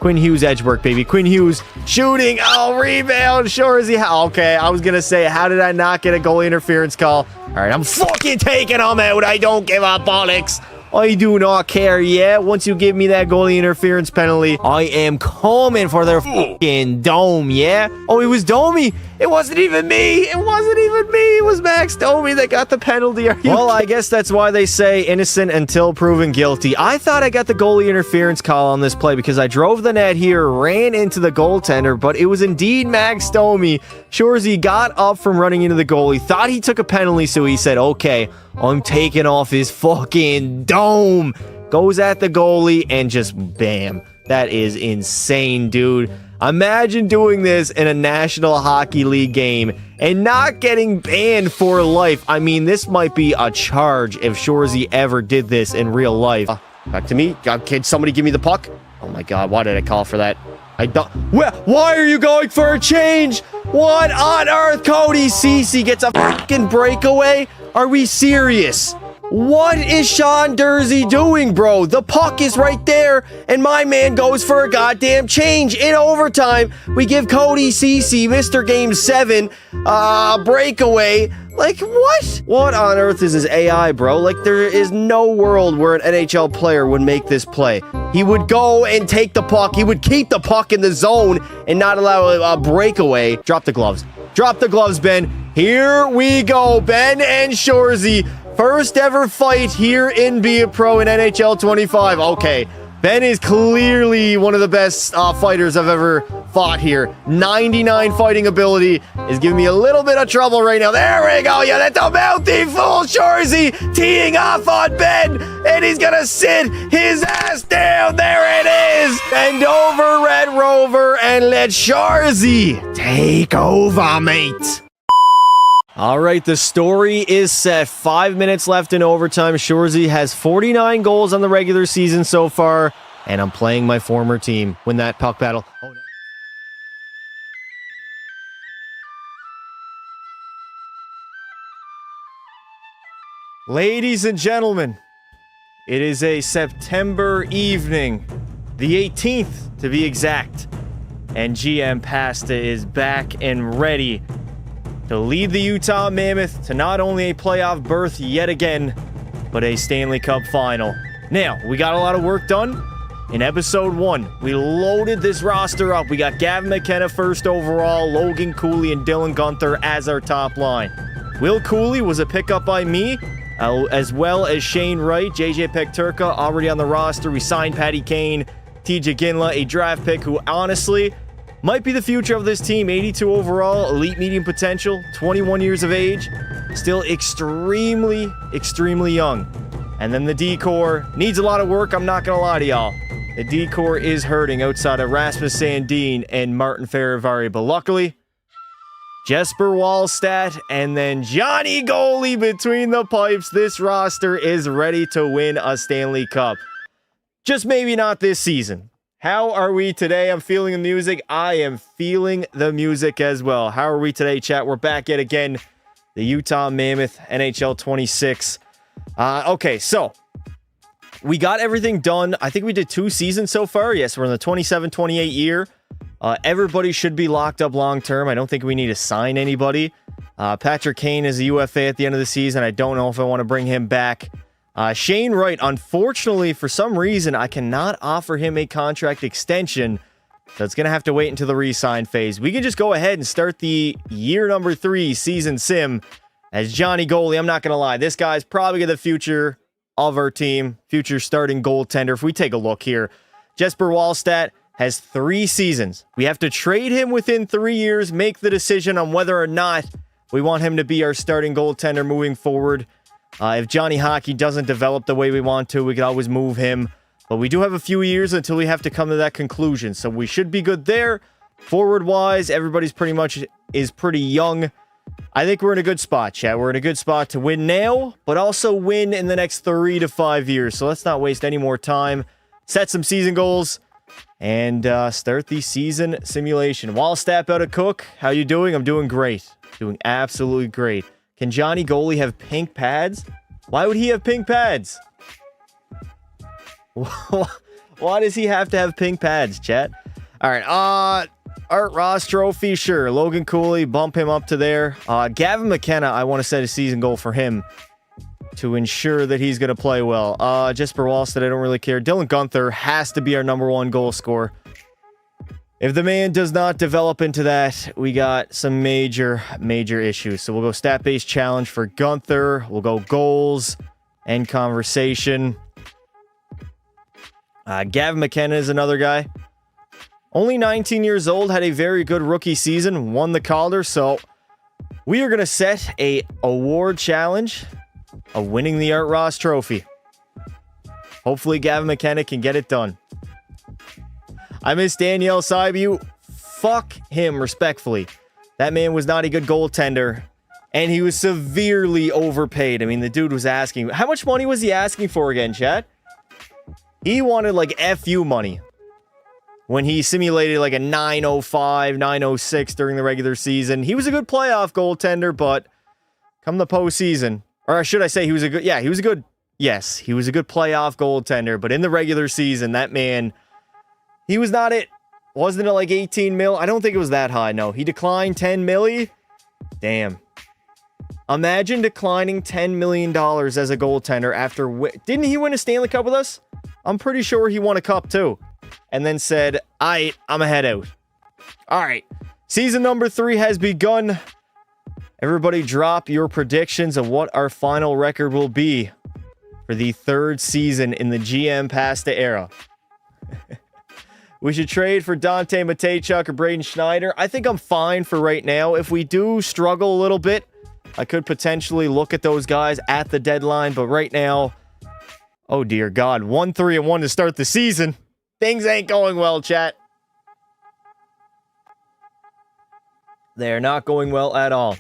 Quinn Hughes edge work, baby. Quinn Hughes shooting. Oh, rebound. Shorzy. Okay, I was going to say, how did I not get a goalie interference call? All right, I'm fucking taking them out. I don't give a bollocks. I do not care, yeah? Once you give me that goalie interference penalty, I am coming for their fucking dome, yeah? Oh, it was Domi. It wasn't even me. It wasn't even me. It was Max Domi that got the penalty. Well, I guess that's why they say innocent until proven guilty. I thought I got the goalie interference call on this play because I drove the net here, ran into the goaltender, but it was indeed Max Domi. Shorzy got up from running into the goalie, thought he took a penalty, so he said, okay, I'm taking off his fucking dome. Goes at the goalie and just bam. That is insane, dude. Imagine doing this in a National Hockey League game and not getting banned for life. I mean, this might be a charge if Shorzy ever did this in real life. Back to me. Can somebody give me the puck? Oh my God, why did I call for that? I don't. Why are you going for a change? What on earth? Cody Ceci gets a fucking breakaway? Are we serious? What is Sean Durzi doing, bro? The puck is right there, and my man goes for a goddamn change. In overtime, we give Cody Ceci, Mr. Game 7, breakaway. Like, what? What on earth is his AI, bro? Like, there is no world where an NHL player would make this play. He would go and take the puck. He would keep the puck in the zone and not allow a breakaway. Drop the gloves. Drop the gloves, Ben. Here we go. Ben and Shorzy. First ever fight here in Be a Pro in NHL 25. Okay, Ben is clearly one of the best fighters I've ever fought here. 99 fighting ability is giving me a little bit of trouble right now. There we go. Yeah, that's a mouthy fool. Shorzy teeing off on Ben, and he's going to sit his ass down. There it is. Bend over, Red Rover, and let Shorzy take over, mate. All right, the story is set. 5 minutes left in overtime. Shorzy has 49 goals on the regular season so far, and I'm playing my former team. Win that puck battle. Oh, no. Ladies and gentlemen, it is a September evening, the 18th to be exact, and GM Pasta is back and ready to lead the Utah Mammoth to not only a playoff berth yet again, but a Stanley Cup final. Now, we got a lot of work done. In episode 1, we loaded this roster up. We got Gavin McKenna first overall, Logan Cooley and Dylan Gunther as our top line. Will Cooley was a pickup by me, as well as Shane Wright, JJ Pekturka already on the roster. We signed Patty Kane, TJ Ginla, a draft pick who honestly might be the future of this team. 82 overall, elite medium potential, 21 years of age, still extremely, extremely young. And then the D-core needs a lot of work, I'm not going to lie to y'all. The D-core is hurting outside of Rasmus Sandin and Martin Ferravari. But luckily, Jesper Wallstedt and then Johnny Goalie between the pipes. This roster is ready to win a Stanley Cup. Just maybe not this season. How are we today? I'm feeling the music. I am feeling the music as well. How are we today, chat? We're back yet again. The Utah Mammoth, NHL 26. Okay, so we got everything done. I think we did 2 seasons so far. Yes, we're in the 27-28 year. Everybody should be locked up long term. I don't think we need to sign anybody. Patrick Kane is a UFA at the end of the season. I don't know if I want to bring him back. Shane Wright, unfortunately, for some reason, I cannot offer him a contract extension, so it's going to have to wait until the re-sign phase. We can just go ahead and start the year number 3 season sim as Johnny Goalie. I'm not going to lie. This guy's probably the future of our team, future starting goaltender. If we take a look here, Jesper Wallstedt has 3 seasons. We have to trade him within 3 years, make the decision on whether or not we want him to be our starting goaltender moving forward. If Johnny Hockey doesn't develop the way we want to, we could always move him. But we do have a few years until we have to come to that conclusion. So we should be good there. Forward-wise, everybody's pretty young. I think we're in a good spot, chat. We're in a good spot to win now, but also win in the next 3 to 5 years. So let's not waste any more time. Set some season goals and start the season simulation. Wallstedt out of Cook. How you doing? I'm doing great. Doing absolutely great. Can Johnny Goalie have pink pads? Why would he have pink pads? Why does he have to have pink pads, chat? All right. Art Ross Trophy, sure. Logan Cooley, bump him up to there. Gavin McKenna, I want to set a season goal for him to ensure that he's going to play well. Jesper Wallstead, I don't really care. Dylan Gunther has to be our #1 goal scorer. If the man does not develop into that, we got some major issues. So we'll go stat-based challenge for Gunther. We'll go goals and conversation. Gavin McKenna is another guy. Only 19 years old, had a very good rookie season, won the Calder. So we are going to set a award challenge of winning the Art Ross Trophy. Hopefully Gavin McKenna can get it done. I miss Daniel Saibu. Fuck him, respectfully. That man was not a good goaltender, and he was severely overpaid. I mean, the dude was asking... How much money was he asking for again, chat? He wanted, like, FU money when he simulated, like, a 905, 906 during the regular season. He was a good playoff goaltender, but come the postseason... Or should I say he was a good... Yeah, he was a good... Yes, he was a good playoff goaltender, but in the regular season, that man... He was not it. Wasn't it like 18 mil? I don't think it was that high, no. He declined 10 milli? Damn. Imagine declining $10 million as a goaltender after... Didn't he win a Stanley Cup with us? I'm pretty sure he won a cup too. And then said, I'm a head out. All right. Season number 3 has begun. Everybody drop your predictions of what our final record will be for the 3rd season in the GM Pasta era. We should trade for Dante Matejchuk or Braden Schneider. I think I'm fine for right now. If we do struggle a little bit, I could potentially look at those guys at the deadline. But right now, oh dear God, 1-3-1 to start the season. Things ain't going well, chat. They're not going well at all.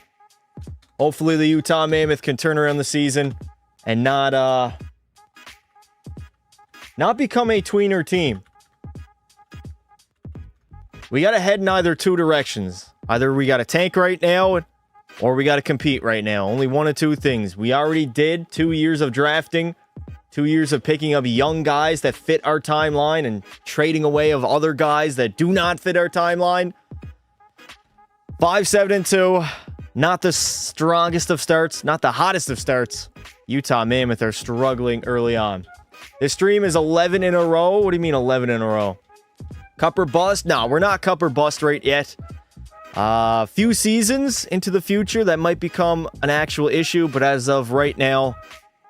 Hopefully the Utah Mammoth can turn around the season and not become a tweener team. We got to head in either two directions. Either we got to tank right now, or we got to compete right now. Only one of two things. We already did 2 years of drafting, 2 years of picking up young guys that fit our timeline and trading away of other guys that do not fit our timeline. 5-7-2. Not the strongest of starts, not the hottest of starts. Utah Mammoth are struggling early on. This stream is 11 in a row. What do you mean 11 in a row? Cup or bust? No, we're not cup or bust right yet. Few seasons into the future, that might become an actual issue, but as of right now,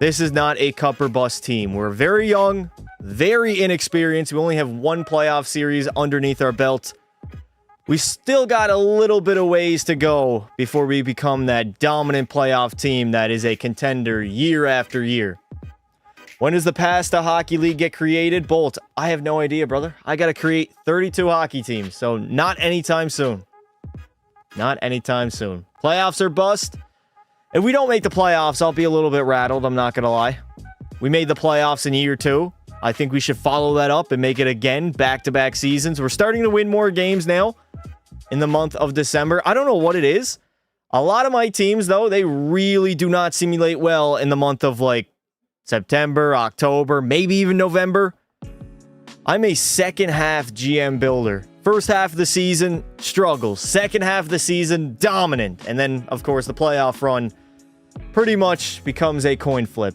this is not a cup or bust team. We're very young, very inexperienced. We only have one playoff series underneath our belt. We still got a little bit of ways to go before we become that dominant playoff team that is a contender year after year. When does the Pasta Hockey League get created? Bolt, I have no idea, brother. I got to create 32 hockey teams, so not anytime soon. Not anytime soon. Playoffs are bust. If we don't make the playoffs, I'll be a little bit rattled, I'm not going to lie. We made the playoffs in year 2. I think we should follow that up and make it again, back-to-back seasons. We're starting to win more games now in the month of December. I don't know what it is. A lot of my teams, though, they really do not simulate well in the month of, like, September, October, maybe even November. I'm a second half GM builder. First half of the season, struggles. Second half of the season, dominant. And then, of course, the playoff run pretty much becomes a coin flip.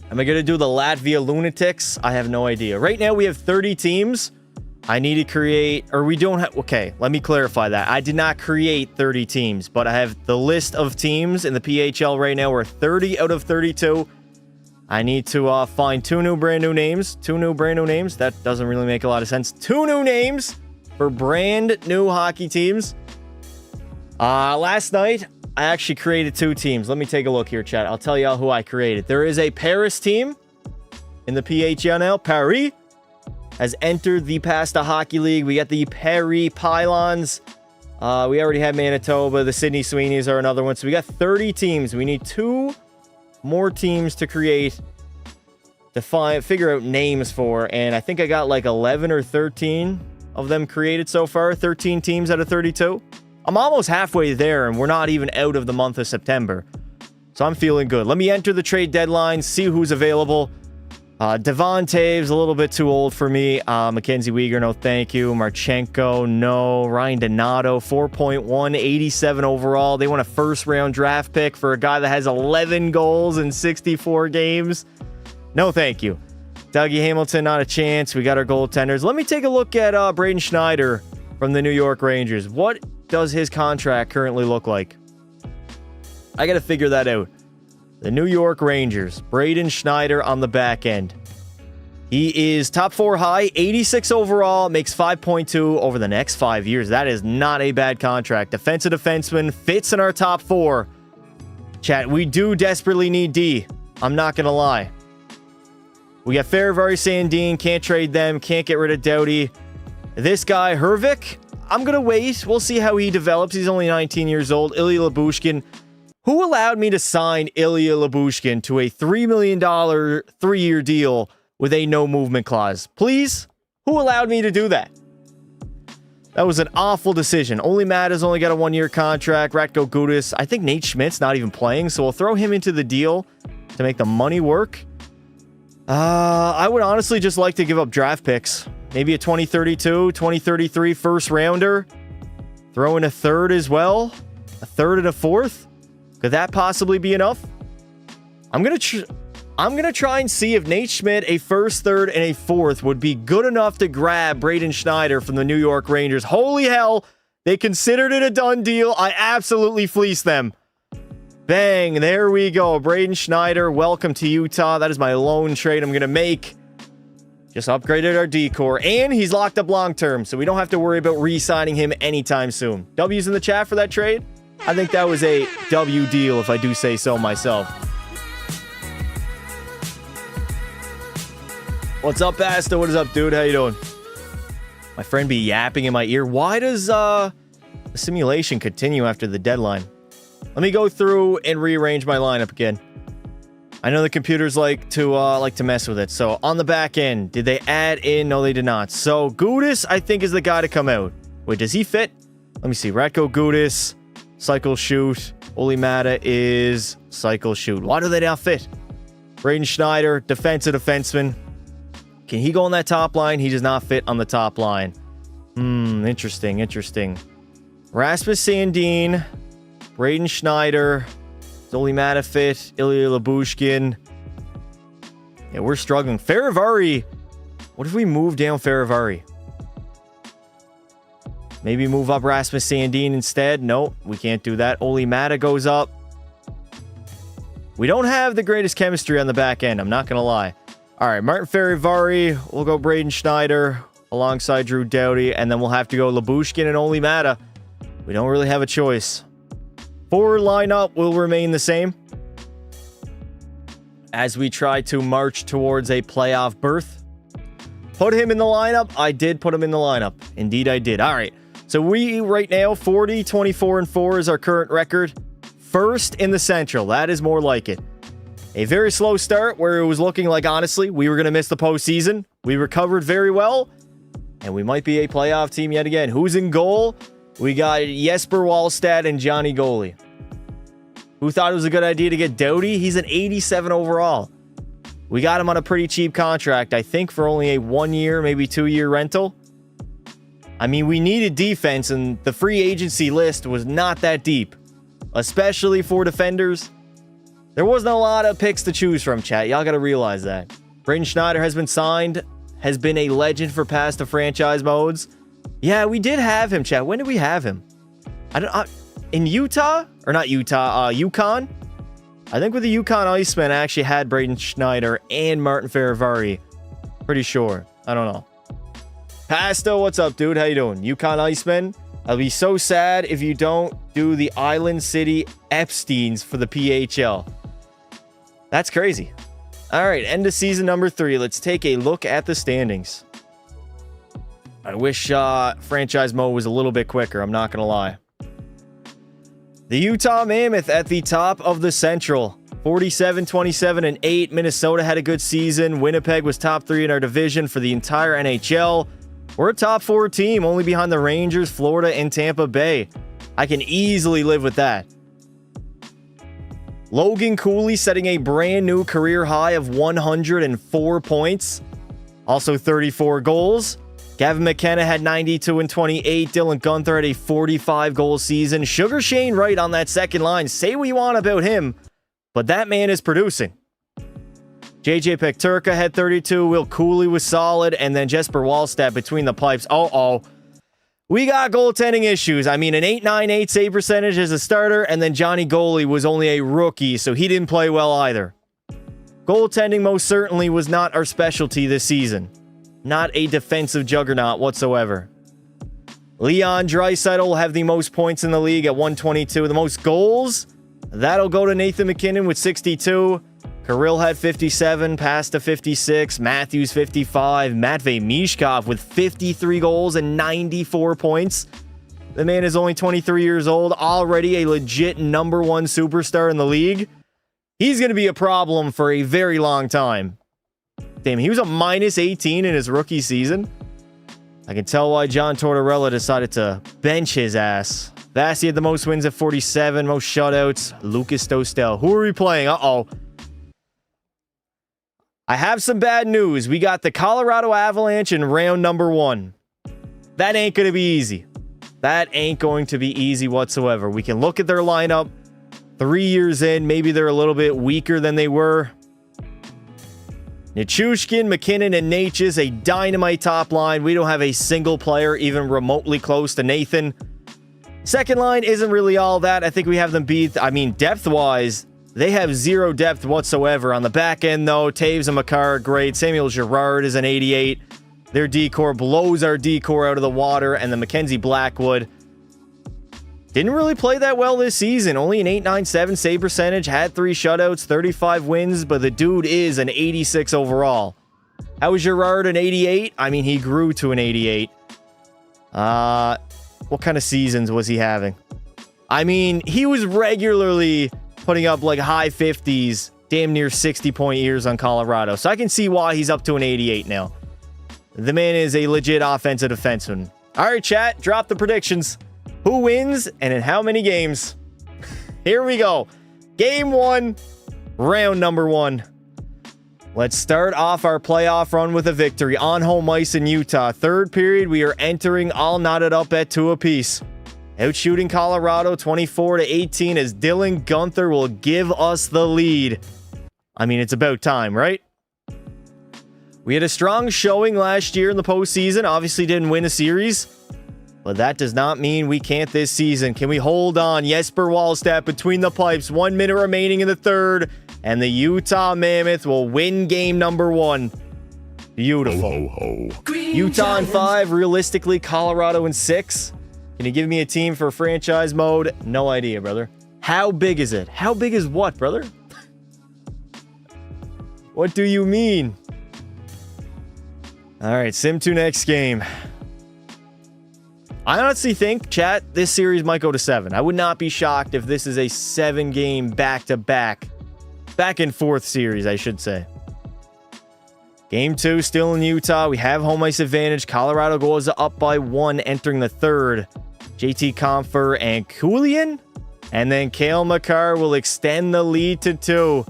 Am I going to do the Latvia Lunatics? I have no idea. Right now, we have 30 teams. I need to create, or we don't have, okay, let me clarify that. I did not create 30 teams, but I have the list of teams in the PHL right now. We're 30 out of 32. I need to find 2 brand new names. 2 new brand new names. That doesn't really make a lot of sense. 2 new names for brand new hockey teams. Last night, I actually created 2 teams. Let me take a look here, chat. I'll tell y'all who I created. There is a Paris team in the PHL now. Paris has entered the Pasta Hockey League. We got the Paris Pylons. We already had Manitoba. The Sydney Sweeneys are another one. So we got 30 teams. We need 2 more teams to create, to figure out names for, and I think I got like 11 or 13 of them created so far. 13 teams out of 32. I'm almost halfway there, and we're not even out of the month of September. So I'm feeling good. Let me enter the trade deadline, see who's available. Devon Taves, a little bit too old for me. Mackenzie Weegar, no thank you. Marchenko, no. Ryan Donato, 4.1, 87 overall. They want a first-round draft pick for a guy that has 11 goals in 64 games. No thank you. Dougie Hamilton, not a chance. We got our goaltenders. Let me take a look at Braden Schneider from the New York Rangers. What does his contract currently look like? I got to figure that out. The New York Rangers, Braden Schneider on the back end. He is top 4 high, 86 overall, makes 5.2 over the next 5 years. That is not a bad contract. Defensive defenseman, fits in our top 4. Chat, we do desperately need D. I'm not going to lie. We got Faravari, Sandin, can't trade them, can't get rid of Doughty. This guy, Hervik, I'm going to wait. We'll see how he develops. He's only 19 years old. Ilya Lyubushkin. Who allowed me to sign Ilya Lyubushkin to a $3 million 3-year deal with a no movement clause? Please? Who allowed me to do that? That was an awful decision. Only Matt has only got a 1-year contract. Ratko Gudas. I think Nate Schmidt's not even playing, so we'll throw him into the deal to make the money work. I would honestly just like to give up draft picks. Maybe a 2032, 2033 first rounder. Throw in a third as well. A third and a fourth. Could that possibly be enough? I'm gonna try and see if Nate Schmidt, a first, third, and a fourth would be good enough to grab Braden Schneider from the New York Rangers. Holy hell, they considered it a done deal. I absolutely fleeced them. Bang, there we go. Braden Schneider, welcome to Utah. That is my lone trade I'm gonna make. Just upgraded our D-core, and he's locked up long-term, so we don't have to worry about re-signing him anytime soon. W's in the chat for that trade? I think that was a W deal, if I do say so myself. What's up, Basta? What is up, dude? How you doing? My friend be yapping in my ear. Why does the simulation continue after the deadline? Let me go through and rearrange my lineup again. I know the computers like to mess with it. So on the back end, did they add in? No, they did not. So Gudas, I think, is the guy to come out. Wait, does he fit? Let me see. Ratko Gudas. Cycle shoot. Oli Mata is cycle shoot. Why do they not fit? Braden Schneider, defensive defenseman. Can he go on that top line? He does not fit on the top line. Interesting. Rasmus Sandin, Braden Schneider, Oli Mata fit, Ilya Lyubushkin. Yeah, we're struggling. Faravari. What if we move down Faravari? Maybe move up Rasmus Sandin instead. Nope, we can't do that. Oli Mata goes up. We don't have the greatest chemistry on the back end. I'm not going to lie. All right, Martin Faravari. We'll go Braden Schneider alongside Drew Doughty. And then we'll have to go Lyubushkin and Oli Mata. We don't really have a choice. Forward lineup will remain the same as we try to march towards a playoff berth. Put him in the lineup. I did put him in the lineup. Indeed, I did. All right. So we right now 40, 24, and 4 is our current record. First in the Central. That is more like it. A very slow start where it was looking like, honestly, we were going to miss the postseason. We recovered very well. And we might be a playoff team yet again. Who's in goal? We got Jesper Wallstad and Johnny Goalie. Who thought it was a good idea to get Doughty? He's an 87 overall. We got him on a pretty cheap contract, I think, for only a 1-year, maybe 2-year rental. I mean, we needed defense, and the free agency list was not that deep, especially for defenders. There wasn't a lot of picks to choose from, chat. Y'all got to realize that. Braden Schneider has been signed, has been a legend for past the franchise modes. Yeah, we did have him, chat. When did we have him? In Utah? Or not Utah, Yukon? I think with the Yukon Icemen, I actually had Braden Schneider and Martin Faravari. Pretty sure. I don't know. Pasta, what's up, dude? How you doing? Yukon Icemen? I'll be so sad if you don't do the Island City Epsteins for the PHL. That's crazy. All right, end of season number 3. Let's take a look at the standings. I wish franchise mode was a little bit quicker. I'm not going to lie. The Utah Mammoth at the top of the Central. 47, 27, and 8. Minnesota had a good season. Winnipeg was top 3 in our division for the entire NHL. We're a top 4 team, only behind the Rangers, Florida, and Tampa Bay. I can easily live with that. Logan Cooley setting a brand new career high of 104 points. Also 34 goals. Gavin McKenna had 92 and 28. Dylan Gunther had a 45-goal season. Sugar Shane Wright on that second line. Say what you want about him, but that man is producing. JJ Peterka had 32. Will Cooley was solid. And then Jesper Wallstedt between the pipes. We got goaltending issues. I mean, an .898 save percentage as a starter, and then Johnny Goalie was only a rookie, so he didn't play well either. Goaltending most certainly was not our specialty this season. Not a defensive juggernaut whatsoever. Leon Draisaitl will have the most points in the league at 122. The most goals, that'll go to Nathan MacKinnon with 62. Kirill had 57, Pasta 56, Matthews 55, Matvei Mishkov with 53 goals and 94 points. The man is only 23 years old, already a legit number one superstar in the league. He's going to be a problem for a very long time. Damn, he was a -18 in his rookie season. I can tell why John Tortorella decided to bench his ass. Vasi had the most wins at 47, most shutouts. Lucas Dostel. Who are we playing? I have some bad news. We got the Colorado Avalanche in round number 1. That ain't going to be easy. That ain't going to be easy whatsoever. We can look at their lineup 3 years in. Maybe they're a little bit weaker than they were. Nichushkin, McKinnon, and Natchez, a dynamite top line. We don't have a single player even remotely close to Nathan. Second line isn't really all that. I think we have them beat. I mean, depth-wise, they have zero depth whatsoever. On the back end, though, Taves and Makar are great. Samuel Girard is an 88. Their D-core blows our D-core out of the water. And the Mackenzie Blackwood didn't really play that well this season. Only an .897 save percentage. Had 3 shutouts, 35 wins. But the dude is an 86 overall. How was Girard an 88? I mean, he grew to an 88. What kind of seasons was he having? I mean, he was regularly putting up like high 50s, damn near 60-point years on Colorado. So I can see why he's up to an 88 now. The man is a legit offensive defenseman. All right, chat, drop the predictions. Who wins and in how many games? Here we go. Game 1, round number 1. Let's start off our playoff run with a victory on home ice in Utah. Third period, we are entering all knotted up at 2 apiece. Outshooting Colorado 24-18 as Dylan Gunther will give us the lead. I mean, it's about time, right? We had a strong showing last year in the postseason. Obviously didn't win a series, but that does not mean we can't this season. Can we hold on? Jesper Wallstedt between the pipes. 1 minute remaining in the third, and the Utah Mammoth will win game number 1. Beautiful. Ho, ho, ho. Utah in 5, realistically Colorado in 6. Can you give me a team for franchise mode? No idea, brother. How big is it? How big is what, brother? What do you mean? All right, Sim2 next game. I honestly think, chat, this series might go to 7. I would not be shocked if this is a 7-game back-to-back. Back and forth series, I should say. Game 2, still in Utah. We have home ice advantage. Colorado goes up by 1 entering the third. JT Compher and Kulian. And then Cale Makar will extend the lead to 2.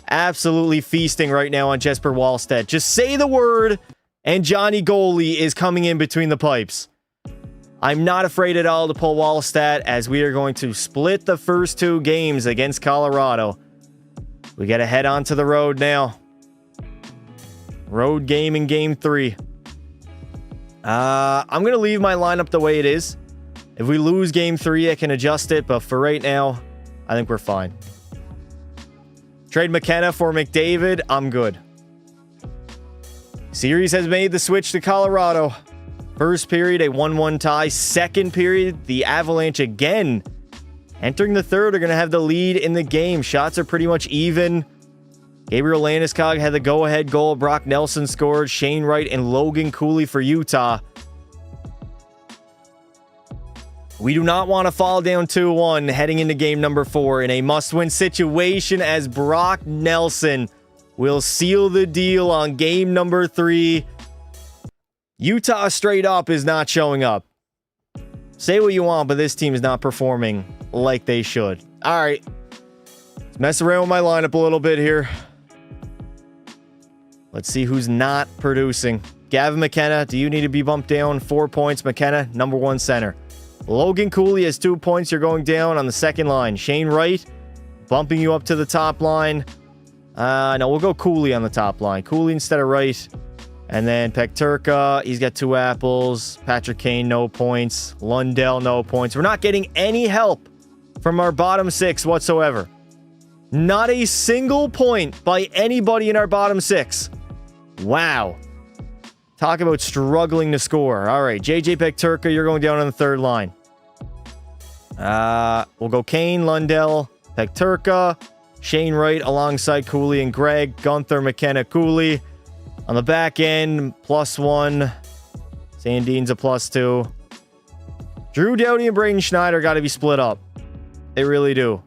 Absolutely feasting right now on Jesper Wallstedt. Just say the word, and Johnny Goalie is coming in between the pipes. I'm not afraid at all to pull Wallstedt, as we are going to split the first 2 games against Colorado. We got to head on to the road now. Road game in game 3. I'm going to leave my lineup the way it is. If we lose game 3, I can adjust it, but for right now, I think we're fine. Trade McKenna for McDavid. I'm good. Series has made the switch to Colorado. First period, a 1-1 tie. Second period, the Avalanche again. Entering the third, are going to have the lead in the game. Shots are pretty much even. Gabriel Landeskog had the go-ahead goal. Brock Nelson scored. Shane Wright and Logan Cooley for Utah. We do not want to fall down 2-1 heading into game number 4 in a must-win situation, as Brock Nelson will seal the deal on game number 3. Utah straight up is not showing up. Say what you want, but this team is not performing like they should. All right. Let's Mess around with my lineup a little bit here. Let's see who's not producing. Gavin McKenna, do you need to be bumped down? 4 points. McKenna, number 1 center. Logan Cooley has 2 points. You're going down on the second line. Shane Wright, bumping you up to the top line. No, we'll go Cooley on the top line. Cooley instead of Wright. And then Pekturka, he's got 2 apples. Patrick Kane, no points. Lundell, no points. We're not getting any help from our bottom 6 whatsoever. Not a single point by anybody in our bottom 6. Wow. Talk about struggling to score. All right, JJ Pekturka, you're going down on the third line. We'll go Kane, Lundell, Pekturka, Shane Wright alongside Cooley and Greg, Gunther, McKenna, Cooley. On the back end, +1. Sandin's a +2. Drew Doughty and Braden Schneider got to be split up. They really do.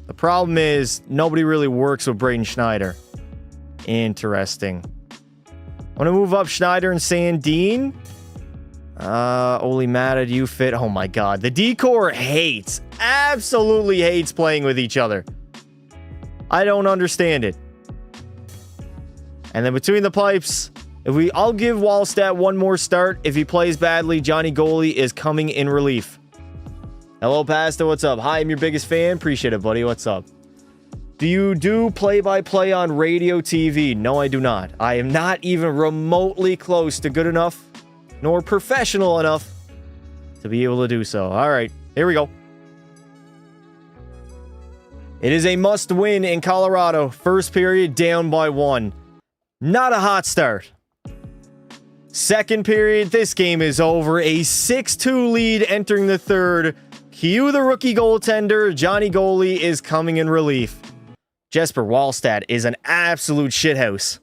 The problem is nobody really works with Braden Schneider. Interesting. I'm going to move up Schneider and Sandin. Oli Mata, do you fit? Oh my god. The D-Corps hates, absolutely hates playing with each other. I don't understand it. And then between the pipes, I'll give Wallstat one more start. If he plays badly, Johnny Goalie is coming in relief. Hello, Pasta. What's up? Hi, I'm your biggest fan. Appreciate it, buddy. What's up? Do you do play-by-play on radio TV? No, I do not. I am not even remotely close to good enough, nor professional enough to be able to do so. All right, here we go. It is a must-win in Colorado. First period, down by 1. Not a hot start. Second period, this game is over. A 6-2 lead entering the third. Cue the rookie goaltender. Johnny Goalie is coming in relief. Jesper Wallstad is an absolute shithouse.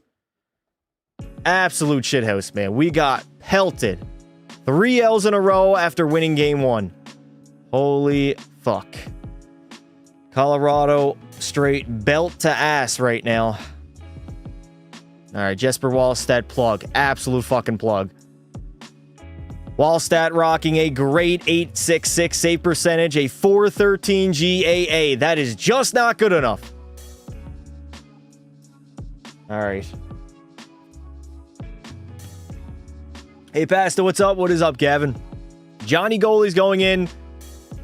Absolute shithouse, man. We got pelted. 3 L's in a row after winning game 1. Holy fuck. Colorado straight belt to ass right now. All right, Jesper Wallstad plug. Absolute fucking plug. Wallstat rocking a great .866 save percentage, a .413 GAA. That is just not good enough. All right. Hey, Pasta, what's up? What is up, Gavin? Johnny Goalie's going in.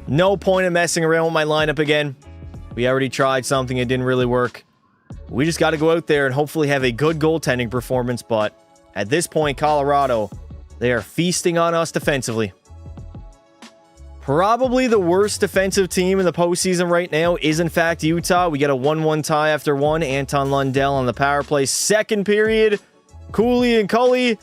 No point in messing around with my lineup again. We already tried something. It didn't really work. We just got to go out there and hopefully have a good goaltending performance. But at this point, Colorado, they are feasting on us defensively. Probably the worst defensive team in the postseason right now is, in fact, Utah. We get a 1-1 tie after 1. Anton Lundell on the power play. Second period, Cooley and Cully.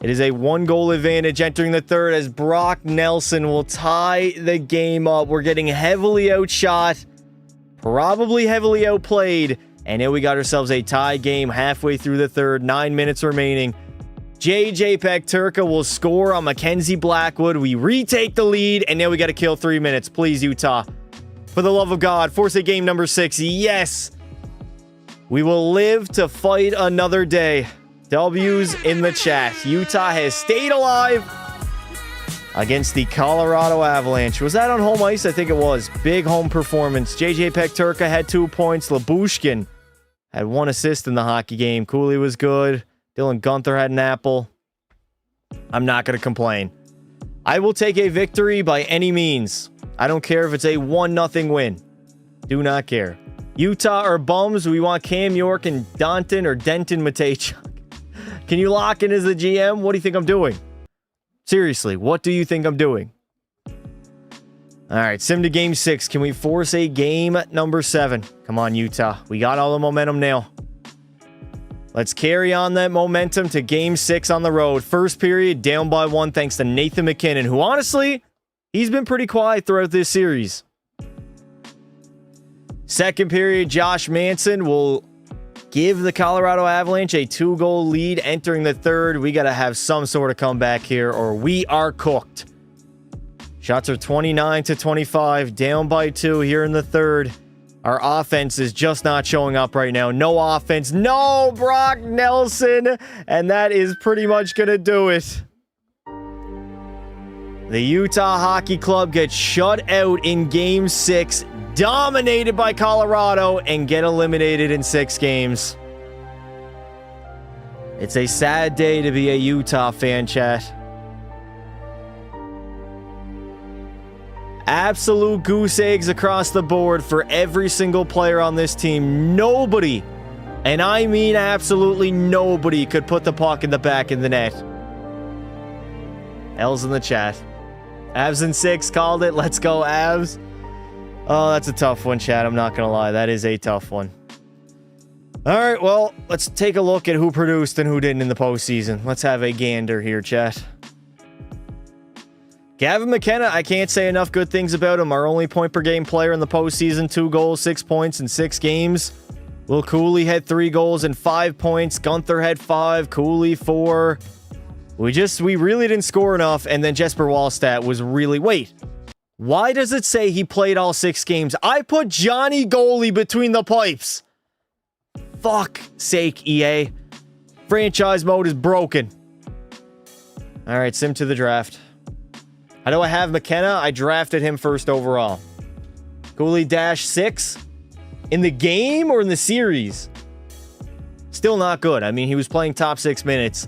It is a 1-goal advantage entering the third as Brock Nelson will tie the game up. We're getting heavily outshot, probably heavily outplayed, and now we got ourselves a tie game halfway through the third. 9 minutes remaining. JJ Pekturka will score on Mackenzie Blackwood. We retake the lead, and now we got to kill 3 minutes. Please, Utah. For the love of God, force a game number 6. Yes. We will live to fight another day. W's in the chat. Utah has stayed alive against the Colorado Avalanche. Was that on home ice? I think it was. Big home performance. JJ Pekturka had 2 points. Labushkin had 1 assist in the hockey game. Cooley was good. Dylan Gunther had an apple. I'm not going to complain. I will take a victory by any means. I don't care if it's a 1-0 win. Do not care. Utah are bums. We want Cam York and Denton Matejchuk. Can you lock in as the GM? What do you think I'm doing? Seriously, what do you think I'm doing? All right, sim to game 6. Can we force a game number 7? Come on, Utah. We got all the momentum now. Let's carry on that momentum to game 6 on the road. First period, down by 1 thanks to Nathan McKinnon, who honestly, he's been pretty quiet throughout this series. Second period, Josh Manson will give the Colorado Avalanche a 2-goal lead entering the third. We got to have some sort of comeback here or we are cooked. Shots are 29-25, down by 2 here in the third. Our offense is just not showing up right now. No offense. No Brock Nelson. And that is pretty much going to do it. The Utah Hockey Club gets shut out in Game 6, dominated by Colorado, and get eliminated in 6 games. It's a sad day to be a Utah fan, chat. Absolute goose eggs across the board for every single player on this team. Nobody, and I mean absolutely nobody, could put the puck in the back of the net. L's in the chat. Avs in 6 called it. Let's go, Avs. Oh, that's a tough one, chat. I'm not going to lie. That is a tough one. All right, well, let's take a look at who produced and who didn't in the postseason. Let's have a gander here, chat. Gavin McKenna, I can't say enough good things about him. Our only point-per-game player in the postseason. 2 goals, 6 points in 6 games. Will Cooley had 3 goals and 5 points. Gunther had 5. Cooley 4. We really didn't score enough. And then Jesper Wallstedt was really... Wait. Why does it say he played all 6 games? I put Johnny Goalie between the pipes. Fuck sake, EA. Franchise mode is broken. All right, sim to the draft. How do I have McKenna? I drafted him first overall. Goalie -6 in the game or in the series? Still not good. I mean, he was playing top 6 minutes.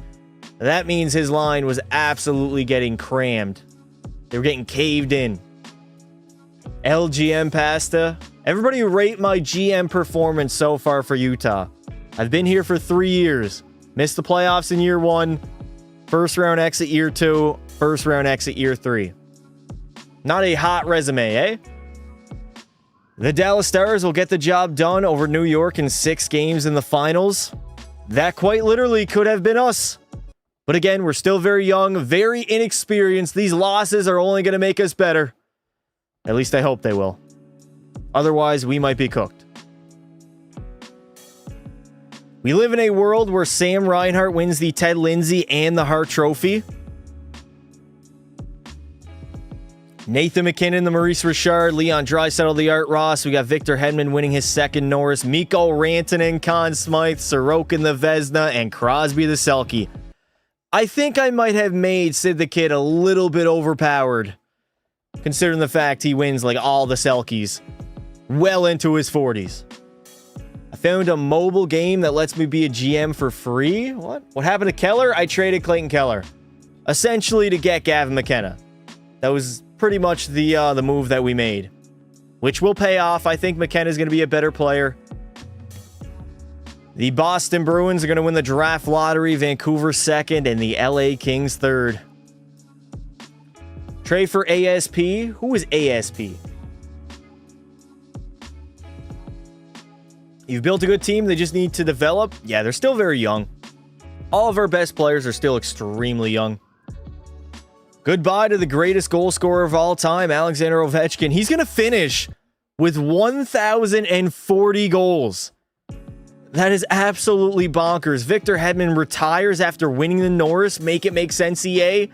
That means his line was absolutely getting crammed. They were getting caved in. LGM Pasta. Everybody rate my GM performance so far for Utah. I've been here for 3 years. Missed the playoffs in year 1. First round exit year 2. First round exit year 3. Not a hot resume, eh? The Dallas Stars will get the job done over New York in 6 games in the finals. That quite literally could have been us. But again, we're still very young, very inexperienced. These losses are only going to make us better. At least I hope they will. Otherwise, we might be cooked. We live in a world where Sam Reinhart wins the Ted Lindsay and the Hart Trophy. Nathan McKinnon, the Maurice Richard, Leon Draisaitl, the Art Ross. We got Victor Hedman winning his 2nd Norris. Mikko Rantanen, Conn Smythe, Sorokin the Vezina, and Crosby the Selke. I think I might have made Sid the Kid a little bit overpowered, considering the fact he wins like all the Selkies well into his 40s. I found a mobile game that lets me be a GM for free. What? What happened to Keller? I traded Clayton Keller, essentially to get Gavin McKenna. That was pretty much the move that we made, which will pay off. I think McKenna's going to be a better player. The Boston Bruins are going to win the draft lottery. Vancouver 2nd and the LA Kings 3rd. Trade for ASP. Who is ASP? You've built a good team. They just need to develop. Yeah, they're still very young. All of our best players are still extremely young. Goodbye to the greatest goal scorer of all time, Alexander Ovechkin. He's going to finish with 1,040 goals. That is absolutely bonkers. Victor Hedman retires after winning the Norris. Make it make sense, EA.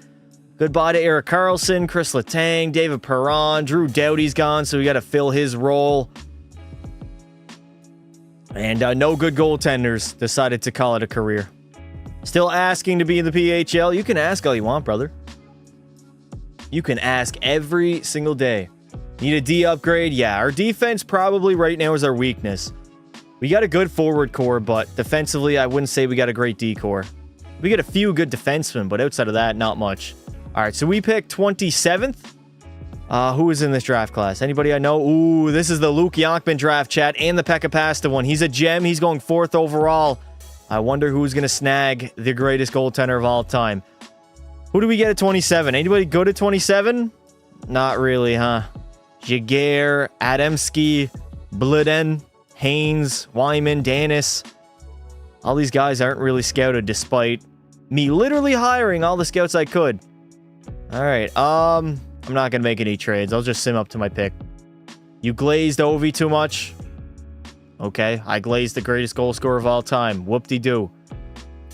Goodbye to Erik Karlsson, Chris Letang, David Perron. Drew Doughty's gone, so we got to fill his role. And no good goaltenders decided to call it a career. Still asking to be in the PHL. You can ask all you want, brother. You can ask every single day. Need a D upgrade? Yeah, our defense probably right now is our weakness. We got a good forward core, but defensively, I wouldn't say we got a great D core. We got a few good defensemen, but outside of that, not much. All right, so we picked 27th. Who is in this draft class? Anybody I know? Ooh, this is the Luke Yonkman draft, chat, and the Pekka Pasta one. He's a gem. He's going 4th overall. I wonder who's going to snag the greatest goaltender of all time. Who do we get at 27? Anybody go to 27? Not really, huh? Jaguar, Adamski, Bluden, Haynes, Wyman, Danis. All these guys aren't really scouted despite me literally hiring all the scouts I could. All right, I'm not going to make any trades. I'll just sim up to my pick. You glazed Ovi too much? Okay, I glazed the greatest goal scorer of all time. Whoop-de-doo.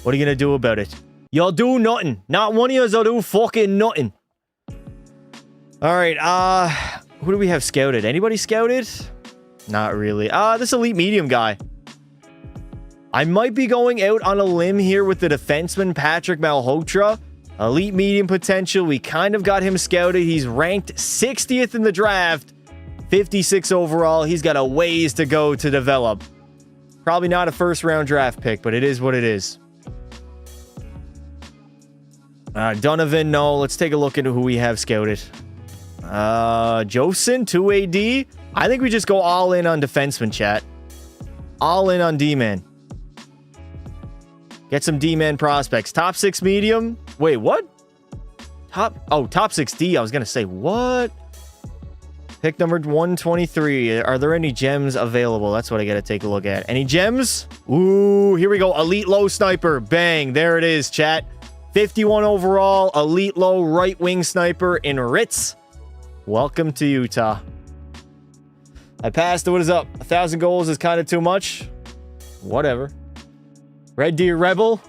What are you going to do about it? Y'all do nothing. Not one of y'all do fucking nothing. All right, who do we have scouted? Anybody scouted? Not really. This elite medium guy. I might be going out on a limb here with the defenseman Patrick Malhotra. Elite medium potential. We kind of got him scouted. He's ranked 60th in the draft. 56 overall. He's got a ways to go to develop. Probably not a first-round draft pick, but it is what it is. Donovan, no. Let's take a look into who we have scouted. Josen, 2AD. I think we just go all in on defenseman, chat. All in on D-man. Get some D-man prospects. Top 6 medium. Wait, what? Top 6 D. I was going to say, what? Pick number 123. Are there any gems available? That's what I got to take a look at. Any gems? Ooh, here we go. Elite low sniper. Bang. There it is, chat. 51 overall. Elite low right wing sniper in Ritz. Welcome to Utah. I passed. What is up? 1,000 goals is kind of too much. Whatever. Red Deer Rebel.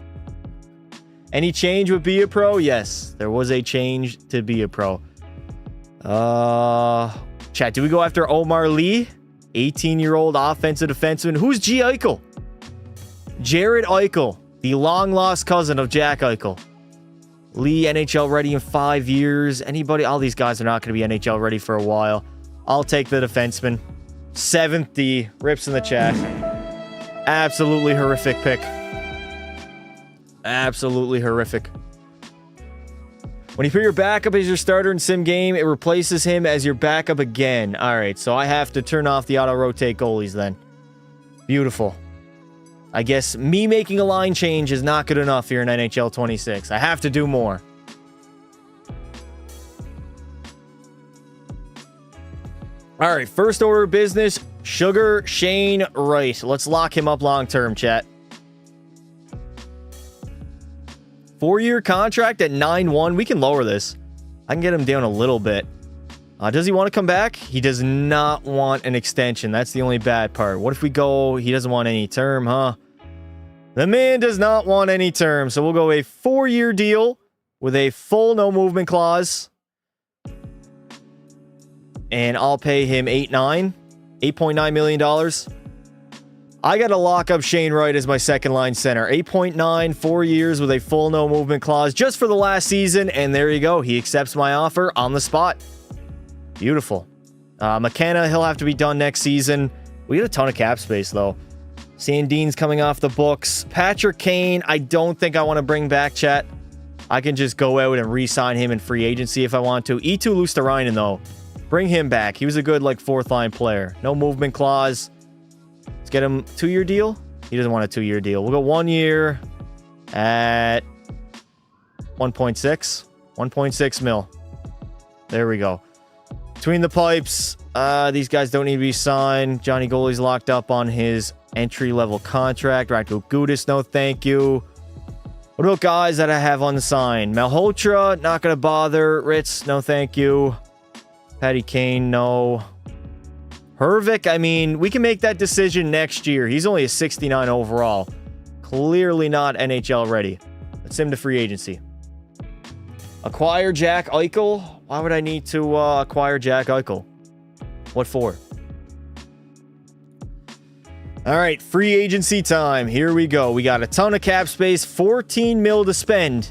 Any change with Be a Pro? Yes, there was a change to Be a Pro. Chat, do we go after Omar Lee? 18-year-old offensive defenseman. Who's G. Eichel? Jared Eichel, the long-lost cousin of Jack Eichel. Lee, NHL ready in 5 years. Anybody? All these guys are not going to be NHL ready for a while. I'll take the defenseman. 7th D. Rips in the chat. Absolutely horrific pick. Absolutely horrific. When you put your backup as your starter in sim game, it replaces him as your backup again. All right, so I have to turn off the auto-rotate goalies then. Beautiful. I guess me making a line change is not good enough here in NHL 26. I have to do more. All right, first order of business, Sugar Shane Wright. Let's lock him up long-term, chat. 4-year contract at 9-1. We can lower this. I can get him down a little bit. Does he want to come back? He does not want an extension. That's the only bad part. What if we go, he doesn't want any term, huh? The man does not want any term. So we'll go a 4-year deal with a full no movement clause. And I'll pay him $8.9 million. I got to lock up Shane Wright as my second line center. 8.9, 4 years with a full no movement clause just for the last season. And there you go. He accepts my offer on the spot. Beautiful. McKenna, he'll have to be done next season. We got a ton of cap space, though. Sandin's coming off the books. Patrick Kane, I don't think I want to bring back, chat. I can just go out and re-sign him in free agency if I want to. Eetu Luosterainen, though. Bring him back. He was a good, fourth line player. No movement clause. Let's get him 2-year deal. He doesn't want a 2-year deal. We'll go 1 year at 1.6. 1.6 mil. There we go. Between the pipes, these guys don't need to be signed. Johnny Goalie's locked up on his entry-level contract. Radko Gudas, no thank you. What about guys that I have unsigned? Malhotra, not going to bother. Ritz, no thank you. Patty Kane, no. Hervik, I mean, we can make that decision next year. He's only a 69 overall. Clearly not NHL ready. Let's send him to free agency. Acquire Jack Eichel. Why would I need to acquire Jack Eichel? What for? All right, free agency time. Here we go. We got a ton of cap space, 14 mil to spend.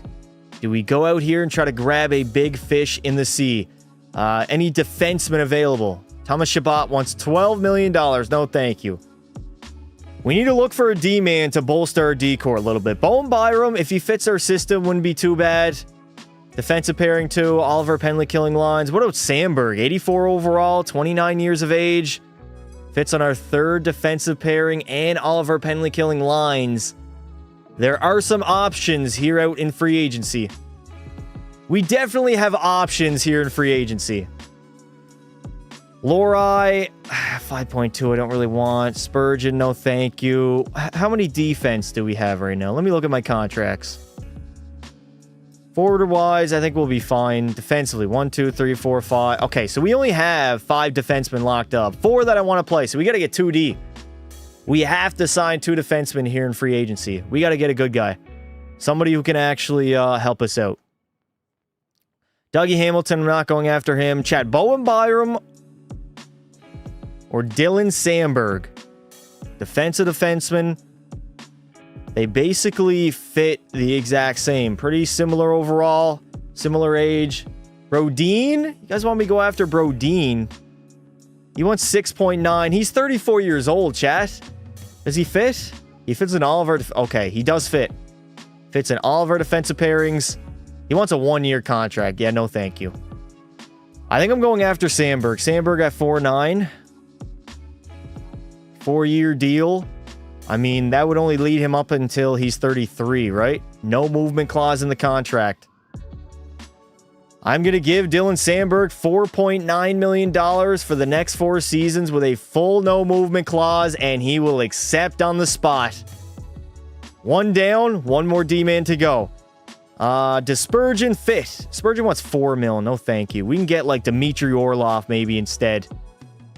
Do we go out here and try to grab a big fish in the sea? Any defensemen available? Thomas Chabot wants $12 million. No, thank you. We need to look for a D-man to bolster our D-core a little bit. Bowen Byram, if he fits our system, wouldn't be too bad. Defensive pairing too. Oliver penalty killing lines. What about Sandberg? 84 overall, 29 years of age. Fits on our third defensive pairing and Oliver penalty killing lines. There are some options here out in free agency. We definitely have options here in free agency. Lorai, 5.2, I don't really want. Spurgeon, no thank you. How many defense do we have right now? Let me look at my contracts. Forward-wise, I think we'll be fine. Defensively, 1, 2, 3, 4, 5. Okay, so we only have 5 defensemen locked up. 4 that I want to play, so we got to get 2D. We have to sign 2 defensemen here in free agency. We got to get a good guy. Somebody who can actually help us out. Dougie Hamilton, I'm not going after him. Chad Bowen Byram or Dylan Sandberg. Defensive defenseman. They basically fit the exact same. Pretty similar overall. Similar age. Brodin? You guys want me to go after Brodin? He wants 6.9. He's 34 years old, chat. Does he fit? He fits in all of our... Okay, he does fit. Fits in all of our defensive pairings. He wants a 1-year contract. Yeah, no thank you. I think I'm going after Sandberg. Sandberg at 4.9. 4-year deal. I mean, that would only lead him up until he's 33, right? No movement clause in the contract. I'm going to give Dylan Sandberg $4.9 million for the next 4 seasons with a full no movement clause, and he will accept on the spot. 1 down, 1 more D-man to go. Does Spurgeon fit? Spurgeon wants $4 million. No, thank you. We can get like Dmitry Orlov maybe instead.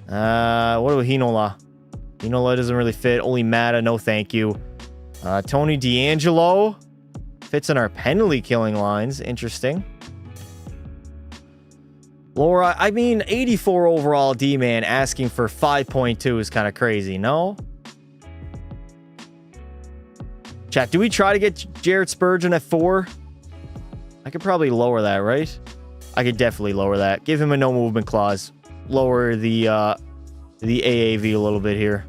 What about Hinola? Hinola doesn't really fit. Only Mata. No, thank you. Tony D'Angelo fits in our penalty killing lines. Interesting. Laura, I mean, 84 overall D-man asking for 5.2 is kind of crazy, no? Chat, do we try to get Jared Spurgeon at 4? I could probably lower that, right? I could definitely lower that. Give him a no movement clause. Lower the AAV a little bit here.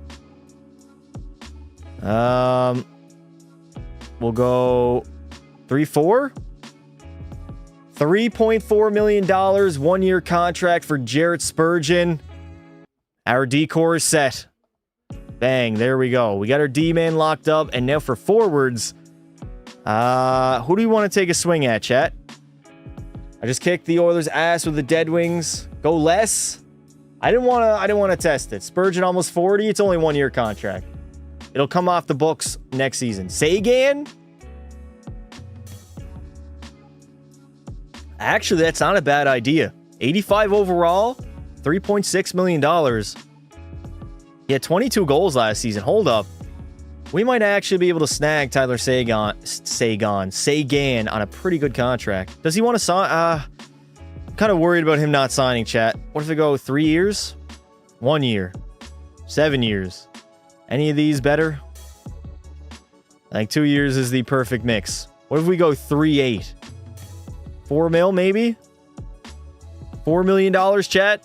We'll go 3-4. $3.4 million, 1-year contract for Jarrett Spurgeon. Our D-core is set. Bang, there we go. We got our D-man locked up, and now for forwards, who do you want to take a swing at, chat? I just kicked the Oilers' ass with the Dead Wings. Go less. I didn't want to test it. Spurgeon almost 40. It's only 1-year contract. It'll come off the books next season. Sagan? Actually, that's not a bad idea. 85 overall, $3.6 million. He had 22 goals last season. Hold up. We might actually be able to snag Tyler Sagan on a pretty good contract. Does he want to sign? I'm kind of worried about him not signing, chat. What if we go 3 years? 1 year? 7 years? Any of these better? I think 2 years is the perfect mix. What if we go 3.8? 4 mil, maybe? $4 million, chat?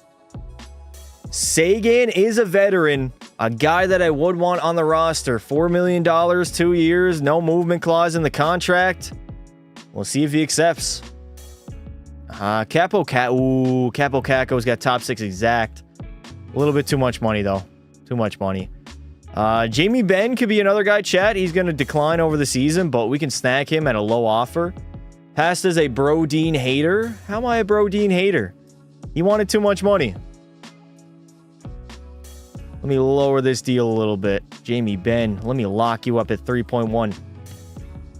Sagan is a veteran. A guy that I would want on the roster. $4 million, 2 years, no movement clause in the contract. We'll see if he accepts. Capo Caco's got top 6 exact. A little bit too much money, though. Too much money. Jamie Benn could be another guy, chat. He's going to decline over the season, but we can snag him at a low offer. Passed as a Brodin hater. How am I a Brodin hater? He wanted too much money. Let me lower this deal a little bit. Jamie Benn, let me lock you up at 3.1.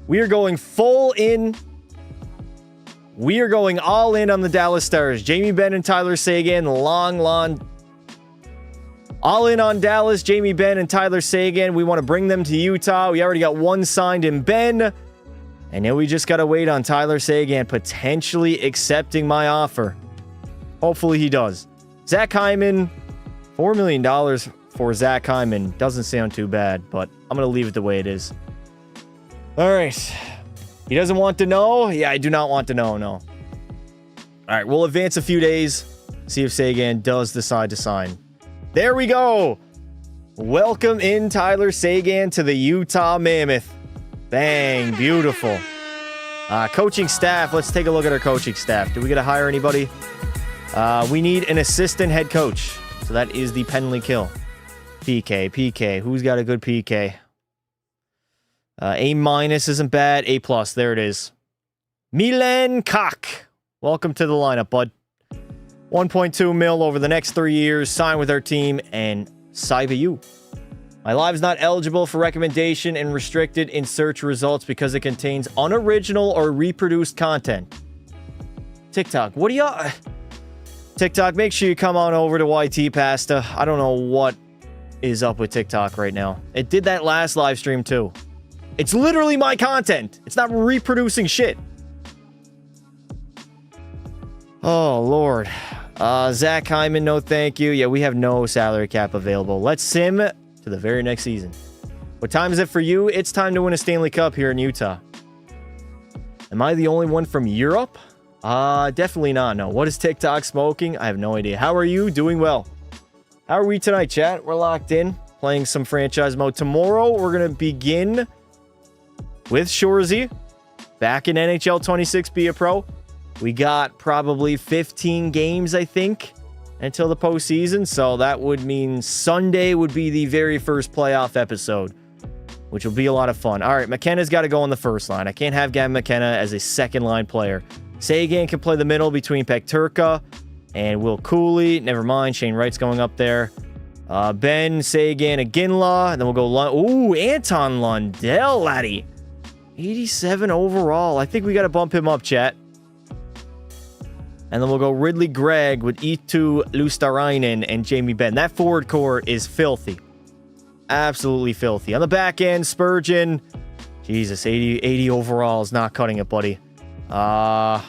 We are going full in. We are going all in on the Dallas Stars. Jamie Benn and Tyler Sagan, long. All in on Dallas, Jamie Benn and Tyler Sagan. We want to bring them to Utah. We already got one signed in Ben. And now we just got to wait on Tyler Sagan potentially accepting my offer. Hopefully he does. Zach Hyman, $4 million for Zach Hyman. Doesn't sound too bad, but I'm going to leave it the way it is. All right. He doesn't want to know? Yeah, I do not want to know, no. All right, we'll advance a few days. See if Sagan does decide to sign. There we go. Welcome in Tyler Sagan to the Utah Mammoth. Bang, beautiful. Coaching staff. Let's take a look at our coaching staff. Do we get to hire anybody? We need an assistant head coach. So that is the penalty kill. PK. Who's got a good PK? A- isn't bad. A+. There it is. Milan Kak. Welcome to the lineup, bud. 1.2 mil over the next 3 years. Sign with our team and Saiba you. My live is not eligible for recommendation and restricted in search results because it contains unoriginal or reproduced content. TikTok. What do y'all... TikTok, make sure you come on over to YT Pasta. I don't know what is up with TikTok right now. It did that last live stream too. It's literally my content. It's not reproducing shit. Oh, Lord. Zach Hyman, no thank you. Yeah, we have no salary cap available. Let's sim to the very next season. What time is it for you? It's time to win a Stanley Cup here in Utah. Am I the only one from Europe? Definitely not. No. What is TikTok smoking? I have no idea. How are you? Doing well. How are we tonight, chat? We're locked in, playing some franchise mode. Tomorrow, we're going to begin with Shorzy, back in NHL 26, be a pro. We got probably 15 games, I think, until the postseason. So that would mean Sunday would be the very first playoff episode, which will be a lot of fun. All right, McKenna's got to go on the first line. I can't have Gavin McKenna as a second-line player. Sagan can play the middle between Pekturka and Will Cooley. Never mind, Shane Wright's going up there. Ben, Sagan, Iginla, and then we'll go... Ooh, Anton Lundell, laddie. 87 overall. I think we got to bump him up, chat. And then we'll go Ridley Gregg with Eetu Luosterainen and Jamie Benn. That forward core is filthy. Absolutely filthy. On the back end, Spurgeon. Jesus, 80 overall is not cutting it, buddy. Throw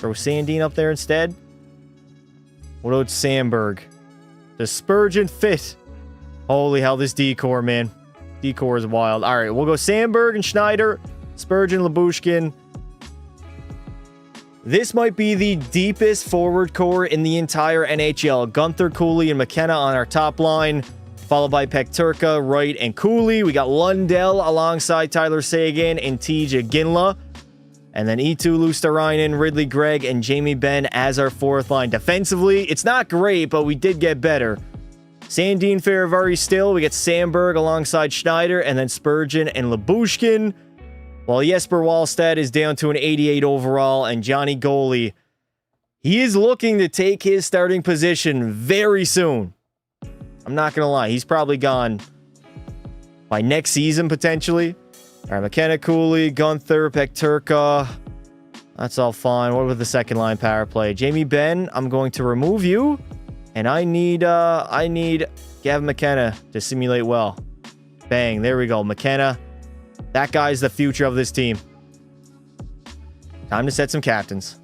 Sandin up there instead. What about Sandberg? Does Spurgeon fit? Holy hell, this D-core, man. D-core is wild. All right, we'll go Sandberg and Schneider, Spurgeon, Lyubushkin. This might be the deepest forward core in the entire NHL. Gunther, Cooley, and McKenna on our top line, followed by Pekturka, Wright, and Cooley. We got Lundell alongside Tyler Sagan and TJ Ginla. And then Eetu Luosterainen, Ridley Gregg, and Jamie Benn as our fourth line. Defensively, it's not great, but we did get better. Sandin, Faravari still. We get Sandberg alongside Schneider, and then Spurgeon and Lyubushkin. While Jesper Wallstedt is down to an 88 overall, and Johnny Goalie, he is looking to take his starting position very soon. I'm not going to lie. He's probably gone by next season, potentially. All right, McKenna, Cooley, Gunther, Pekturka. That's all fine. What about the second line power play? Jamie Benn, I'm going to remove you. And I need Gavin McKenna to simulate well. Bang, there we go. McKenna. That guy's the future of this team. Time to set some captains.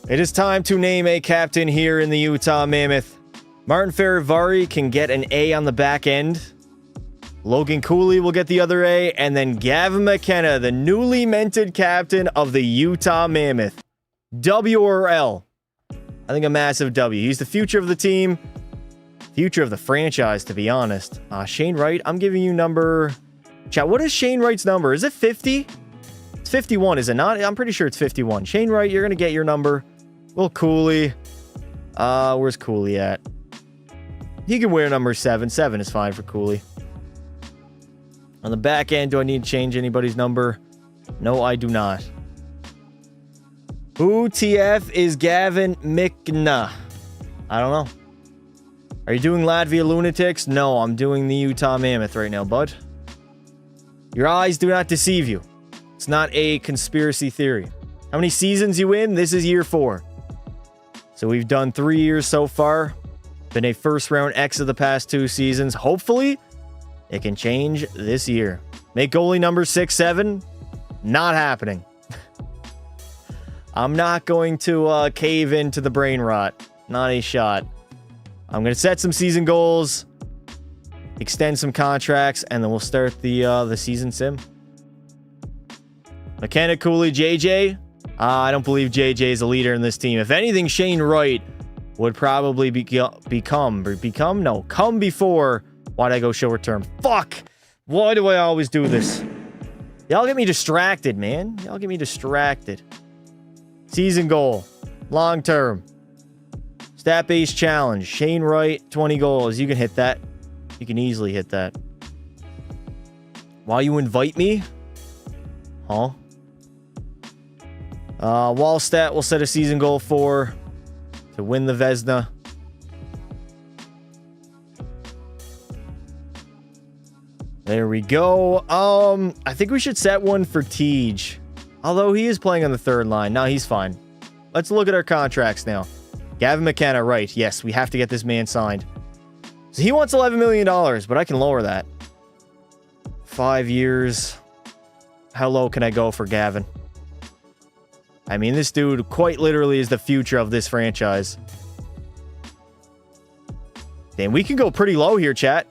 It is time to name a captain here in the Utah Mammoth. Martin Faravari can get an A on the back end. Logan Cooley will get the other A. And then Gavin McKenna, the newly minted captain of the Utah Mammoth. W or L? I think a massive W. He's the future of the team. Future of the franchise, to be honest. Shane Wright, I'm giving you number... Chat, what is Shane Wright's number? Is it 50? It's 51, is it not? I'm pretty sure it's 51. Shane Wright, you're going to get your number. Will Cooley. Where's Cooley at? He can wear number 7. 7 is fine for Cooley. On the back end, do I need to change anybody's number? No, I do not. Who TF is Gavin McKenna? I don't know. Are you doing Latvia Lunatics? No, I'm doing the Utah Mammoth right now, bud. Your eyes do not deceive you. It's not a conspiracy theory. How many seasons you in? This is year 4. So we've done 3 years so far. Been a first round X of the past 2 seasons. Hopefully, it can change this year. Make goalie number 6-7. Not happening. I'm not going to cave into the brain rot. Not a shot. I'm going to set some season goals, extend some contracts, and then we'll start the season sim. McKenna, Cooley, JJ. I don't believe JJ is a leader in this team. If anything, Shane Wright would probably come before. Why'd I go short term? Fuck! Why do I always do this? Y'all get me distracted, man. Y'all get me distracted. Season goal. Long term. Stat base challenge. Shane Wright, 20 goals. You can hit that. You can easily hit that. Why you invite me? Huh? Wallstat will set a season goal for to win the Vezina. There we go. I think we should set one for Tej. Although he is playing on the third line. No, he's fine. Let's look at our contracts now. Gavin McKenna, right. Yes, we have to get this man signed. So he wants $11 million, but I can lower that. 5 years. How low can I go for Gavin? I mean, this dude quite literally is the future of this franchise. Damn, we can go pretty low here, chat.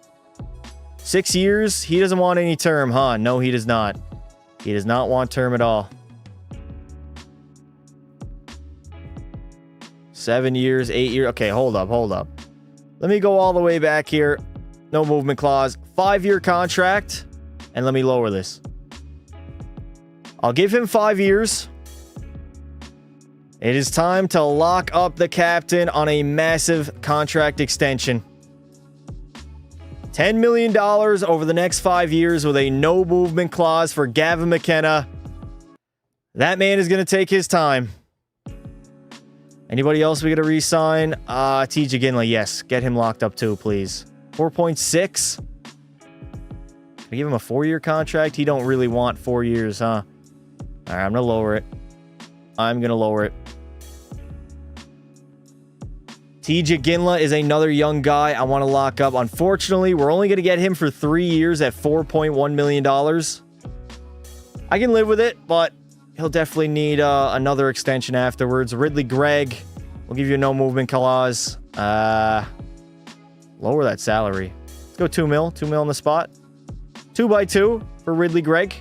6 years. He doesn't want any term, huh? No, he does not. He does not want term at all. 7 years, 8 years. Okay, hold up. Let me go all the way back here. No movement clause. 5-year contract. And let me lower this. I'll give him 5 years. It is time to lock up the captain on a massive contract extension. $10 million over the next 5 years with a no movement clause for Gavin McKenna. That man is going to take his time. Anybody else we got to re-sign? TJ Ginley, yes. Get him locked up too, please. 4.6. Can I give him a 4-year contract? He don't really want 4 years, huh? All right, I'm going to lower it. TJ Ginla is another young guy I want to lock up. Unfortunately, we're only going to get him for 3 years at $4.1 million. I can live with it, but he'll definitely need another extension afterwards. Ridley Gregg, we'll give you a no movement clause. Lower that salary. Let's go 2 mil. 2 mil on the spot. 2x2 for Ridley Gregg.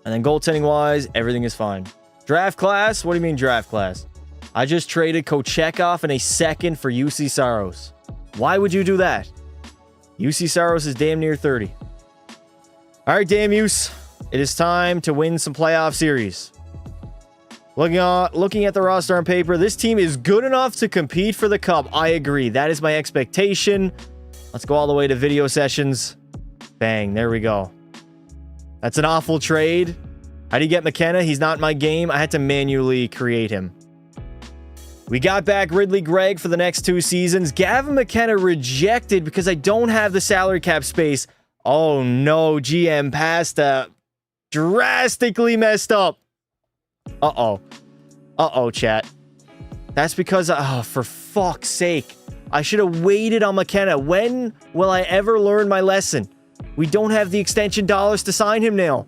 And then goaltending-wise, everything is fine. Draft class? What do you mean draft class? I just traded Kochetkov in a second for UC Saros. Why would you do that? UC Saros is damn near 30. All right, damn use. It is time to win some playoff series. Looking at the roster on paper, this team is good enough to compete for the cup. I agree. That is my expectation. Let's go all the way to video sessions. Bang. There we go. That's an awful trade. How do you get McKenna? He's not in my game. I had to manually create him. We got back Ridley Gregg for the next 2 seasons. Gavin McKenna rejected because I don't have the salary cap space. Oh no, GM Pasta drastically messed up. Uh-oh, chat. That's because, for fuck's sake. I should have waited on McKenna. When will I ever learn my lesson? We don't have the extension dollars to sign him now.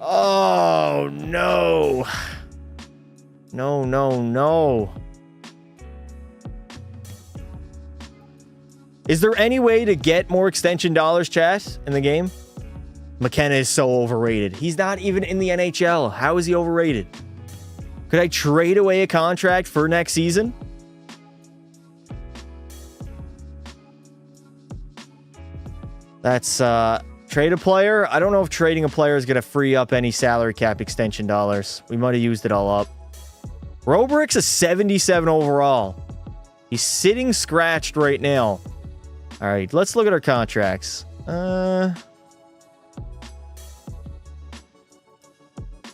Oh, no. No. Is there any way to get more extension dollars, chat, in the game? McKenna is so overrated. He's not even in the NHL. How is he overrated? Could I trade away a contract for next season? That's, trade a player. I don't know if trading a player is going to free up any salary cap extension dollars. We might have used it all up. Robrick's a 77 overall. He's sitting scratched right now. All right, let's look at our contracts.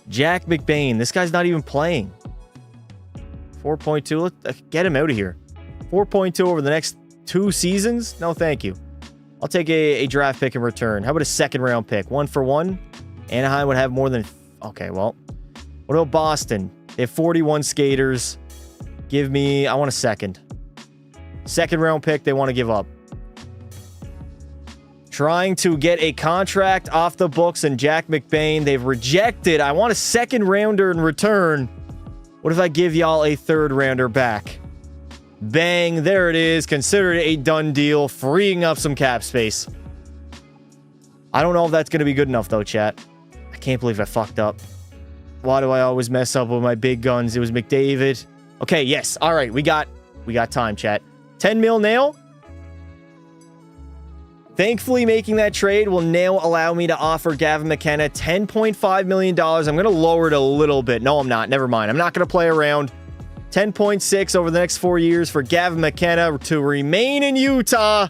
Jack McBain. This guy's not even playing. 4.2. Let's get him out of here. 4.2 over the next 2 seasons? No, thank you. I'll take a draft pick in return. How about a second round pick? 1 for 1? Anaheim would have more than... Okay, well. What about Boston? They have 41 skaters. Give me... I want a second. Second round pick they want to give up. Trying to get a contract off the books and Jack McBain. They've rejected. I want a second rounder in return. What if I give y'all a third rounder back? Bang. There it is. Considered a done deal. Freeing up some cap space. I don't know if that's going to be good enough though, chat. I can't believe I fucked up. Why do I always mess up with my big guns? It was McDavid. Okay, yes. All right, we got time, chat. 10 mil now. Thankfully, making that trade will now allow me to offer Gavin McKenna $10.5 million. I'm going to lower it a little bit. No, I'm not. Never mind. I'm not going to play around. 10.6 over the next 4 years for Gavin McKenna to remain in Utah.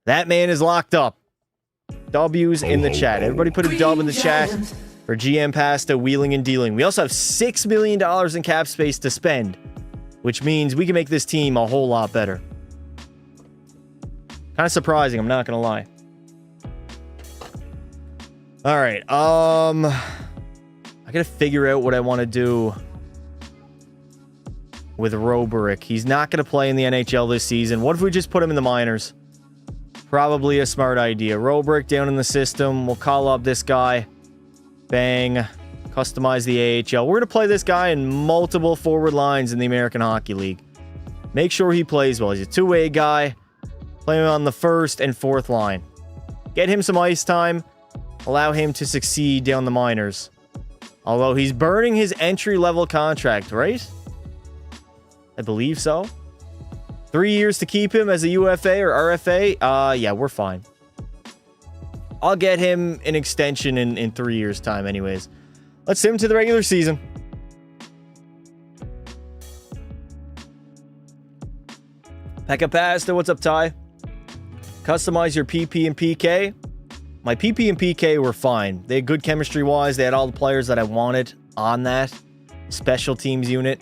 That man is locked up. W's in the chat. Everybody put a dub in the chat for GM Pasta wheeling and dealing. We also have $6 million in cap space to spend, which means we can make this team a whole lot better. Kind of surprising, I'm not gonna lie. All right, I gotta figure out what I want to do with Robrick. He's not gonna play in the NHL this season. What if we just put him in the minors? Probably a smart idea. Robrick down in the system. We'll call up this guy. Bang. Customize the AHL. We're gonna play this guy in multiple forward lines in the American Hockey League. Make sure he plays well. He's a two-way guy. Play him on the first and fourth line. Get him some ice time. Allow him to succeed down the minors. Although he's burning his entry-level contract, right? I believe so. 3 years to keep him as a UFA or RFA? Yeah, we're fine. I'll get him an extension in 3 years' time anyways. Let's send him to the regular season. Pekka Pasta, what's up, Ty? Customize your PP and PK. My PP and PK were fine. They had good chemistry-wise. They had all the players that I wanted on that special teams unit.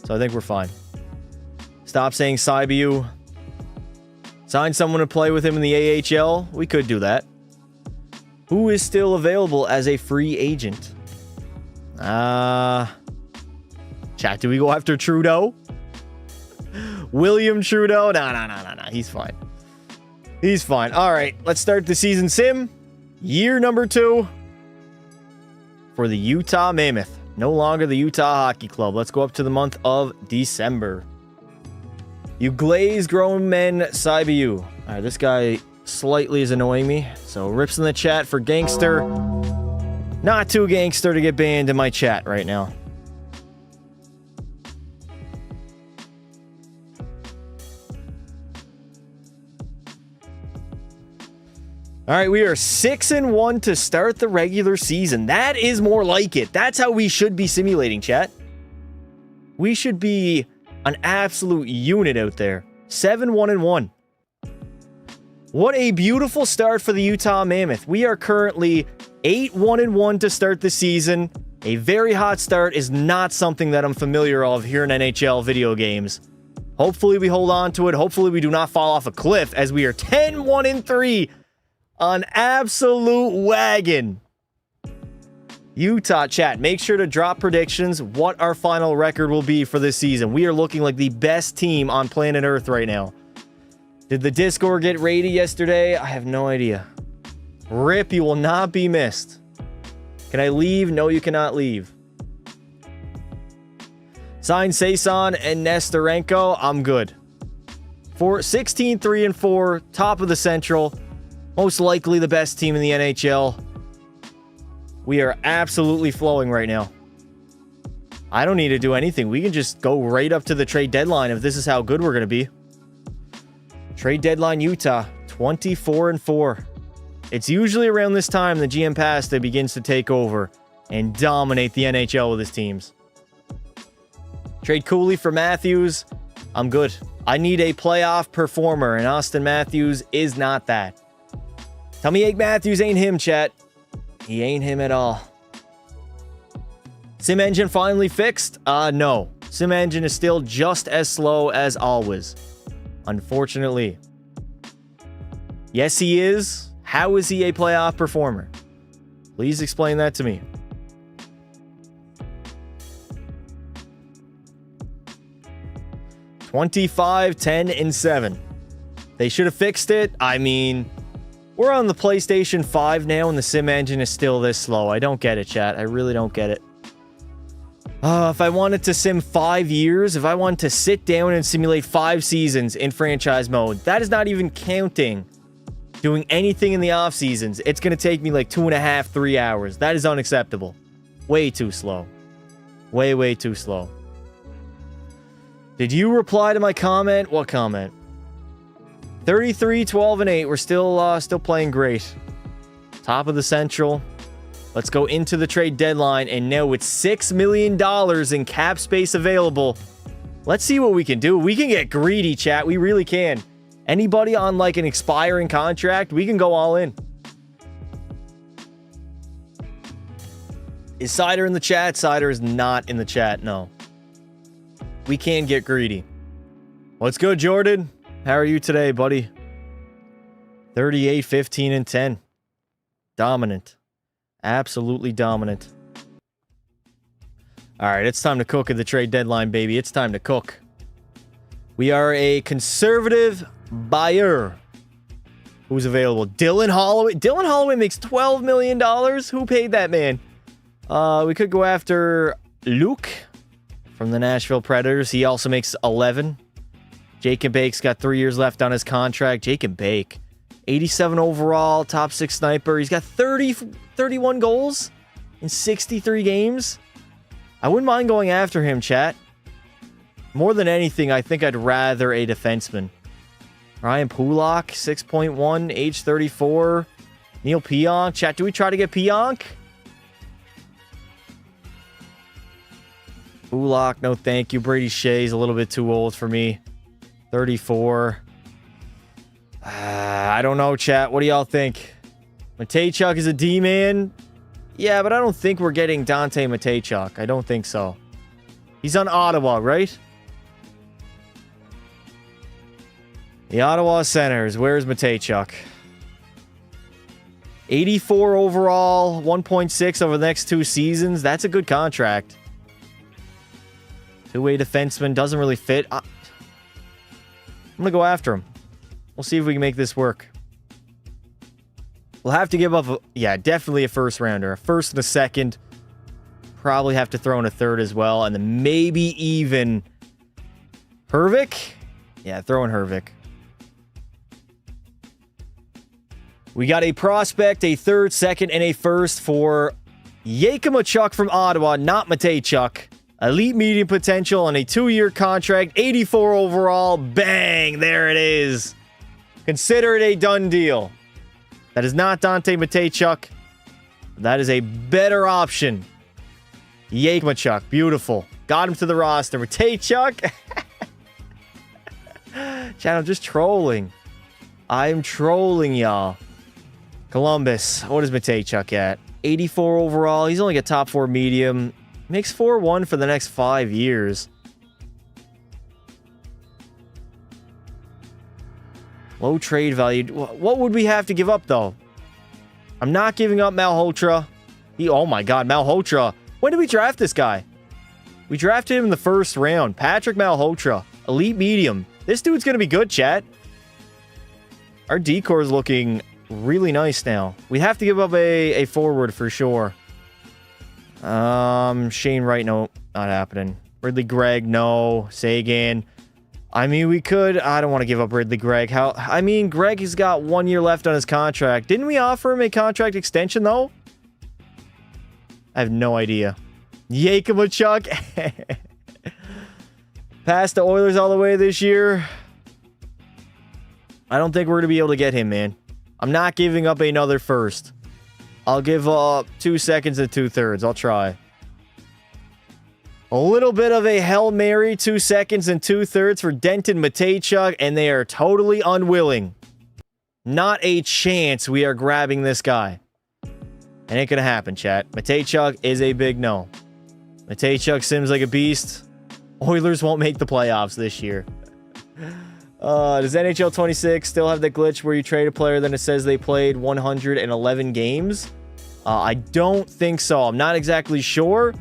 So I think we're fine. Stop saying Saibu. Sign someone to play with him in the AHL. We could do that. Who is still available as a free agent? Chat, do we go after Trudeau? William Trudeau? No. He's fine. He's fine. All right, let's start the season sim. Year number 2 for the Utah Mammoth. No longer the Utah Hockey Club. Let's go up to the month of December. You glaze grown men, Saibu. All right, this guy slightly is annoying me. So rips in the chat for gangster. Not too gangster to get banned in my chat right now. All right, we are 6-1 to start the regular season. That is more like it. That's how we should be simulating, chat. We should be an absolute unit out there. 7-1-1. What a beautiful start for the Utah Mammoth. We are currently 8-1-1 to start the season. A very hot start is not something that I'm familiar of here in NHL video games. Hopefully we hold on to it. Hopefully we do not fall off a cliff as we are 10-1-3 on absolute wagon. Utah chat, make sure to drop predictions what our final record will be for this season. We are looking like the best team on planet Earth right now. Did the Discord get raided yesterday? I have no idea. Rip, you will not be missed. Can I leave? No, you cannot leave. Sign Saison and Nestorenko. I'm good. 16-3-4, top of the Central. Most likely the best team in the NHL. We are absolutely flowing right now. I don't need to do anything. We can just go right up to the trade deadline if this is how good we're going to be. Trade deadline Utah, 24-4. It's usually around this time the GM Pasta begins to take over and dominate the NHL with his teams. Trade Cooley for Matthews. I'm good. I need a playoff performer, and Austin Matthews is not that. Tell me Jake Matthews ain't him, chat. He ain't him at all. Sim engine finally fixed? No. Sim engine is still just as slow as always. Unfortunately. Yes, he is. How is he a playoff performer? Please explain that to me. $25, 10, and 7. They should have fixed it. I mean, we're on the PlayStation 5 now, and the sim engine is still this slow. I don't get it, chat. I really don't get it. If I wanted to sim 5 years, if I wanted to sit down and simulate 5 seasons in franchise mode, that is not even counting doing anything in the off seasons. It's going to take me like 2.5, 3 hours. That is unacceptable. Way too slow. Way too slow. Did you reply to my comment? What comment? 33, 12, and 8. We're still playing great. Top of the Central. Let's go into the trade deadline, and now with $6 million in cap space available, let's see what we can do. We can get greedy, chat. We really can. Anybody on like an expiring contract, we can go all in. Is Cider in the chat? Cider is not in the chat, no. We can get greedy. Let's go, Jordan. How are you today, buddy? 38, 15, and 10. Dominant. Absolutely dominant. All right, it's time to cook at the trade deadline, baby. It's time to cook. We are a conservative buyer. Who's available? Dylan Holloway. Dylan Holloway makes $12 million. Who paid that man? We could go after Luke from the Nashville Predators. He also makes 11. Jacob Bake's got 3 years left on his contract. Jacob Bake, 87 overall, top 6 sniper. He's got 31 goals in 63 games. I wouldn't mind going after him, chat. More than anything, I think I'd rather a defenseman. Ryan Pulak, 6.1, age 34. Neil Pionk. Chat, do we try to get Pionk? Pulak, no thank you. Brady Shea's a little bit too old for me. 34. I don't know, chat. What do y'all think? Matejchuk is a D-man. Yeah, but I don't think we're getting Dante Matejchuk. I don't think so. He's on Ottawa, right? The Ottawa Senators. Where's Matejchuk? 84 overall, 1.6 over the next 2 seasons. That's a good contract. Two-way defenseman. Doesn't really fit. I'm going to go after him. We'll see if we can make this work. We'll have to give up, definitely a first rounder. A first and a second. Probably have to throw in a third as well. And then maybe even Hervik? Yeah, throw in Hervik. We got a prospect, a third, second, and a first for Yakimachuk from Ottawa, not Matejchuk. Elite medium potential on a 2-year contract, 84 overall. Bang! There it is. Consider it a done deal. That is not Dante Matejchuk. That is a better option. Yakimachuk, beautiful. Got him to the roster. Matejchuk. Chat, I'm just trolling. I'm trolling y'all. Columbus. What is Matejchuk at? 84 overall. He's only got top 4 medium. Makes 4-1 for the next 5 years. Low trade value. What would we have to give up, though? I'm not giving up Malhotra. Oh my god, Malhotra. When did we draft this guy? We drafted him in the first round. Patrick Malhotra. Elite medium. This dude's going to be good, chat. Our decor is looking really nice now. We have to give up a forward for sure. Shane Wright, no, not happening. Ridley Gregg, no. Sagan. I mean, we could. I don't want to give up Ridley Gregg. Gregg has got 1 year left on his contract. Didn't we offer him a contract extension, though? I have no idea. Yakimachuk. Past the Oilers all the way this year. I don't think we're going to be able to get him, man. I'm not giving up another first. I'll give up 2 seconds and 2/3. I'll try. A little bit of a Hail Mary, 2 seconds and 2/3 for Denton Matejchuk, and they are totally unwilling. Not a chance we are grabbing this guy. It ain't gonna happen, chat. Matejchuk is a big no. Matejchuk seems like a beast. Oilers won't make the playoffs this year. Does NHL 26 still have the glitch where you trade a player then it says they played 111 games? I don't think so. I'm not exactly sure.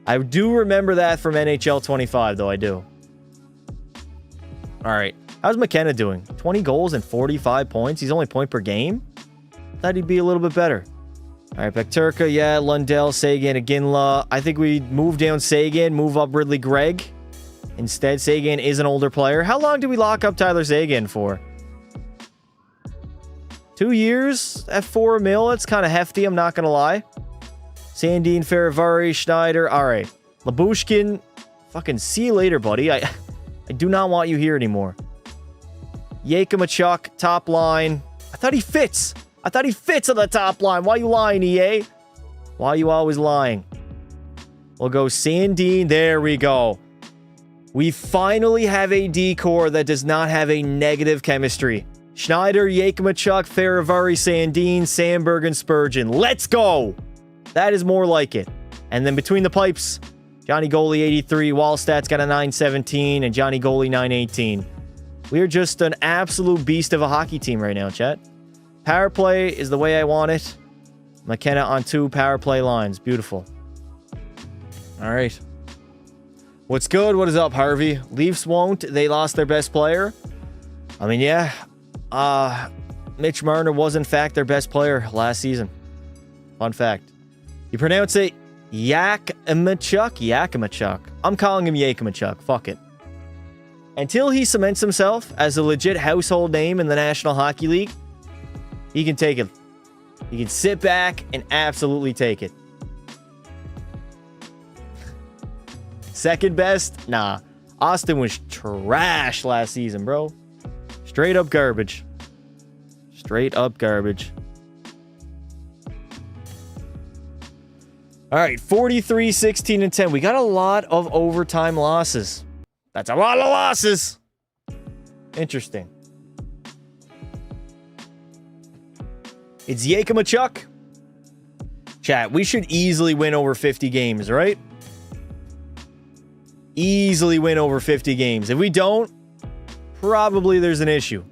I do remember that from NHL 25, though. I do. All right. How's McKenna doing? 20 goals and 45 points. He's only point per game? Thought he'd be a little bit better. All right. Bekturka, yeah. Lundell, Sagan, Iginla. I think we move down Sagan, move up Ridley Gregg. Instead, Sagan is an older player. How long do we lock up Tyler Sagan for? 2 years at $4 million. That's kind of hefty, I'm not going to lie. Sandin, Faravari, Schneider. All right. Labushkin. Fucking see you later, buddy. I do not want you here anymore. Yakimachuk, top line. I thought he fits. I thought he fits on the top line. Why you lying, EA? Why you always lying? We'll go Sandin. There we go. We finally have a decor that does not have a negative chemistry. Schneider, Yakimachuk, Faravari, Sandin, Sandberg, and Spurgeon. Let's go! That is more like it. And then between the pipes, Johnny Goalie 83, Wallstat's got a 917, and Johnny Goalie 918. We are just an absolute beast of a hockey team right now, chat. Power play is the way I want it. McKenna on 2 power play lines. Beautiful. All right. What's good? What is up, Harvey? Leafs won't. They lost their best player. I mean, yeah. Mitch Marner was, in fact, their best player last season. Fun fact. You pronounce it Yakimachuk? Yakimachuk. I'm calling him Yakimachuk. Fuck it. until he cements himself as a legit household name in the National Hockey League, he can take it. He can sit back and absolutely take it. Second best? Nah. Austin was trash last season, bro. Straight up garbage. Straight up garbage. All right, 43, 16, and 10. We got a lot of overtime losses. That's a lot of losses. Interesting. It's Yakimachuk. Chat, we should easily win over 50 games, right? Easily win over 50 games. If we don't, probably there's an issue.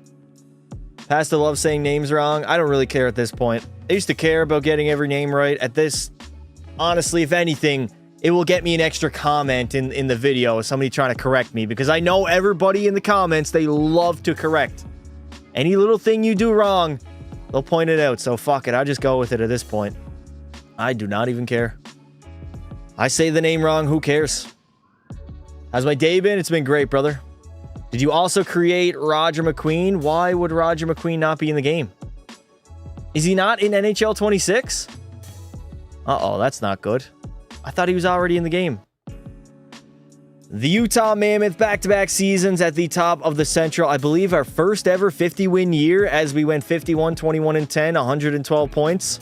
Pastor loves saying names wrong. I don't really care at this point. I used to care about getting every name right. At this, honestly, if anything, it will get me an extra comment in the video, somebody trying to correct me, because I know everybody in the comments, they love to correct. Any little thing you do wrong, they'll point it out. So fuck it, I'll just go with it at this point. I do not even care. I say the name wrong, who cares? How's my day been? It's been great, brother. Did you also create Roger McQueen? Why would Roger McQueen not be in the game? Is he not in NHL 26? Uh-oh, that's not good. I thought he was already in the game. The Utah Mammoth back-to-back seasons at the top of the Central. I believe our first ever 50-win year as we went 51, 21, and 10, 112 points.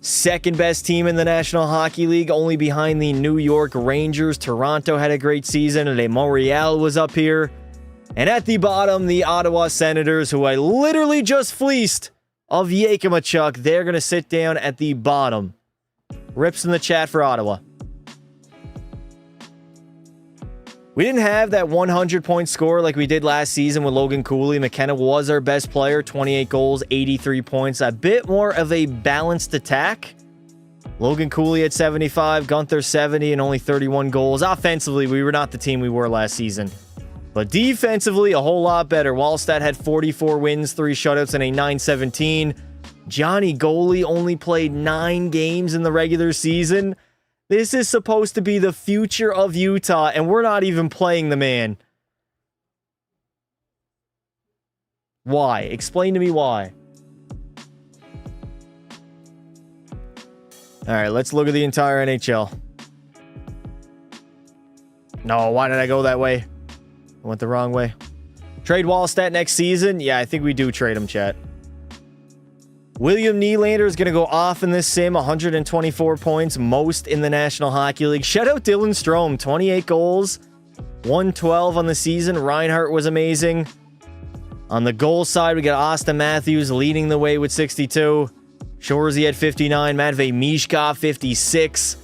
Second best team in the National Hockey League, only behind the New York Rangers. Toronto had a great season. Le Montreal was up here. And at the bottom, the Ottawa Senators, who I literally just fleeced of Yakimachuk. They're going to sit down at the bottom. Rips in the chat for Ottawa. We didn't have that 100-point score like we did last season with Logan Cooley. McKenna was our best player, 28 goals, 83 points. A bit more of a balanced attack. Logan Cooley at 75, Gunther 70, and only 31 goals. Offensively, we were not the team we were last season. But defensively, a whole lot better. Wallstat had 44 wins, 3 shutouts, and a 917. Johnny Goalie only played 9 games in the regular season. This is supposed to be the future of Utah, and we're not even playing the man. Why? Explain to me why. All right, let's look at the entire NHL. No, why did I go that way? I went the wrong way. Trade Wallstat next season? Yeah, I think we do trade him, chat. William Nylander is going to go off in this sim. 124 points, most in the National Hockey League. Shout out Dylan Strome, 28 goals, 112 on the season. Reinhart was amazing. On the goal side, we got Austin Matthews leading the way with 62. Shorzy at 59. Matvei Mishkov, 56.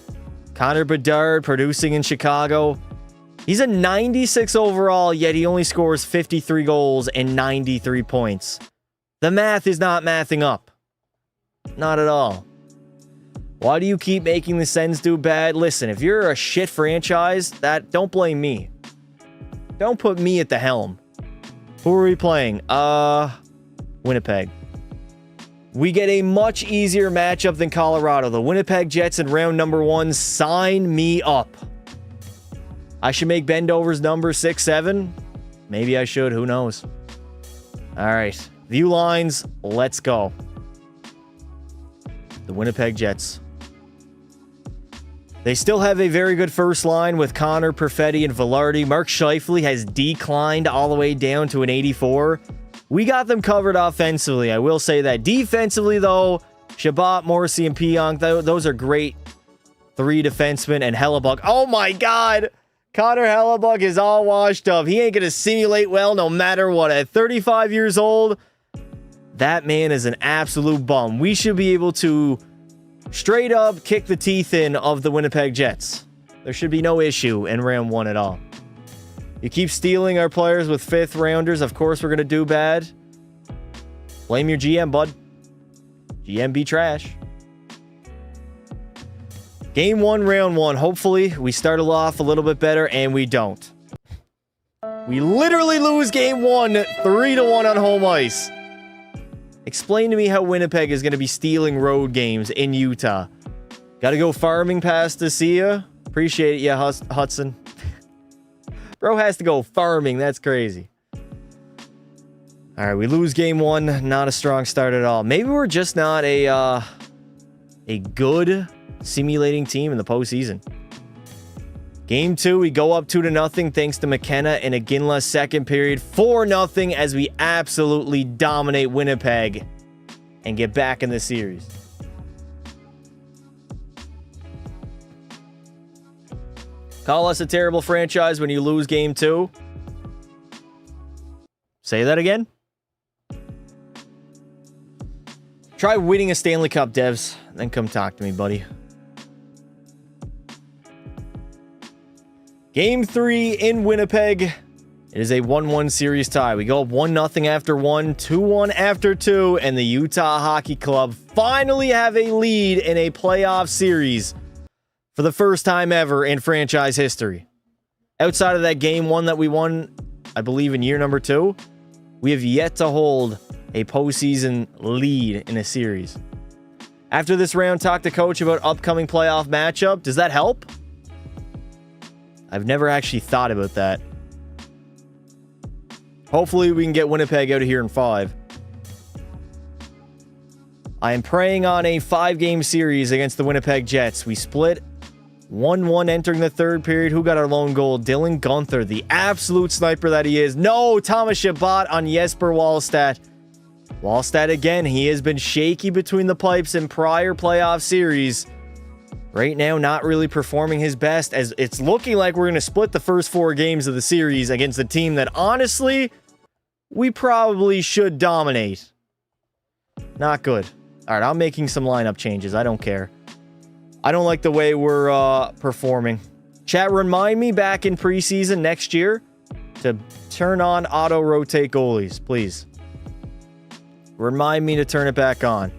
Connor Bedard producing in Chicago. He's a 96 overall, yet he only scores 53 goals and 93 points. The math is not mathing up. Not at all. Why do you keep making the Sens do bad? Listen, if you're a shit franchise, don't blame me. Don't put me at the helm. Who are we playing? Winnipeg. We get a much easier matchup than Colorado. The Winnipeg Jets in round number 1. Sign me up. I should make Bendover's number 6-7. Maybe I should. Who knows? All right. View lines. Let's go. The Winnipeg Jets. They still have a very good first line with Connor, Perfetti, and Velarde. Mark Scheifele has declined all the way down to an 84. We got them covered offensively. I will say that. Defensively, though, Shabbat, Morrissey, and Pionk, those are great 3 defensemen. And Hellebuck. Oh, my God. Connor Hellebuck is all washed up. He ain't going to simulate well no matter what. At 35 years old, that man is an absolute bum. We should be able to straight up kick the teeth in of the Winnipeg Jets. There should be no issue in round 1 at all. You keep stealing our players with 5th rounders. Of course, we're going to do bad. Blame your GM, bud. GM be trash. Game 1, round 1. Hopefully, we started off a little bit better, and we don't. We literally lose game 1, 3-1 on home ice. Explain to me how Winnipeg is going to be stealing road games in Utah. Got to go farming past to see ya. Appreciate it, yeah, Hudson. Bro has to go farming. That's crazy. All right, we lose game 1. Not a strong start at all. Maybe we're just not a good simulating team in the postseason. Game 2, we go up 2-0 thanks to McKenna and Iginla second period. 4-0 as we absolutely dominate Winnipeg and get back in the series. Call us a terrible franchise when you lose game 2. Say that again. Try winning a Stanley Cup, devs. Then come talk to me, buddy. Game 3 in Winnipeg. It is a 1-1 series tie. We go up 1-0 after 1, 2-1 after 2, and the Utah Hockey Club finally have a lead in a playoff series for the first time ever in franchise history. Outside of that game 1 that we won, I believe in year number 2, we have yet to hold a postseason lead in a series. After this round, talk to coach about upcoming playoff matchup. Does that help? I've never actually thought about that. Hopefully we can get Winnipeg out of here in 5. I am praying on a 5-game series against the Winnipeg Jets. We split 1-1 entering the third period. Who got our lone goal? Dylan Gunther, the absolute sniper that he is. No, Thomas Chabot on Jesper Wallstedt. Wallstedt again, he has been shaky between the pipes in prior playoff series. Right now, not really performing his best, as it's looking like we're going to split the first 4 games of the series against a team that, honestly, we probably should dominate. Not good. All right, I'm making some lineup changes. I don't care. I don't like the way we're performing. Chat, remind me back in preseason next year to turn on auto-rotate goalies, please. Remind me to turn it back on.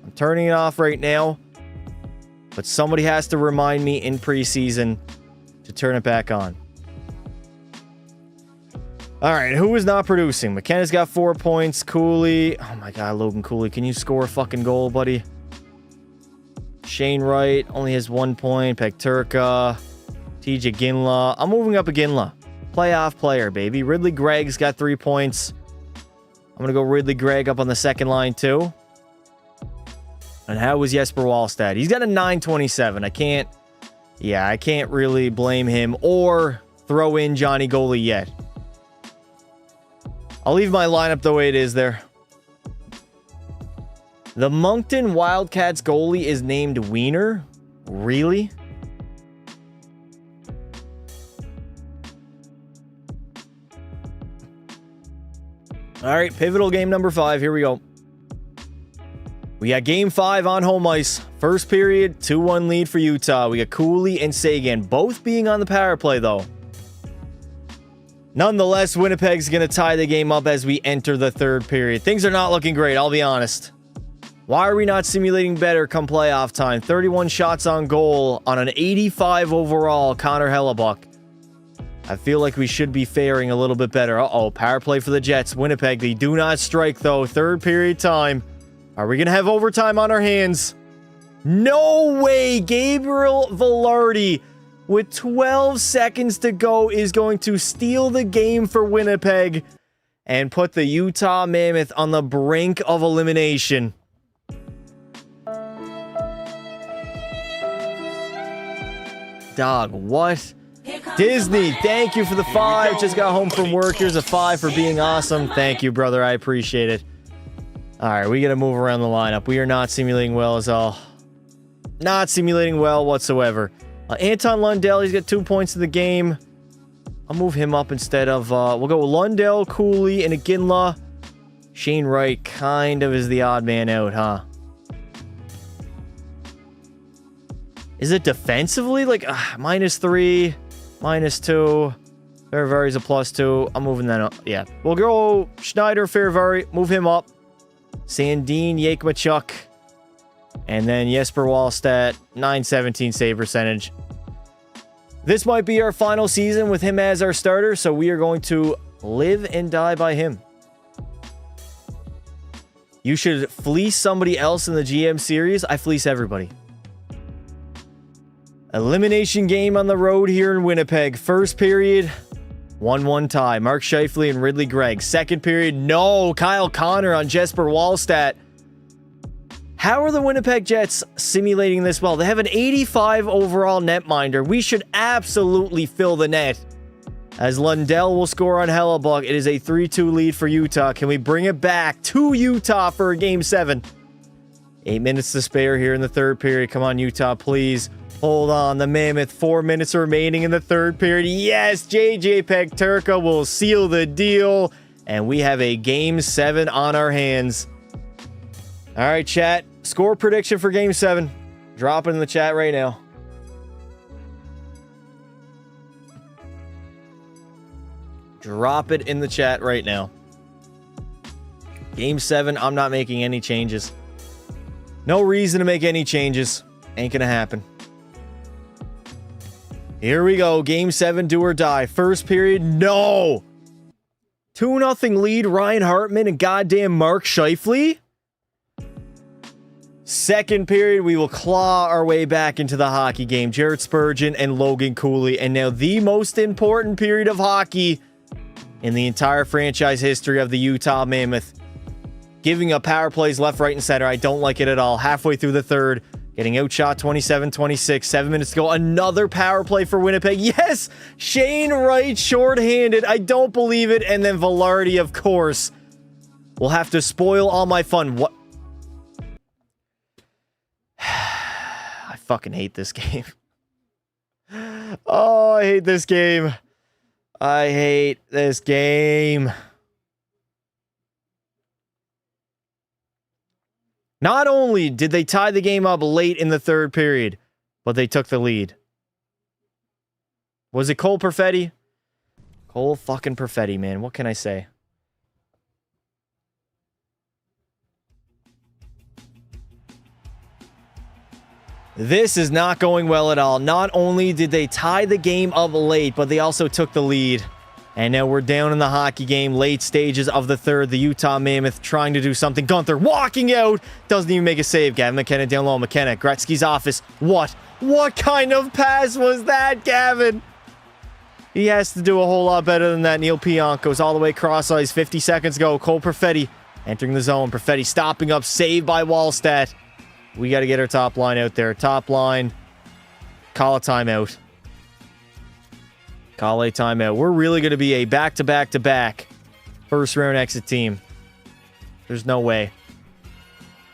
I'm turning it off right now, but somebody has to remind me in preseason to turn it back on. All right, who is not producing? McKenna's got 4 points. Cooley. Oh my God, Logan Cooley. Can you score a fucking goal, buddy? Shane Wright only has 1 point. Pekturka. TJ Ginla. I'm moving up Ginla. Playoff player, baby. Ridley Gregg's got 3 points. I'm going to go Ridley Gregg up on the second line, too. And how was Jesper Wallstedt? He's got a 927. I can't really blame him or throw in Johnny Goalie yet. I'll leave my lineup the way it is there. The Moncton Wildcats goalie is named Wiener? Really? All right, pivotal game number 5. Here we go. We got game 5 on home ice. First period, 2-1 lead for Utah. We got Cooley and Sagan both being on the power play, though. Nonetheless, Winnipeg's going to tie the game up as we enter the third period. Things are not looking great, I'll be honest. Why are we not simulating better come playoff time? 31 shots on goal on an 85 overall Connor Hellebuck. I feel like we should be faring a little bit better. Uh-oh, power play for the Jets. Winnipeg, they do not strike, though. Third period time. Are we going to have overtime on our hands? No way! Gabriel Velarde, with 12 seconds to go, is going to steal the game for Winnipeg and put the Utah Mammoth on the brink of elimination. Dog, what? Disney, thank you for the 5. Just got home from work. Here's a 5 for being awesome. Thank you, brother. I appreciate it. All right, we got to move around the lineup. We are not simulating well as all. Not simulating well whatsoever. Anton Lundell, he's got 2 points in the game. I'll move him up instead of... we'll go with Lundell, Cooley, and Iginla. Shane Wright kind of is the odd man out, huh? Is it defensively? Like, -3, -2. Ferrari's a +2. I'm moving that up. Yeah. We'll go Schneider, Ferrari. Move him up. Sandin, Yakmachuk. And then Jesper Wallstedt, 917 save percentage. This might be our final season with him as our starter, so we are going to live and die by him. You should fleece somebody else in the GM series. I fleece everybody. Elimination game on the road here in Winnipeg. First period, 1-1 tie. Mark Scheifele and Ridley Gregg. Second period, no. Kyle Connor on Jesper Wallstedt. How are the Winnipeg Jets simulating this well? They have an 85 overall netminder. We should absolutely fill the net. As Lundell will score on Hellebuck. It is a 3-2 lead for Utah. Can we bring it back to Utah for Game 7? 8 minutes to spare here in the third period. Come on, Utah, please. Hold on. The Mammoth. 4 minutes remaining in the third period. Yes, JJ Peterka will seal the deal. And we have a Game 7 on our hands. All right, chat. Score prediction for Game 7. Drop it in the chat right now. Drop it in the chat right now. Game 7, I'm not making any changes. No reason to make any changes. Ain't gonna happen. Here we go. Game 7, do or die. First period, no! 2-0 lead, Ryan Hartman and goddamn Mark Scheifele. Second period, we will claw our way back into the hockey game. Jared Spurgeon and Logan Cooley. And now the most important period of hockey in the entire franchise history of the Utah Mammoth. Giving up power plays left, right, and center. I don't like it at all. Halfway through the third, getting outshot 27-26. 7 minutes to go. Another power play for Winnipeg. Yes! Shane Wright shorthanded. I don't believe it. And then Velarde, of course, will have to spoil all my fun. What? I fucking hate this game. Oh, I hate this game. I hate this game. Not only did they tie the game up late in the third period, but they took the lead. Was it Cole Perfetti? Cole fucking Perfetti, man. What can I say? This is not going well at all. Not only did they tie the game up late, but they also took the lead. And now we're down in the hockey game. Late stages of the third. The Utah Mammoth trying to do something. Gunther walking out. Doesn't even make a save. Gavin McKenna down low. McKenna. Gretzky's office. What? What kind of pass was that, Gavin? He has to do a whole lot better than that. Neil Pionk goes all the way cross ice. 50 seconds go. Cole Perfetti entering the zone. Perfetti stopping up. Saved by Wallstedt. We got to get our top line out there. Top line. Call a timeout. Call a timeout. We're really going to be a back-to-back-to-back first-round exit team. There's no way.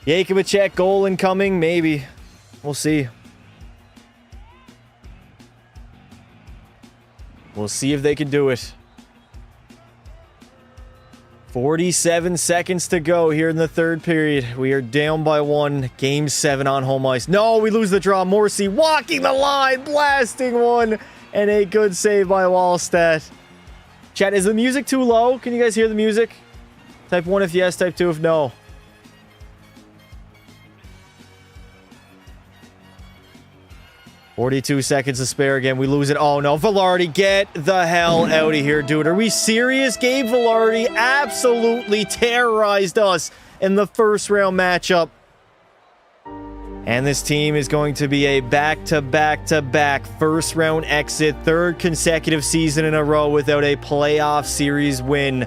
Jakubicek goal incoming? Maybe. We'll see. We'll see if they can do it. 47 seconds to go here in the third period. We are down by 1. Game 7 on home ice. No, we lose the draw. Morrissey walking the line, blasting one, and a good save by Wallstedt. Chat, is the music too low? Can you guys hear the music? Type 1 if yes, type 2 if no. "42 seconds to spare again. We lose it. Oh no, Velarde, get the hell out of here, dude. Are we serious? Gabe Velarde absolutely terrorized us in the first round matchup. And this team is going to be a back-to-back-to-back first round exit. Third consecutive season in a row without a playoff series win.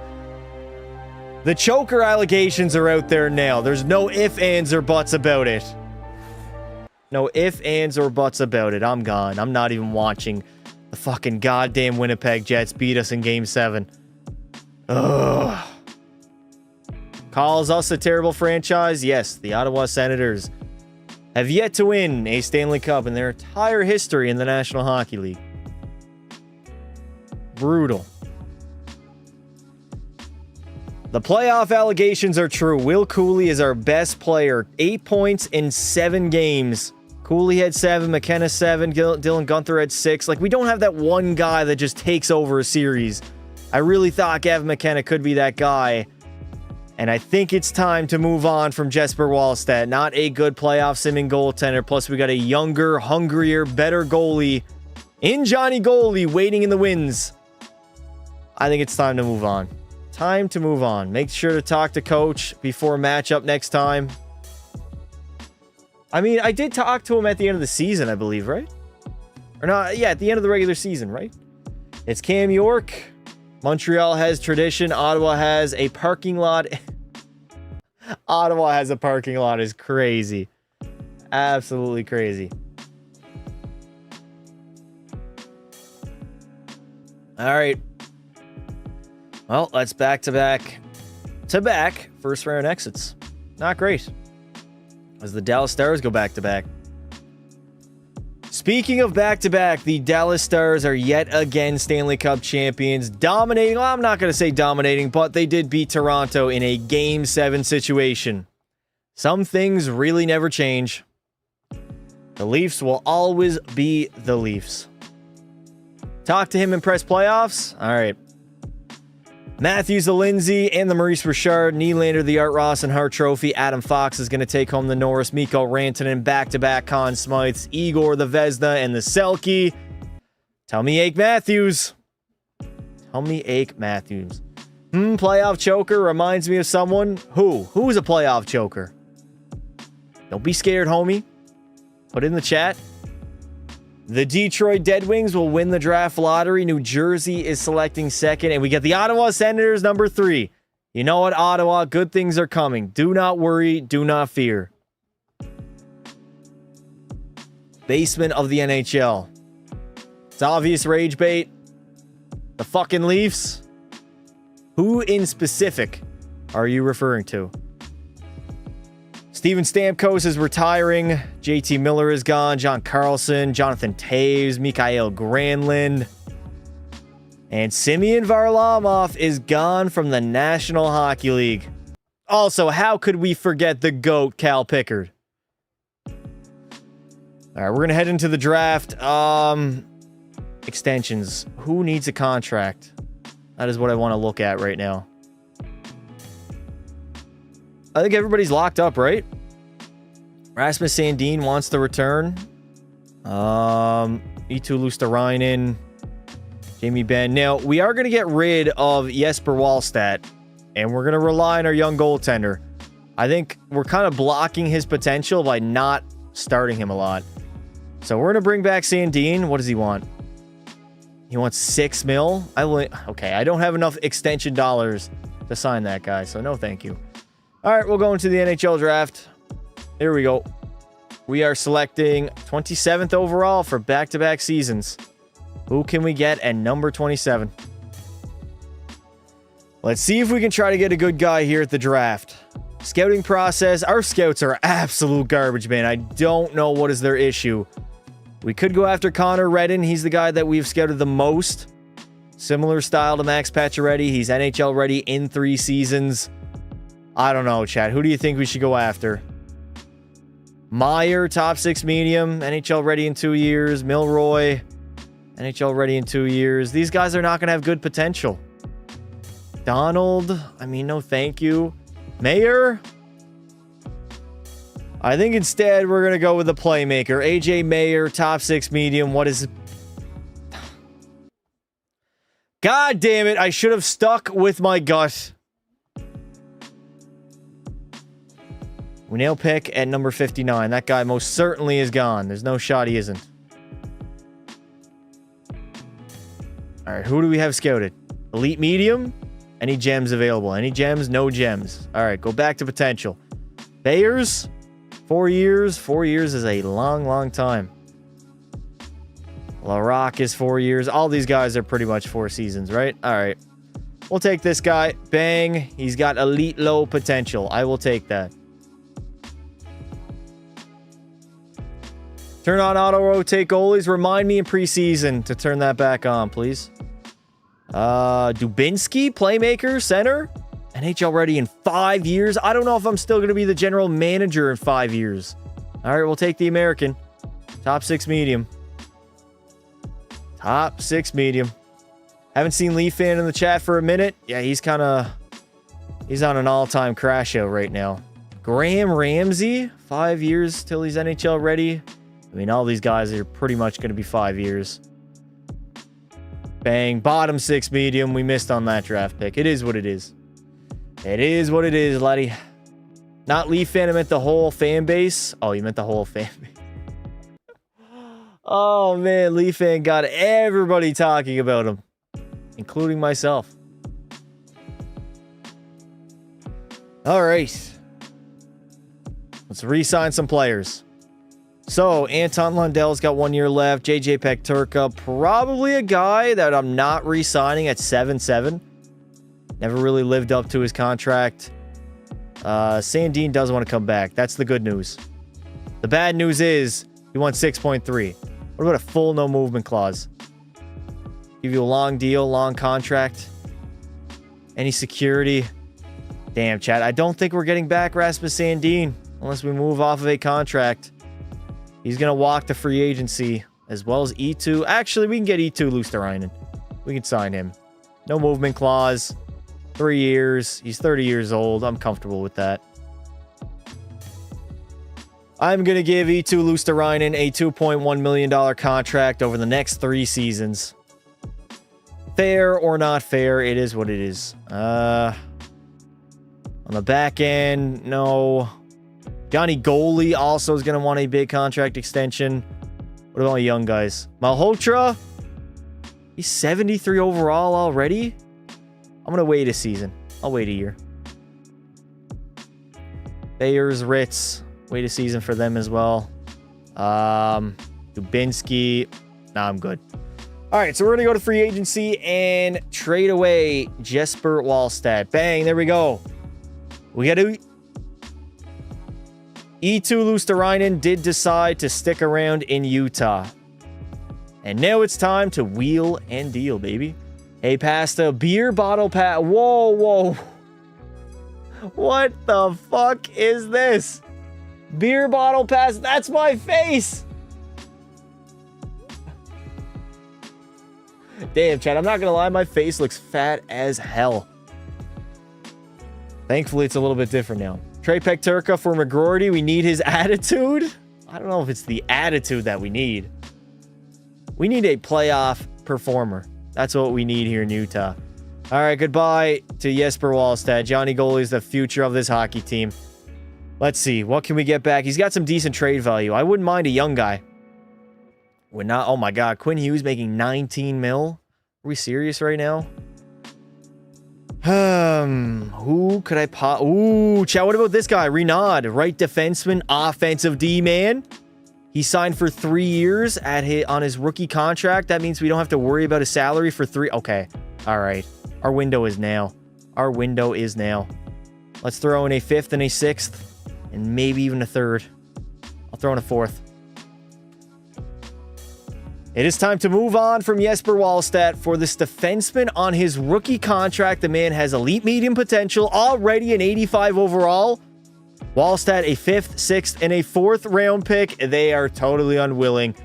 The choker allegations are out there now. There's no ifs, ands, or buts about it. No ifs, ands, or buts about it. I'm gone. I'm not even watching the fucking goddamn Winnipeg Jets beat us in Game 7. Ugh. Calls us a terrible franchise? Yes, the Ottawa Senators have yet to win a Stanley Cup in their entire history in the National Hockey League. Brutal. The playoff allegations are true. Will Cooley is our best player. 8 points in 7 games. Cooley had 7, McKenna 7, Dylan Gunther had 6. Like, we don't have that one guy that just takes over a series. I really thought Gavin McKenna could be that guy. And I think it's time to move on from Jesper Wallstedt. Not a good playoff simming goaltender. Plus, we got a younger, hungrier, better goalie in Johnny Goalie waiting in the wings. I think it's time to move on. Time to move on. Make sure to talk to coach before matchup next time. I mean, I did talk to him at the end of the season, I believe, right? Or not? Yeah, at the end of the regular season, right? It's Cam York. Montreal has tradition. Ottawa has a parking lot. Ottawa has a parking lot is crazy. Absolutely crazy. All right. Well, that's back-to-back first round exits. Not great. As the Dallas Stars go back-to-back. Speaking of back-to-back, the Dallas Stars are yet again Stanley Cup champions. Dominating, well, I'm not going to say dominating, but they did beat Toronto in a Game 7 situation. Some things really never change. The Leafs will always be the Leafs. Talk to him in press playoffs? All right. Matthews, the Lindsay, and the Maurice Richard. Nylander, the Art Ross and Hart Trophy. Adam Fox is going to take home the Norris. Mikko Rantanen, back-to-back Conn Smythes. Igor, the Vezina, and the Selke. Tell me Ake Matthews. Tell me Ake Matthews. Playoff choker reminds me of someone. Who is a playoff choker? Don't be scared, homie. Put it in the chat. The Detroit Dead Wings will win the draft lottery. New Jersey is selecting second. And we get the Ottawa Senators, number 3. You know what, Ottawa? Good things are coming. Do not worry. Do not fear. Basement of the NHL. It's obvious rage bait. The fucking Leafs. Who in specific are you referring to? Steven Stamkos is retiring. JT Miller is gone. John Carlson, Jonathan Toews, Mikael Granlund. And Semyon Varlamov is gone from the National Hockey League. Also, how could we forget the GOAT, Cal Pickard? All right, we're going to head into the draft. Extensions. Who needs a contract? That is what I want to look at right now. I think everybody's locked up, right? Rasmus Sandin wants to return. Eetu Luosterainen. Jamie Benn. Now, we are going to get rid of Jesper Wallstedt, and we're going to rely on our young goaltender. I think we're kind of blocking his potential by not starting him a lot. So we're going to bring back Sandin. What does he want? He wants $6 million. Okay, I don't have enough extension dollars to sign that guy, so no thank you. All right, we'll go into the NHL draft. Here we go. We are selecting 27th overall for back-to-back seasons. Who can we get at number 27? Let's see if we can try to get a good guy here at the draft. Scouting process. Our scouts are absolute garbage, man. I don't know what is their issue. We could go after Connor Redden. He's the guy that we've scouted the most. Similar style to Max Pacioretty. He's NHL ready in 3 seasons. I don't know, Chad. Who do you think we should go after? Meyer, top 6 medium. NHL ready in 2 years. Milroy, NHL ready in 2 years. These guys are not going to have good potential. Donald, I mean, no thank you. Mayer, I think instead we're going to go with the playmaker. AJ Mayer, top 6 medium. What is... God damn it. I should have stuck with my gut. We now pick at number 59. That guy most certainly is gone. There's no shot he isn't. All right, who do we have scouted? Elite medium? Any gems available? Any gems? No gems. All right, go back to potential. Bayers? 4 years. 4 years is a long, long time. LaRock is 4 years. All these guys are pretty much 4 seasons, right? All right. We'll take this guy. Bang. He's got elite low potential. I will take that. Turn on auto-rotate goalies. Remind me in preseason to turn that back on, please. Dubinsky, playmaker, center. NHL ready in 5 years. I don't know if I'm still going to be the general manager in 5 years. All right, we'll take the American. Top 6 medium. Top 6 medium. Haven't seen Leaf fan in the chat for a minute. Yeah, he's on an all-time crash out right now. Graham Ramsey, 5 years till he's NHL ready. I mean, all these guys are pretty much going to be 5 years. Bang. Bottom 6 medium. We missed on that draft pick. It is what it is. It is what it is, laddie. Not Leaf fan. I meant the whole fan base. Oh, you meant the whole fan base. Oh, man. Leaf fan got everybody talking about him. including myself. All right. Let's re-sign some players. So, Anton Lundell's got 1 year left. JJ Peterka, probably a guy that I'm not re-signing at 7-7. Never really lived up to his contract. Sandin does want to come back. That's the good news. The bad news is he wants 6.3. What about a full no movement clause? Give you a long deal, long contract. Any security? Damn, Chad. I don't think we're getting back Rasmus Sandin unless we move off of a contract. He's going to walk to free agency as well as E2. Actually, we can get E2 Luosterainen. We can sign him. No movement clause. 3 years. He's 30 years old. I'm comfortable with that. I'm going to give E2 Luosterainen a $2.1 million contract over the next 3 seasons. Fair or not fair, it is what it is. On the back end, no. Johnny Goalie also is going to want a big contract extension. What about my young guys? Malhotra? He's 73 overall already? I'm going to wait a season. I'll wait a year. Bayers, Ritz. Wait a season for them as well. Dubinsky. Nah, I'm good. All right, so we're going to go to free agency and trade away Jesper Wallstedt. Bang, there we go. We got to... E2 Luosterainen did decide to stick around in Utah. And now it's time to wheel and deal, baby. Hey, Pasta, beer bottle pat. Whoa, whoa. What the fuck is this? Beer bottle pass. That's my face. Damn, Chad, I'm not going to lie. My face looks fat as hell. Thankfully, it's a little bit different now. Trey Peterka for McGroarty. We need his attitude. I don't know if it's the attitude that we need. We need a playoff performer. That's what we need here in Utah. All right, goodbye to Jesper Wallstedt. Johnny Goalie is the future of this hockey team. Let's see. What can we get back? He's got some decent trade value. I wouldn't mind a young guy. We're not... Oh, my God. Quinn Hughes making 19 mil? Are we serious right now? Who could I pop? Ooh, chat. What about this guy? Renaud, right defenseman, offensive D-man. He signed for 3 years on his rookie contract. That means we don't have to worry about his salary for 3. Okay. All right. Our window is now. Our window is now. Let's throw in a 5th and a 6th and maybe even a 3rd. I'll throw in a 4th. It is time to move on from Jesper Wallstedt for this defenseman on his rookie contract. The man has elite medium potential, already an 85 overall. Wallstedt, a 5th, 6th, and a 4th round pick. They are totally unwilling.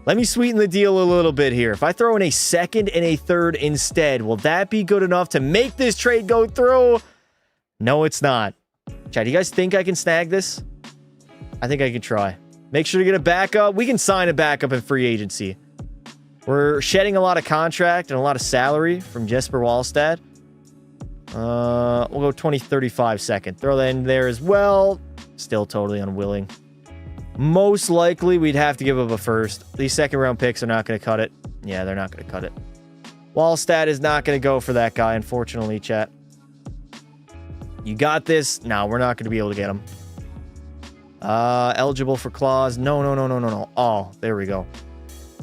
Let me sweeten the deal a little bit here. If I throw in a 2nd and a 3rd instead, will that be good enough to make this trade go through? No, it's not. Chad, do you guys think I can snag this? I think I can try. Make sure to get a backup. We can sign a backup in free agency. We're shedding a lot of contract and a lot of salary from Jesper Wallstedt. We'll go 20-35 second. Throw that in there as well. Still totally unwilling. Most likely, we'd have to give up a 1st. These 2nd round picks are not going to cut it. Yeah, they're not going to cut it. Wallstedt is not going to go for that guy, unfortunately, chat. You got this? No, we're not going to be able to get him. Eligible for clause. No. Oh, there we go.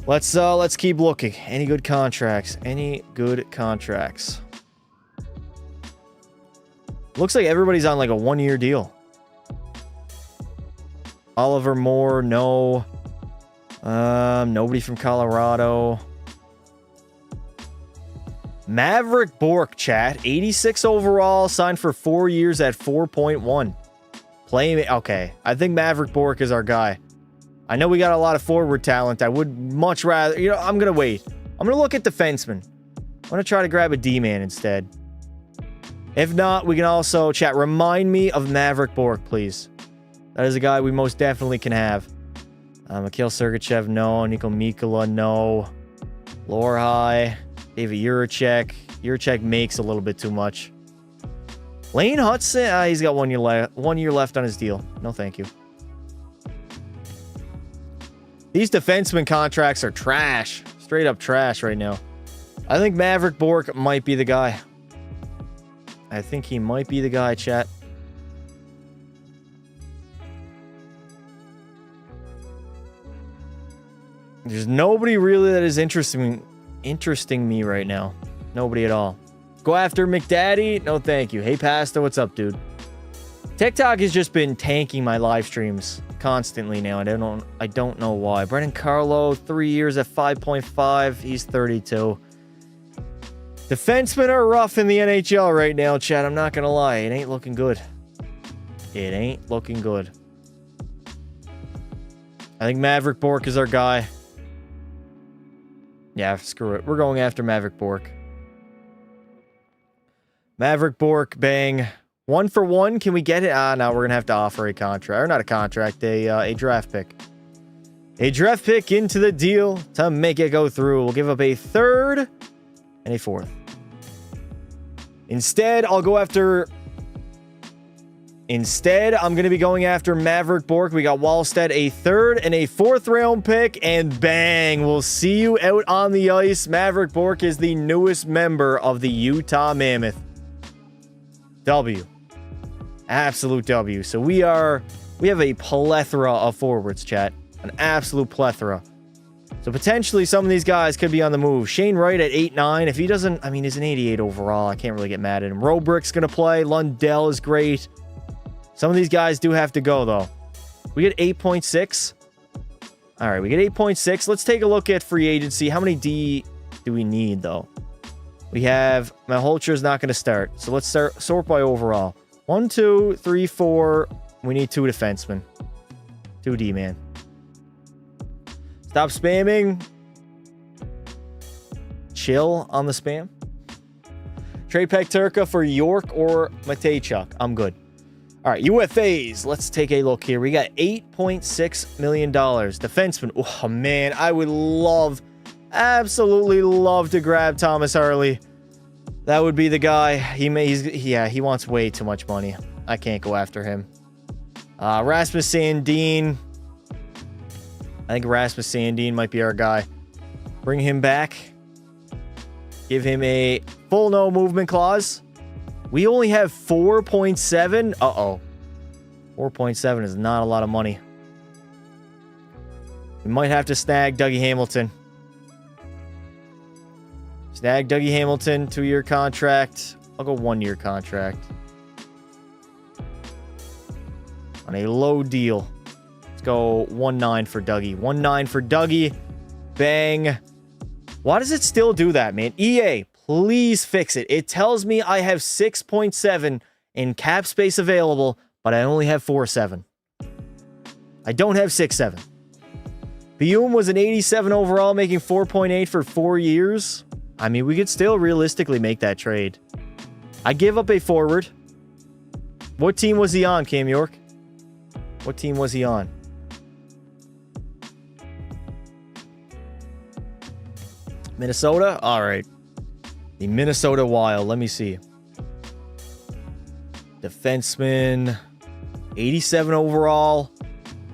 Let's keep looking. Any good contracts? Any good contracts? Looks like everybody's on like a 1-year deal. Oliver Moore, no. Nobody from Colorado. Maverick Bork, chat. 86 overall, signed for 4 years at 4.1. Okay, I think Maverick Bork is our guy. I know we got a lot of forward talent. I would much rather... I'm going to wait. I'm going to look at defensemen. I'm going to try to grab a D-man instead. If not, we can also... Chat, remind me of Maverick Bork, please. That is a guy we most definitely can have. Mikhail Sergachev, no. Niko Mikkola, no. Lorhai. David Juracek. Juracek makes a little bit too much. Lane Hudson, he's got 1 year left on his deal. No, thank you. These defenseman contracts are trash. Straight up trash right now. I think Maverick Bork might be the guy. I think he might be the guy, chat. There's nobody really that is interesting me right now. Nobody at all. Go after McDaddy? No, thank you. Hey, Pasta, what's up, dude? TikTok has just been tanking my live streams constantly now. I don't know why. Brendan Carlo, 3 years at 5.5. He's 32. Defensemen are rough in the NHL right now, Chad. I'm not gonna lie. It ain't looking good. It ain't looking good. I think Maverick Bork is our guy. Yeah, screw it. We're going after Maverick Bork. Maverick Bork, bang. 1 for 1. Can we get it? No, we're going to have to offer a contract. Or not a contract, a draft pick. A draft pick into the deal to make it go through. We'll give up a 3rd and a 4th. Instead, I'm going to be going after Maverick Bork. We got Wallstead, a 3rd and a 4th round pick, and bang, we'll see you out on the ice. Maverick Bork is the newest member of the Utah Mammoth. W. Absolute W. So we have a plethora of forwards, chat. An absolute plethora. So potentially some of these guys could be on the move. Shane Wright at 8'9". If he doesn't, I mean, he's an 88 overall. I can't really get mad at him. Robrick's going to play. Lundell is great. Some of these guys do have to go, though. We get 8.6. All right, we get 8.6. Let's take a look at free agency. How many D do we need, though? We have... Malholtra's not going to start. So let's sort by overall. 1, 2, 3, 4. We need 2 defensemen. 2 D-man. Stop spamming. Chill on the spam. Trade Pekturka for York or Matejchuk. I'm good. All right, UFAs. Let's take a look here. We got $8.6 million. Defenseman. Oh, man. I would love, absolutely love to grab Thomas Harley. That would be the guy. He wants way too much money. I can't go after him. Rasmus Sandin. I think Rasmus Sandin might be our guy. Bring him back. Give him a full no movement clause. We only have 4.7. Uh-oh. 4.7 is not a lot of money. We might have to snag Dougie Hamilton. Snag Dougie Hamilton, 2-year contract. I'll go 1-year contract. On a low deal. Let's go 1.9 for Dougie. 1.9 for Dougie. Bang. Why does it still do that, man? EA, please fix it. It tells me I have 6.7 in cap space available, but I only have 4.7. I don't have 6.7. Bium was an 87 overall, making 4.8 for 4 years. I mean, we could still realistically make that trade. I give up a forward. What team was he on, Cam York? What team was he on? Minnesota? All right. The Minnesota Wild. Let me see. Defenseman. 87 overall.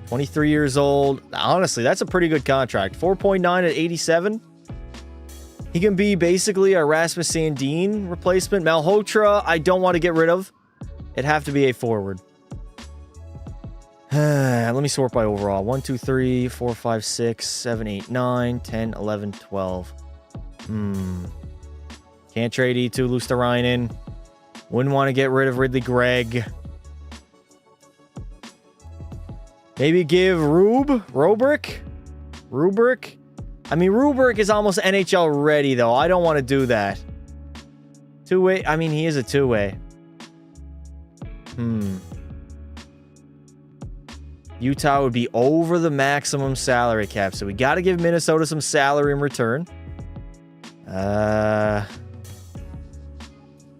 23 years old. Honestly, that's a pretty good contract. 4.9 at 87. He can be basically a Rasmus Sandin replacement. Malhotra, I don't want to get rid of. It'd have to be a forward. Let me sort by overall. 1, 2, 3, 4, 5, 6, 7, 8, 9, 10, 11, 12. Can't trade E2 Luosterainen. Wouldn't want to get rid of Ridley Gregg. Maybe give Rubrick. I mean, Rubrick is almost NHL ready, though. I don't want to do that. Two-way. I mean, he is a two-way. Utah would be over the maximum salary cap, so we got to give Minnesota some salary in return.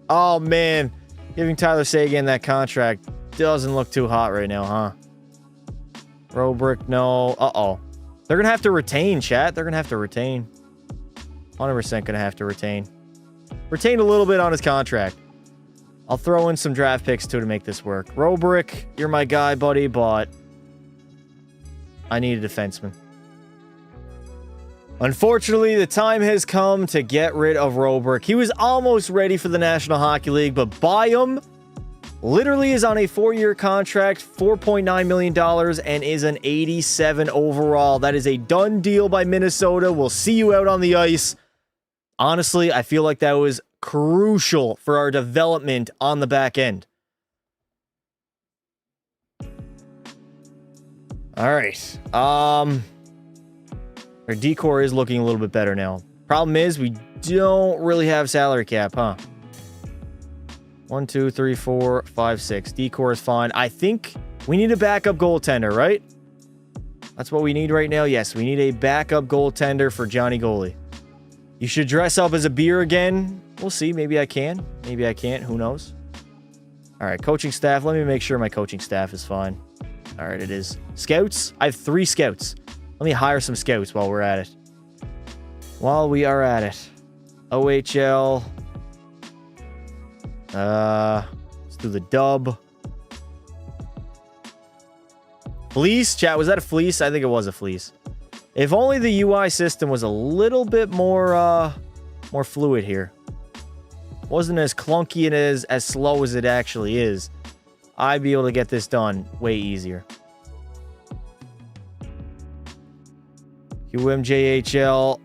Oh, man. Giving Tyler Seguin that contract doesn't look too hot right now, huh? Rubrick, no. Uh-oh. They're going to have to retain, chat. They're going to have to retain. 100% going to have to retain. Retain a little bit on his contract. I'll throw in some draft picks, too, to make this work. Robrick, you're my guy, buddy, but I need a defenseman. Unfortunately, the time has come to get rid of Robrick. He was almost ready for the National Hockey League, but Byam literally is on a 4-year contract, $4.9 million, and is an 87 overall. That is a done deal by Minnesota. We'll see you out on the ice. Honestly, I feel like that was crucial for our development on the back end. All right. Our decor is looking a little bit better now. Problem is, we don't really have salary cap, huh? 1, 2, 3, 4, 5, 6. Decor is fine. I think we need a backup goaltender, right? That's what we need right now. Yes, we need a backup goaltender for Johnny Goalie. You should dress up as a beer again. We'll see. Maybe I can. Maybe I can't. Who knows? All right, coaching staff. Let me make sure my coaching staff is fine. All right, it is. Scouts. I have 3 scouts. Let me hire some scouts while we're at it. While we are at it. OHL. Let's do the dub. Fleece? Chat, was that a fleece? I think it was a fleece. If only the UI system was a little bit more fluid here. Wasn't as clunky and as slow as it actually is. I'd be able to get this done way easier. UMJHL,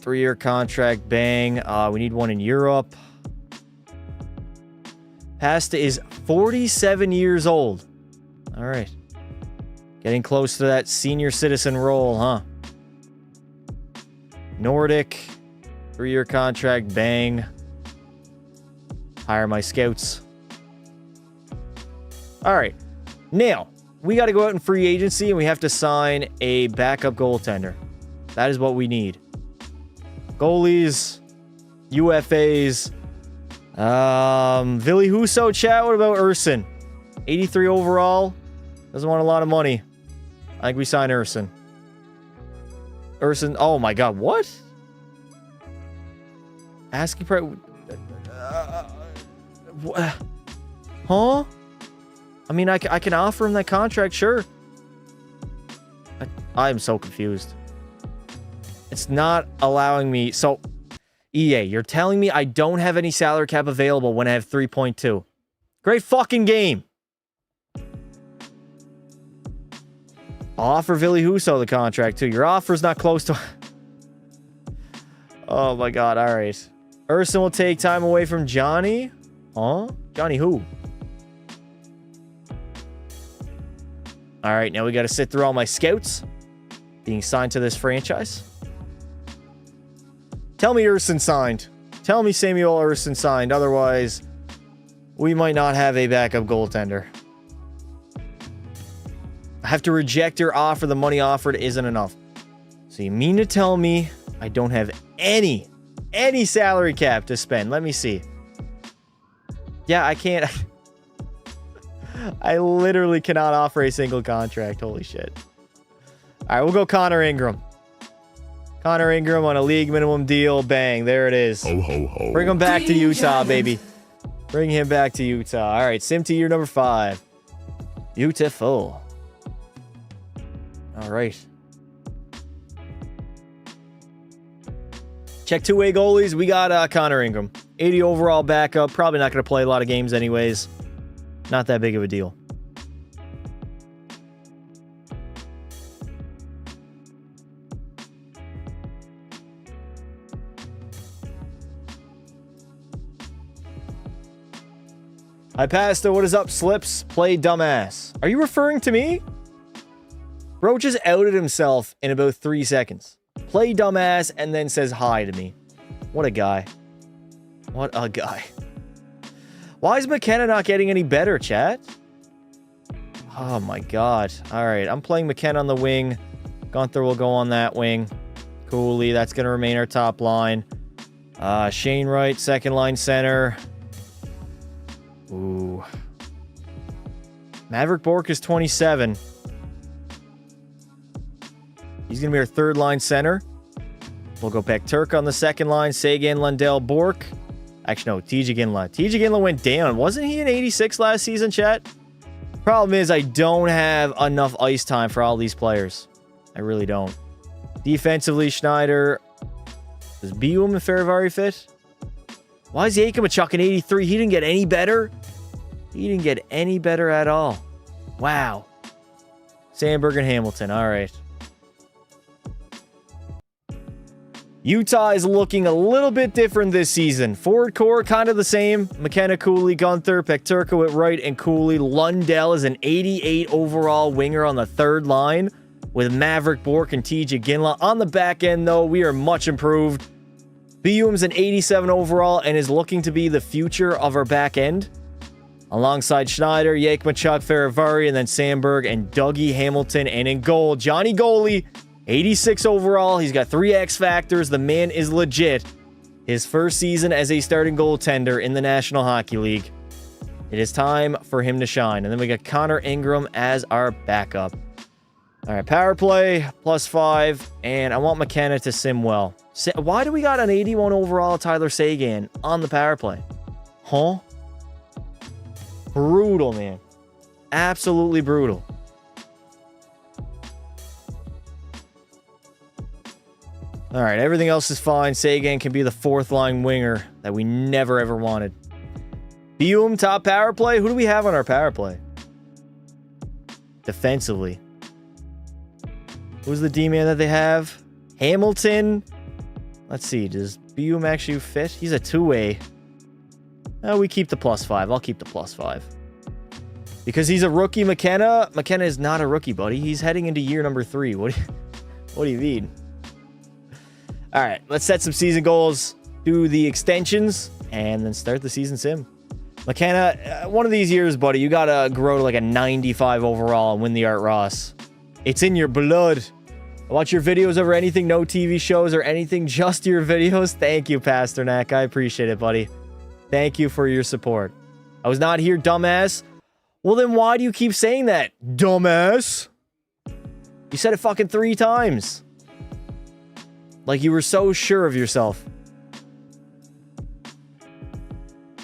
3-year contract, bang. We need one in Europe. Pasta is 47 years old. All right. Getting close to that senior citizen role, huh? Nordic, 3-year contract, bang. Hire my scouts. All right. Now, we got to go out in free agency and we have to sign a backup goaltender. That is what we need. Goalies, UFAs. Ville Husso, chat. What about Urson? 83 overall. Doesn't want a lot of money. I think we sign Urson. Urson. Oh my God. What? Asking price. Huh? I mean, I can offer him that contract, sure. I'm so confused. It's not allowing me. So, EA, you're telling me I don't have any salary cap available when I have 3.2. Great fucking game. I'll offer Ville Husso the contract, too. Your offer's not close to... Oh, my God. All right. Urson will take time away from Johnny. Huh? Johnny who? All right, now we got to sit through all my scouts being signed to this franchise. Tell me Urson signed. Tell me Samuel Urson signed. Otherwise, we might not have a backup goaltender. I have to reject your offer. The money offered isn't enough. So you mean to tell me I don't have any salary cap to spend? Let me see. Yeah, I can't. I literally cannot offer a single contract. Holy shit. All right, we'll go Connor Ingram. Connor Ingram on a league minimum deal. Bang, there it is. Ho, ho, ho. Bring him back to Utah, baby. Bring him back to Utah. All right, sim to year number 5. Beautiful. All right. Check two-way goalies. We got Connor Ingram. 80 overall backup. Probably not going to play a lot of games anyways. Not that big of a deal. Hi, Pasta. What is up, Slips? Play dumbass. Are you referring to me? Bro just outed himself in about 3 seconds. Play dumbass and then says hi to me. What a guy. What a guy. Why is McKenna not getting any better, chat? Oh my God. All right, I'm playing McKenna on the wing. Gunther will go on that wing. Cooley, that's going to remain our top line. Shane Wright, second line center. Ooh. Maverick Bork is 27. He's going to be our third line center. We'll go back Turk on the second line. Sagan, Lundell, Bork. Actually, no, TJ Ginla. TJ Ginla went down. Wasn't he an 86 last season, chat? Problem is, I don't have enough ice time for all these players. I really don't. Defensively, Schneider. Does Bium and Faravari fit? Why is Yakimachuk an 83? He didn't get any better? He didn't get any better at all. Wow. Sandberg and Hamilton. All right. Utah is looking a little bit different this season. Forward core, kind of the same. McKenna, Cooley, Gunther, Pekturka at right, and Cooley. Lundell is an 88 overall winger on the third line with Maverick Bork and TJ Ginla. On the back end, though, we are much improved. Bium's an 87 overall and is looking to be the future of our back end. Alongside Schneider, Yakimachuk, Faravari, and then Sandberg and Dougie Hamilton. And in goal, Johnny Goalie, 86 overall. He's got 3 X factors. The man is legit. His first season as a starting goaltender in the National Hockey League. It is time for him to shine. And then we got Connor Ingram as our backup. All right, power play, +5. And I want McKenna to sim well. Why do we got an 81 overall Tyler Seguin on the power play? Huh? Brutal, man. Absolutely brutal. All right, everything else is fine. Seguin can be the 4th line winger that we never ever wanted. Bium, top power play. Who do we have on our power play? Defensively. Who's the D-man that they have? Hamilton. Let's see. Does Bium actually fit? He's a 2-way. No, we keep the +5. I'll keep the +5. Because he's a rookie, McKenna. McKenna is not a rookie, buddy. He's heading into year number 3. What do you mean? All right, let's set some season goals, do the extensions, and then start the season sim. McKenna, one of these years, buddy, you got to grow to like a 95 overall and win the Art Ross. It's in your blood. I watch your videos over anything, no TV shows or anything, just your videos. Thank you, Pasternak. I appreciate it, buddy. Thank you for your support. I was not here, dumbass. Well, then why do you keep saying that, dumbass? You said it fucking 3 times. Like you were so sure of yourself.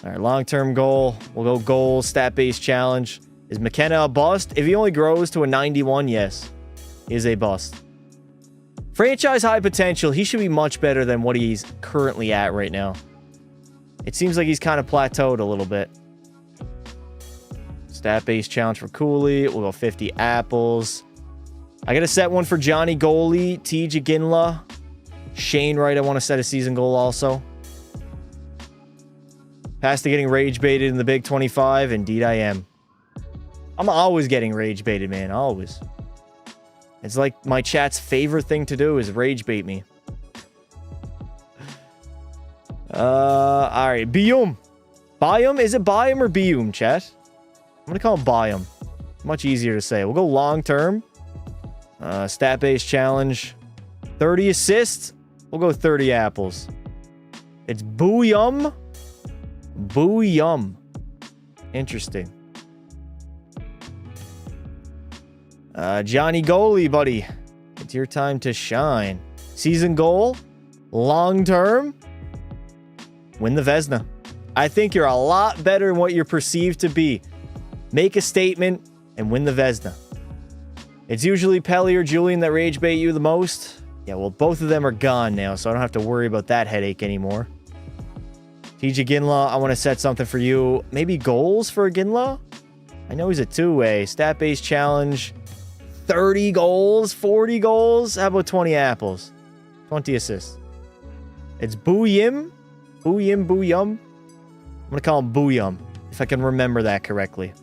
All right, long-term goal. We'll go goal, stat-based challenge. Is McKenna a bust? If he only grows to a 91, yes. He is a bust. Franchise high potential. He should be much better than what he's currently at right now. It seems like he's kind of plateaued a little bit. Stat-based challenge for Cooley. We'll go 50 apples. I got to set one for Johnny Goalie, TJ Ginla. Shane Wright, I want to set a season goal also. Pass to getting rage baited in the Big 25. Indeed I am. I'm always getting rage baited, man. Always. It's like my chat's favorite thing to do is rage bait me. All right. Bium. Bium? Is it Bium or Bium, chat? I'm going to call him Bium. Much easier to say. We'll go long term. Stat-based challenge. 30 assists. We'll go 30 apples. It's Booyum. Booyum. Interesting. Johnny Goalie, buddy. It's your time to shine. Season goal. Long term. Win the Vezina. I think you're a lot better than what you're perceived to be. Make a statement and win the Vezina. It's usually Pelly or Julian that rage bait you the most. Yeah, well, both of them are gone now, so I don't have to worry about that headache anymore. TJ Ginla, I want to set something for you. Maybe goals for Ginla? I know he's a 2-way. Stat-based challenge. 30 goals, 40 goals. How about 20 apples? 20 assists. It's Booyim. Booyim, Booyum. I'm going to call him Booyum, if I can remember that correctly.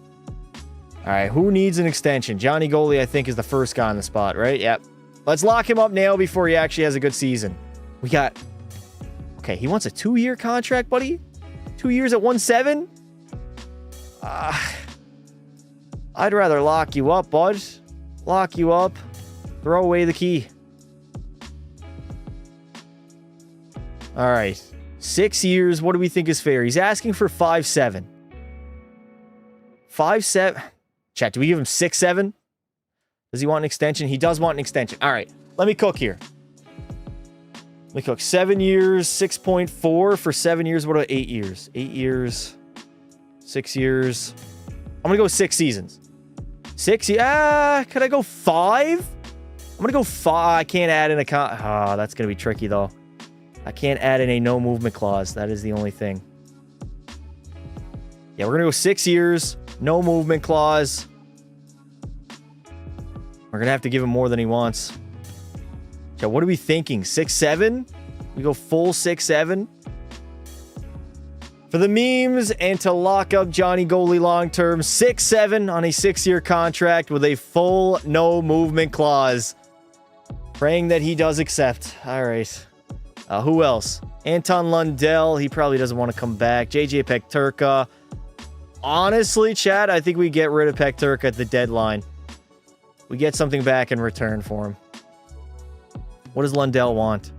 All right, who needs an extension? Johnny Goalie, I think, is the first guy on the spot, right? Yep. Let's lock him up now before he actually has a good season. We got... Okay, he wants a 2-year contract, buddy? 2 years at 1.7? I'd rather lock you up, bud. Lock you up. Throw away the key. All right. 6 years. What do we think is fair? He's asking for 5.7. 5.7. Chat, do we give him 6.7? Does he want an extension? He does want an extension. All right. Let me cook here. Let me cook. 7 years, 6.4 for 7 years. What about 8 years? 8 years, 6 years. I'm going to go 6 seasons. 6? Yeah. Could I go 5? I'm going to go 5. I can't add in a... that's going to be tricky, though. I can't add in a no movement clause. That is the only thing. Yeah, we're going to go 6 years. No movement clause. We're going to have to give him more than he wants. So what are we thinking? 6-7? We go full 6-7? For the memes and to lock up Johnny Goalie long-term, 6-7 on a 6-year contract with a full no movement clause. Praying that he does accept. All right. Who else? Anton Lundell. He probably doesn't want to come back. JJ Pekturka. Honestly, Chad, I think we get rid of Pekturka at the deadline. We get something back in return for him. What does Lundell want?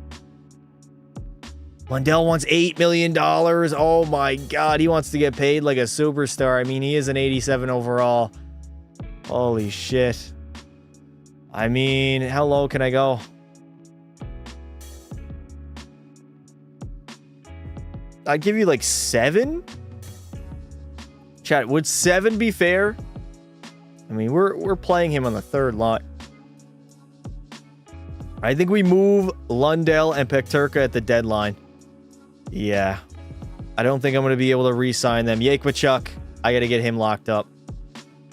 Lundell wants $8 million. Oh my God. He wants to get paid like a superstar. I mean, he is an 87 overall. Holy shit. I mean, how low can I go? I'd give you like 7. Chat, would 7 be fair? I mean, we're playing him on the third line. I think we move Lundell and Pekturka at the deadline. Yeah. I don't think I'm going to be able to re-sign them. Yakmachuk, I got to get him locked up.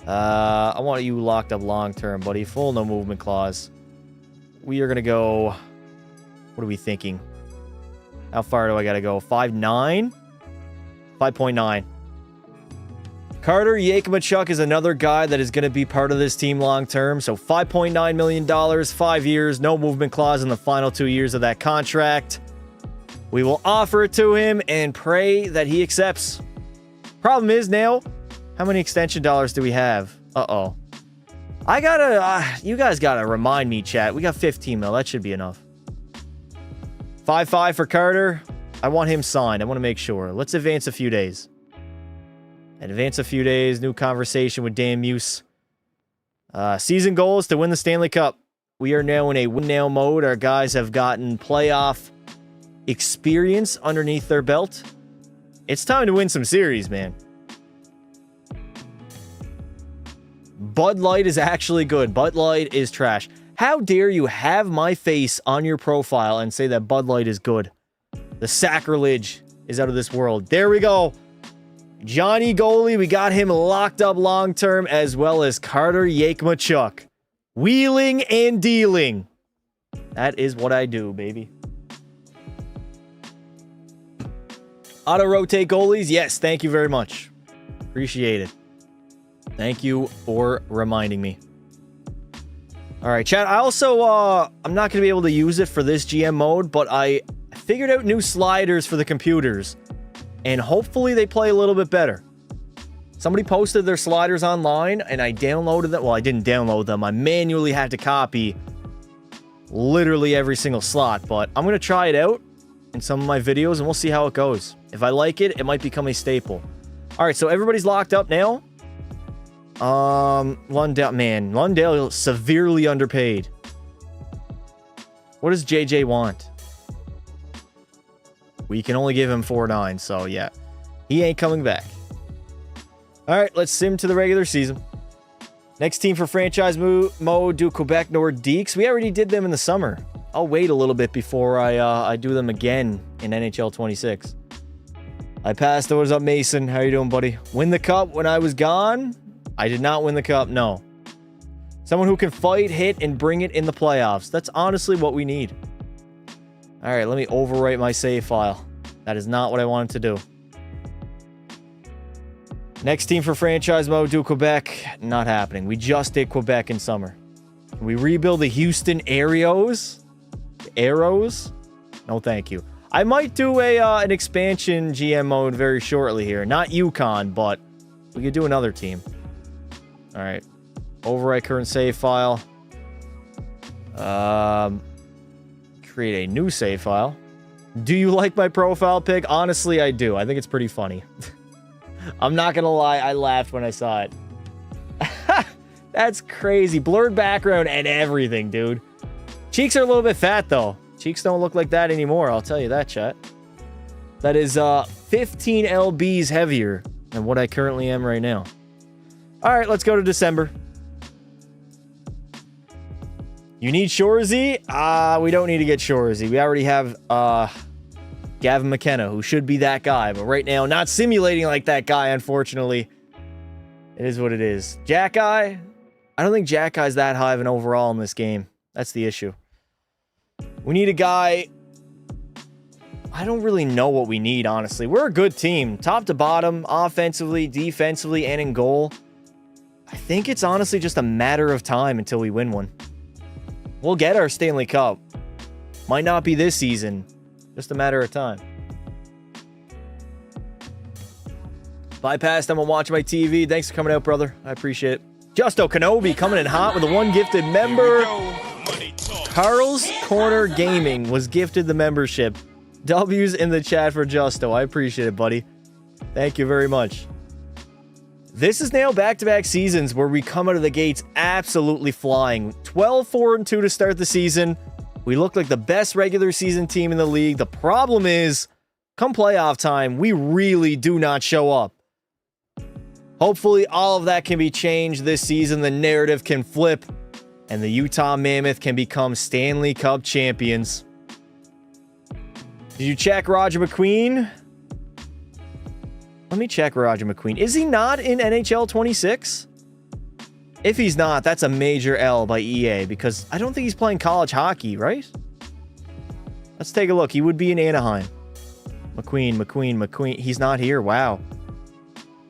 I want you locked up long-term, buddy. Full no movement clause. We are going to go... What are we thinking? How far do I got to go? 5.9? 5.9. Carter Yakmachuk is another guy that is going to be part of this team long-term. So $5.9 million, 5 years, no movement clause in the final 2 years of that contract. We will offer it to him and pray that he accepts. Problem is now, how many extension dollars do we have? Uh-oh. I gotta, you guys gotta remind me, chat. We got 15 mil. That should be enough. 5.5 for Carter. I want him signed. I want to make sure. Let's advance a few days. Advance a few days. New conversation with Dan Muse. Season goal is to win the Stanley Cup. We are now in a win-now mode. Our guys have gotten playoff experience underneath their belt. It's time to win some series, man. Bud Light is actually good. Bud Light is trash. How dare you have my face on your profile and say that Bud Light is good? The sacrilege is out of this world. There we go. Johnny Goalie, we got him locked up long-term, as well as Carter Yakmachuk. Wheeling and dealing. That is what I do, baby. Auto-rotate goalies? Yes, thank you very much. Appreciate it. Thank you for reminding me. All right, chat. I also, I'm not going to be able to use it for this GM mode, but I figured out new sliders for the computers. And hopefully they play a little bit better. Somebody posted their sliders online, and I downloaded them. Well, I didn't download them. I manually had to copy literally every single slot. But I'm going to try it out in some of my videos, and we'll see how it goes. If I like it, it might become a staple. All right, so everybody's locked up now. Lundell, man. Lundell severely underpaid. What does JJ want? We can only give him 4.9, so yeah. He ain't coming back. All right, let's sim to the regular season. Next team for franchise mode, do Quebec Nordiques. We already did them in the summer. I'll wait a little bit before I do them again in NHL 26. I passed. What is up, Mason? How you doing, buddy? Win the cup when I was gone? I did not win the cup, no. Someone who can fight, hit, and bring it in the playoffs. That's honestly what we need. All right, let me overwrite my save file. That is not what I wanted to do. Next team for franchise mode, do Quebec. Not happening. We just did Quebec in summer. Can we rebuild the Houston Arrows? Arrows? No, thank you. I might do an expansion GM mode very shortly here. Not Yukon, but we could do another team. All right. Overwrite current save file. Create a new save file. Do you like my profile pic? Honestly, I do. I think it's pretty funny. I'm not gonna lie, I laughed when I saw it. That's crazy. Blurred background and everything, dude. Cheeks are a little bit fat, though. Cheeks don't look like that anymore, I'll tell you that, chat. That is 15 lbs heavier than what I currently am right now. All right, let's go to December. You need Shorzy? We don't need to get Shorzy. We already have Gavin McKenna, who should be that guy. But right now, not simulating like that guy, unfortunately. It is what it is. Jack-Eye? I don't think Jack-Eye's that high of an overall in this game. That's the issue. We need a guy... I don't really know what we need, honestly. We're a good team. Top to bottom, offensively, defensively, and in goal. I think it's honestly just a matter of time until we win one. We'll get our Stanley Cup. Might not be this season. Just a matter of time. Bypassed, I'm watching my TV. Thanks for coming out, brother. I appreciate it. Justo Kenobi coming in hot with a one gifted member. Carl's Corner Gaming was gifted the membership. W's in the chat for Justo. I appreciate it, buddy. Thank you very much. This is now back-to-back seasons where we come out of the gates absolutely flying. 12-4-2 to start the season. We look like the best regular season team in the league. The problem is, come playoff time, we really do not show up. Hopefully, all of that can be changed this season. The narrative can flip, and the Utah Mammoth can become Stanley Cup champions. Did you check Roger McQueen? Let me check Roger McQueen. Is he not in NHL 26? If he's not, that's a major L by EA, because I don't think he's playing college hockey, right? Let's take a look. He would be in Anaheim. McQueen. He's not here. Wow.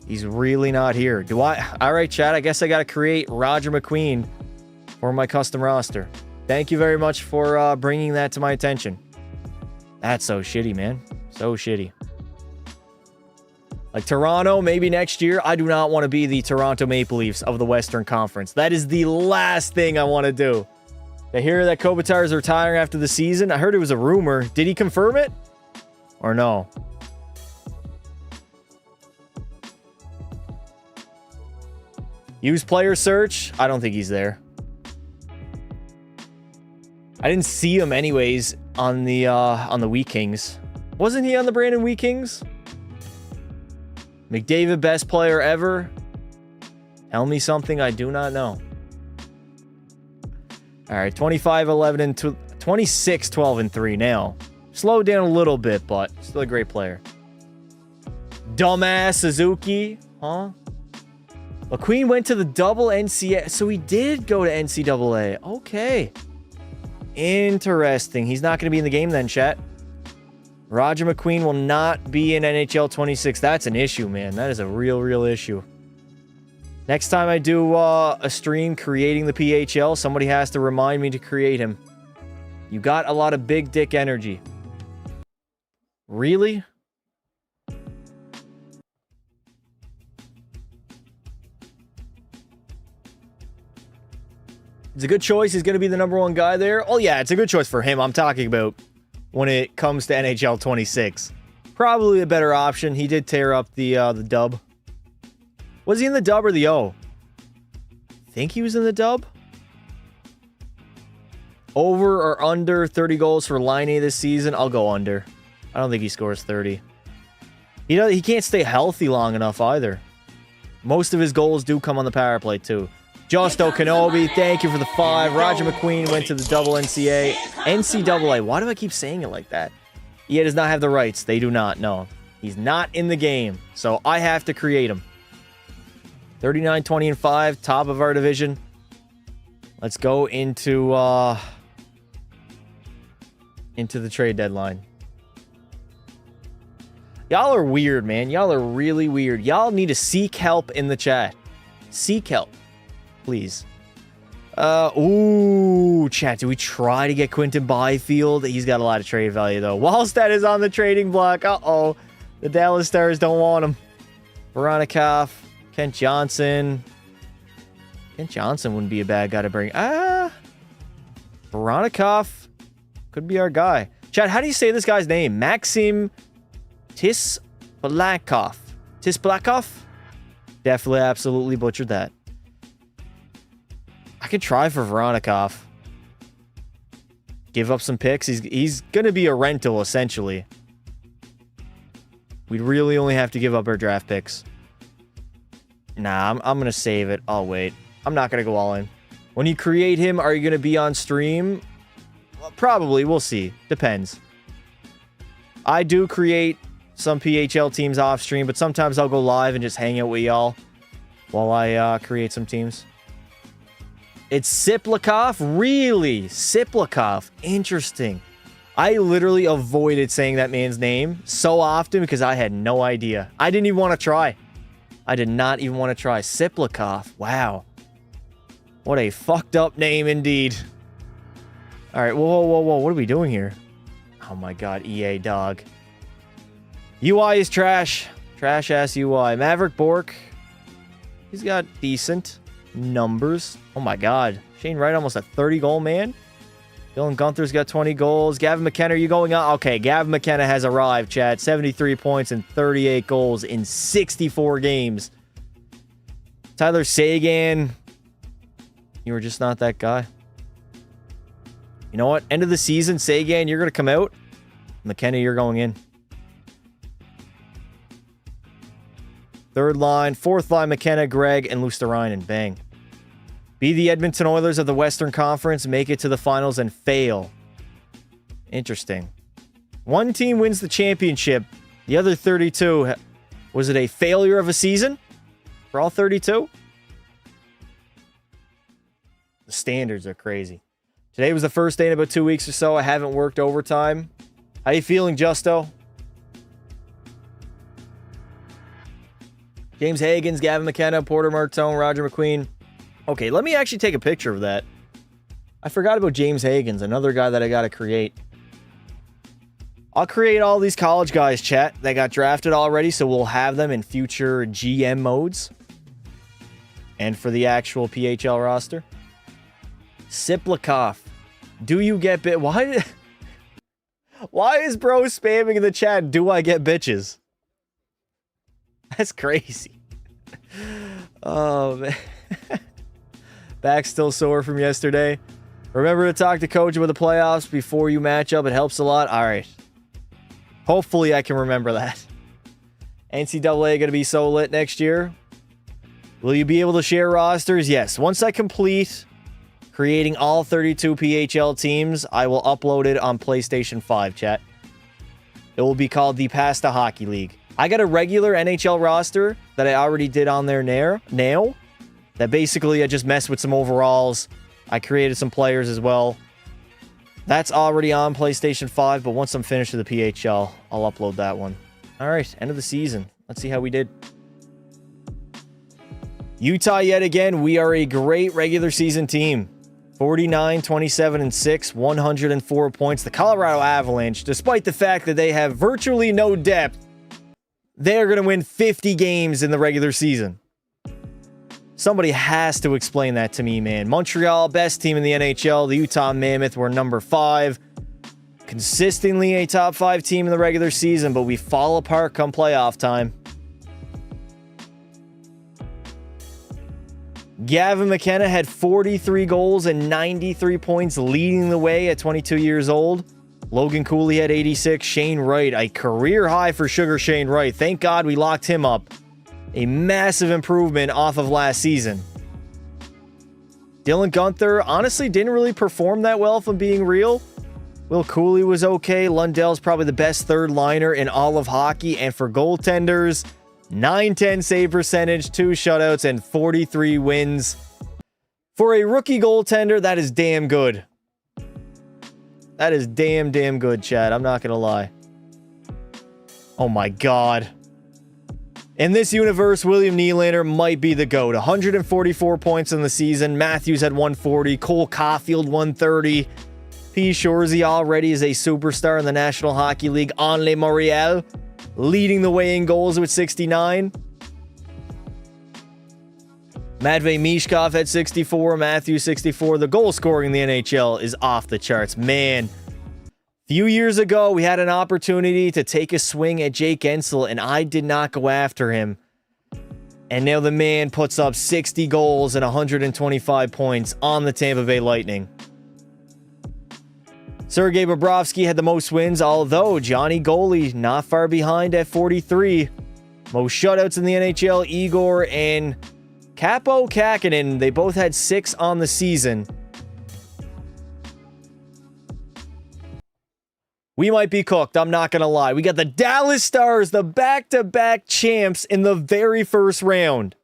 He's really not here. All right, chat. I guess I got to create Roger McQueen for my custom roster. Thank you very much for bringing that to my attention. That's so shitty, man. So shitty. Like Toronto, maybe next year. I do not want to be the Toronto Maple Leafs of the Western Conference. That is the last thing I want to do. I hear that Kopitar is retiring after the season. I heard it was a rumor. Did he confirm it? Or no? Use player search. I don't think he's there. I didn't see him anyways on the Wheat Kings. Wasn't he on the Brandon Wheat Kings? McDavid, best player ever? Tell me something I do not know. All right, 25, 11, and 26, 12, and 3 now. Slowed down a little bit, but still a great player. Dumbass Suzuki, huh? McQueen went to the double NCAA, so he did go to NCAA. Okay. Interesting. He's not going to be in the game then, chat. Roger McQueen will not be in NHL 26. That's an issue, man. That is a real issue. Next time I do a stream creating the PHL, somebody has to remind me to create him. You got a lot of big dick energy. Really? It's a good choice. He's going to be the #1 guy there. Oh, yeah, it's a good choice for him. I'm talking about when it comes to NHL 26. Probably a better option. He did tear up the dub. Was he in the dub or the O? I think he was in the dub. Over or under 30 goals for Line A this season? I'll go under. I don't think he scores 30. He can't stay healthy long enough either. Most of his goals do come on the power play too. Justo Kenobi, thank you for the 5. Roger McQueen went to the double NCAA. Why do I keep saying it like that? EA does not have the rights. They do not. No. He's not in the game. So I have to create him. 39, 20, and 5. Top of our division. Let's go into the trade deadline. Y'all are weird, man. Y'all are really weird. Y'all need to seek help in the chat. Seek help. Please. Ooh, chat. Do we try to get Quinton Byfield? He's got a lot of trade value, though. Wallstead is on the trading block. Uh-oh. The Dallas Stars don't want him. Veronikov. Kent Johnson. Kent Johnson wouldn't be a bad guy to bring. Veronikov could be our guy. Chat, how do you say this guy's name? Maxim Tisblakov. Tisblakov? Definitely, absolutely butchered that. I could try for Veronikov. Give up some picks. He's going to be a rental, essentially. We'd really only have to give up our draft picks. Nah, I'm going to save it. I'll wait. I'm not going to go all in. When you create him, are you going to be on stream? Well, probably. We'll see. Depends. I do create some PHL teams off stream, but sometimes I'll go live and just hang out with y'all while I create some teams. It's Siplikov? Really? Siplikov. Interesting. I literally avoided saying that man's name so often because I had no idea. I didn't even want to try. I did not even want to try. Siplikov. Wow. What a fucked up name indeed. All right. Whoa, whoa, whoa. What are we doing here? Oh my god. EA dog. UI is trash. Trash ass UI. Maverick Bork. He's got decent numbers. Oh my god. Shane Wright almost a 30-goal man. Dylan Gunther's got 20 goals. Gavin McKenna, are you going on? Okay, Gavin McKenna has arrived, Chad. 73 points and 38 goals in 64 games. Tyler Sagan, you were just not that guy. You know what? End of the season, Sagan, you're going to come out. McKenna, you're going in. Third line, fourth line, McKenna, Greg, and Luosterainen. Bang. Be the Edmonton Oilers of the Western Conference, make it to the finals, and fail. Interesting. One team wins the championship. The other 32, was it a failure of a season for all 32? The standards are crazy. Today was the first day in about 2 weeks or so. I haven't worked overtime. How you feeling, Justo? James Higgins, Gavin McKenna, Porter Martone, Roger McQueen. Okay, let me actually take a picture of that. I forgot about James Higgins, another guy that I got to create. I'll create all these college guys, chat. They got drafted already, so we'll have them in future GM modes. And for the actual PHL roster. Siplikov. Do you get bit? Why is bro spamming in the chat? Do I get bitches? That's crazy. Oh, man. Back still sore from yesterday. Remember to talk to coach about the playoffs before you match up. It helps a lot. All right. Hopefully I can remember that. NCAA going to be so lit next year. Will you be able to share rosters? Yes. Once I complete creating all 32 PHL teams, I will upload it on PlayStation 5, chat. It will be called the Pasta Hockey League. I got a regular NHL roster that I already did on there now. That basically I just messed with some overalls. I created some players as well. That's already on PlayStation 5, but once I'm finished with the PHL, I'll upload that one. All right, end of the season. Let's see how we did. Utah yet again. We are a great regular season team. 49, 27, and 6, 104 points. The Colorado Avalanche, despite the fact that they have virtually no depth, they're going to win 50 games in the regular season. Somebody has to explain that to me, man. Montreal, best team in the NHL. The Utah Mammoth were number 5. Consistently a top 5 team in the regular season, but we fall apart come playoff time. Gavin McKenna had 43 goals and 93 points, leading the way at 22 years old. Logan Cooley had 86. Shane Wright, a career high for Sugar Shane Wright. Thank God we locked him up. A massive improvement off of last season. Dylan Gunther honestly didn't really perform that well, if I'm being real. Will Cooley was okay. Lundell's probably the best third liner in all of hockey. And for goaltenders, 910 save percentage, 2 shutouts, and 43 wins. For a rookie goaltender, that is damn good. That is damn good, Chad. I'm not going to lie. Oh my God. In this universe, William Nylander might be the GOAT. 144 points in the season. Matthews had 140. Cole Caulfield, 130. P. Shorzy already is a superstar in the National Hockey League. Anle Moriel leading the way in goals with 69. Matvei Mishkov had 64. Matthews, 64. The goal scoring in the NHL is off the charts. Man, few years ago, we had an opportunity to take a swing at Jake Ensel, and I did not go after him. And now the man puts up 60 goals and 125 points on the Tampa Bay Lightning. Sergei Bobrovsky had the most wins, although Johnny Goalie not far behind at 43. Most shutouts in the NHL, Igor and Capo, Kakinen, they both had 6 on the season. We might be cooked, I'm not going to lie. We got the Dallas Stars, the back-to-back champs in the very first round.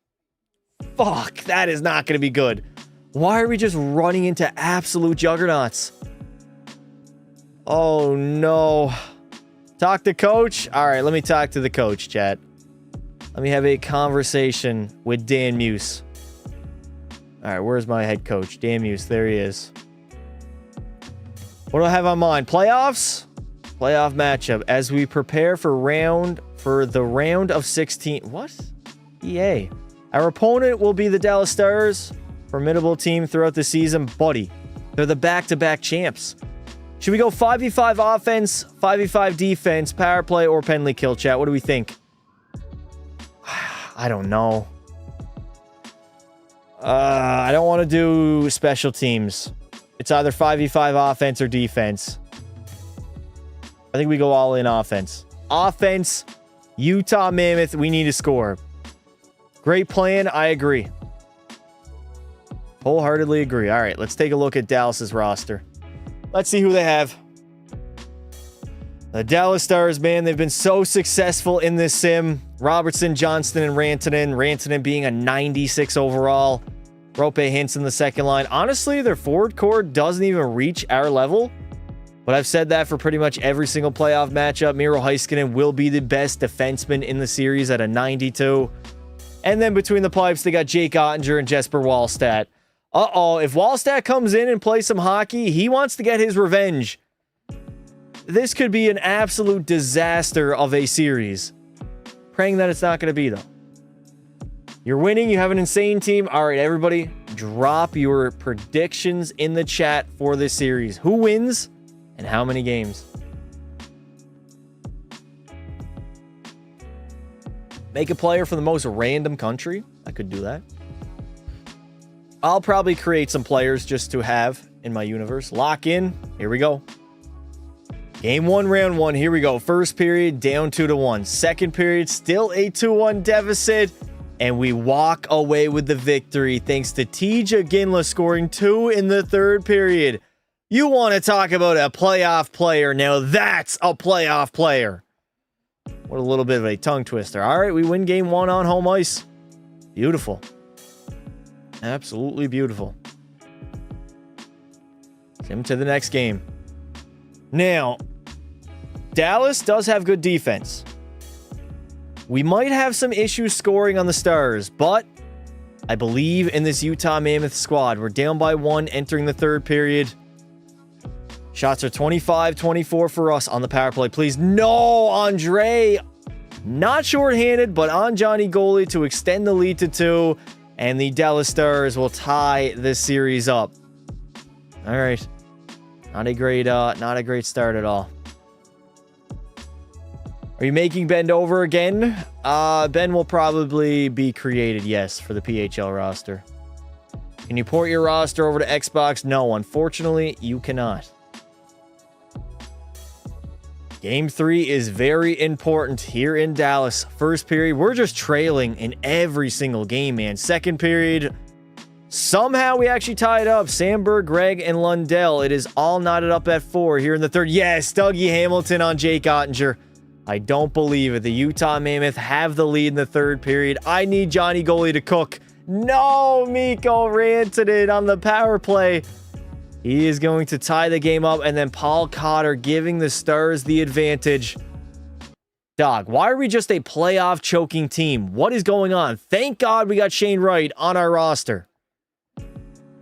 Fuck, that is not going to be good. Why are we just running into absolute juggernauts? Oh, no. Talk to coach? All right, let me talk to the coach, chat. Let me have a conversation with Dan Muse. All right, where's my head coach? Dan Muse, there he is. What do I have on mine? Playoffs? Playoff matchup as we prepare for the round of 16. What? EA. Our opponent will be the Dallas Stars. Formidable team throughout the season. Buddy, they're the back-to-back champs. Should we go 5v5 offense, 5v5 defense, power play, or penalty kill, chat? What do we think? I don't know. I don't want to do special teams. It's either 5v5 offense or defense. I think we go all in offense. Offense, Utah Mammoth, we need to score. Great plan, I agree. Wholeheartedly agree. All right, let's take a look at Dallas's roster. Let's see who they have. The Dallas Stars, man, they've been so successful in this sim. Robertson, Johnston, and Rantanen. Rantanen being a 96 overall. Rope Hintz in the second line. Honestly, their forward core doesn't even reach our level. But I've said that for pretty much every single playoff matchup. Miro Heiskanen will be the best defenseman in the series at a 92. And then between the pipes, they got Jake Ottinger and Jesper Wallstedt. Uh-oh, if Wallstedt comes in and plays some hockey, he wants to get his revenge. This could be an absolute disaster of a series. Praying that it's not going to be, though. You're winning. You have an insane team. All right, everybody, drop your predictions in the chat for this series. Who wins and how many games? Make a player from the most random country. I could do that. I'll probably create some players just to have in my universe. Lock in. Here we go. Game 1, round 1. Here we go. First period, down 2-1. Second period, still a 2-1 deficit. And we walk away with the victory thanks to Tija Ginla scoring 2 in the third period. You want to talk about a playoff player. Now that's a playoff player. What a little bit of a tongue twister. All right, we win game 1 on home ice. Beautiful. Absolutely beautiful. Sim to the next game. Now, Dallas does have good defense. We might have some issues scoring on the Stars, but I believe in this Utah Mammoth squad. We're down by 1 entering the third period. Shots are 25-24 for us on the power play. Please, no, Andre. Not shorthanded, but on Johnny goalie to extend the lead to 2. And the Dallas Stars will tie this series up. All right. Not a great start at all. Are you making Ben over again? Ben will probably be created, yes, for the PHL roster. Can you port your roster over to Xbox? No, unfortunately, you cannot. Game 3 is very important here in Dallas. First period, we're just trailing in every single game, man. Second period, somehow we actually tied up. Sandberg, Greg, and Lundell. It is all knotted up at 4 here in the third. Yes, Dougie Hamilton on Jake Ottinger. I don't believe it. The Utah Mammoth have the lead in the third period. I need Johnny goalie to cook. No, Mikko Rantanen on the power play. He is going to tie the game up, and then Paul Cotter giving the Stars the advantage. Dog, why are we just a playoff choking team? What is going on? Thank God we got Shane Wright on our roster.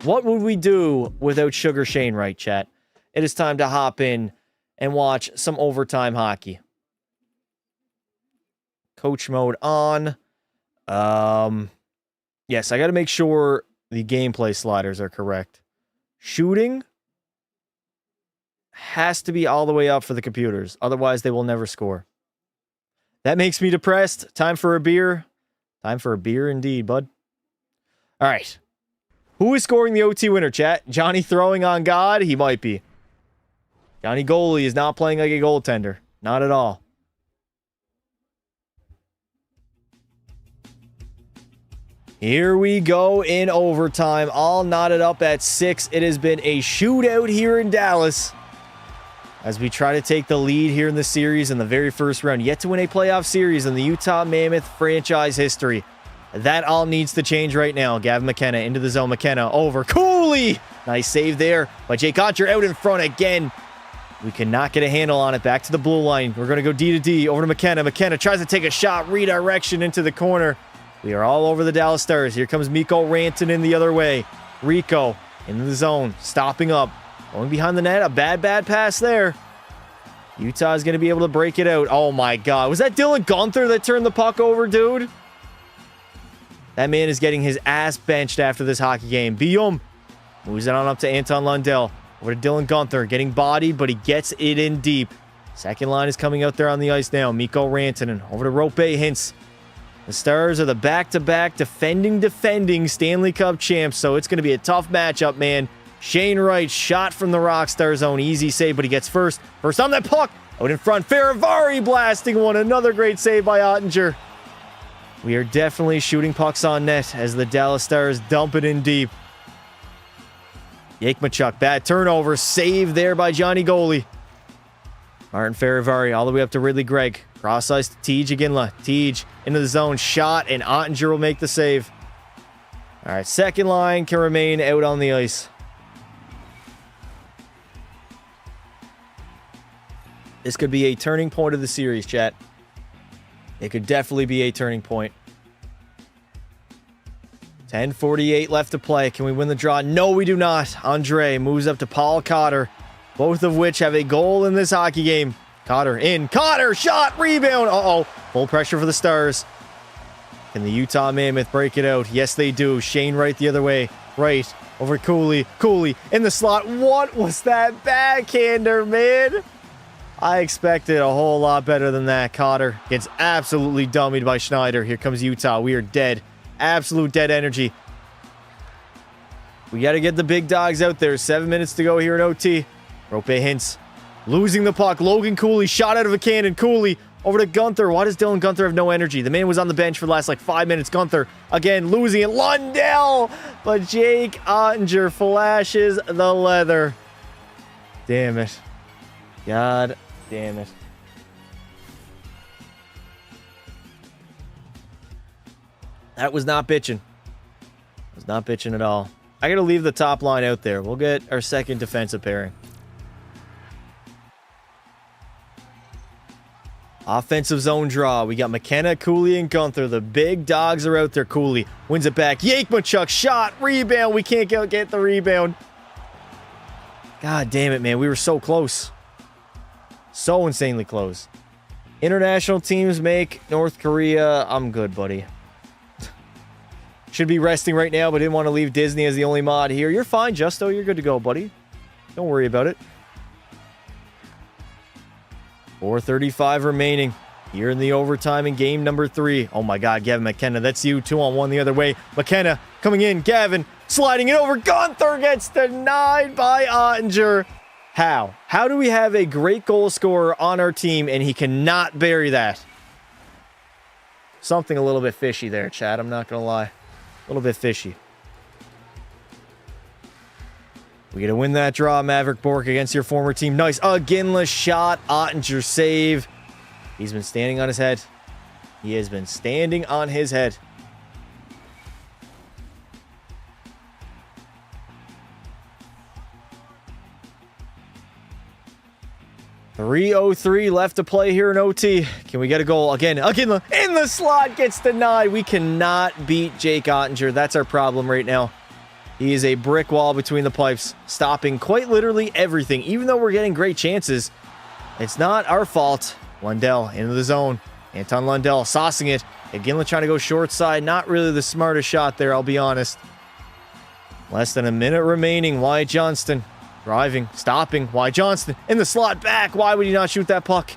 What would we do without Sugar Shane Wright, chat? It is time to hop in and watch some overtime hockey. Coach mode on. Yes, I got to make sure the gameplay sliders are correct. Shooting has to be all the way up for the computers. Otherwise, they will never score. That makes me depressed. Time for a beer. Time for a beer indeed, bud. All right. Who is scoring the OT winner, chat? Johnny throwing on God? He might be. Johnny goalie is not playing like a goaltender. Not at all. Here we go in overtime, all knotted up at 6. It has been a shootout here in Dallas as we try to take the lead here in the series in the very first round. Yet to win a playoff series in the Utah Mammoth franchise history. That all needs to change right now. Gavin McKenna into the zone. McKenna over. Cooley! Nice save there by Jake Oettinger out in front again. We cannot get a handle on it. Back to the blue line. We're going to go D to D. Over to McKenna. McKenna tries to take a shot. Redirection into the corner. We are all over the Dallas Stars. Here comes Mikko Rantanen the other way. Rico into the zone. Stopping up. Going behind the net. A bad pass there. Utah is going to be able to break it out. Oh my God. Was that Dylan Guenther that turned the puck over, dude? That man is getting his ass benched after this hockey game. Biom moves it on up to Anton Lundell. Over to Dylan Guenther. Getting bodied, but he gets it in deep. Second line is coming out there on the ice now. Mikko Rantanen. Over to Rope Hintz. The Stars are the back-to-back defending Stanley Cup champs, so it's going to be a tough matchup, man. Shane Wright, shot from the Rockstar zone. Easy save, but he gets first. First on that puck. Out in front. Farivari blasting one. Another great save by Oettinger. We are definitely shooting pucks on net as the Dallas Stars dump it in deep. Yakemachuk, bad turnover. Save there by Johnny Goalie. Martin Farivari all the way up to Ridley Gregg. Cross ice to Tej Iginla. Tej into the zone. Shot, and Oettinger will make the save. All right, second line can remain out on the ice. This could be a turning point of the series, chat. It could definitely be a turning point. 10:48 left to play. Can we win the draw? No, we do not. Andre moves up to Paul Cotter. Both of which have a goal in this hockey game. Cotter in. Cotter shot. Rebound. Uh-oh. Full pressure for the Stars. Can the Utah Mammoth break it out? Yes, they do. Shane Wright the other way. Right. Over Cooley. Cooley in the slot. What was that backhander, man? I expected a whole lot better than that. Cotter gets absolutely dummied by Schneider. Here comes Utah. We are dead. Absolute dead energy. We got to get the big dogs out there. 7 minutes to go here in OT. Rope Hintz losing the puck. Logan Cooley shot out of a cannon. Cooley over to Guenther. Why does Dylan Guenther have no energy? The man was on the bench for the last 5 minutes. Guenther again losing it. Lundell, but Jake Oettinger flashes the leather. Damn it. God damn it. That was not bitching. It was not bitching at all. I got to leave the top line out there. We'll get our second defensive pairing. Offensive zone draw. We got McKenna, Cooley, and Guenther. The big dogs are out there. Cooley wins it back. Yakemachuk shot. Rebound. We can't get the rebound. God damn it, man. We were so close. So insanely close. International teams make North Korea. I'm good, buddy. Should be resting right now, but didn't want to leave Disney as the only mod here. You're fine, Justo. You're good to go, buddy. Don't worry about it. 4:35 remaining here in the overtime in game number 3. Oh my God, Gavin McKenna. That's you. 2-on-1 the other way. McKenna coming in. Gavin sliding it over. Guenther gets denied by Oettinger. How? How do we have a great goal scorer on our team and he cannot bury that? Something a little bit fishy there, Chad. I'm not going to lie. A little bit fishy. We got to win that draw, Maverick Bork, against your former team. Nice. Iginla shot. Oettinger save. He's been standing on his head. He has been standing on his head. .303 left to play here in OT. Can we get a goal again? Iginla in the slot gets denied. We cannot beat Jake Oettinger. That's our problem right now. He is a brick wall between the pipes, stopping quite literally everything. Even though we're getting great chances, it's not our fault. Lundell into the zone. Anton Lundell saucing it. Iginla trying to go short side. Not really the smartest shot there, I'll be honest. Less than a minute remaining. Wyatt Johnston driving, stopping. Wyatt Johnston in the slot back. Why would he not shoot that puck?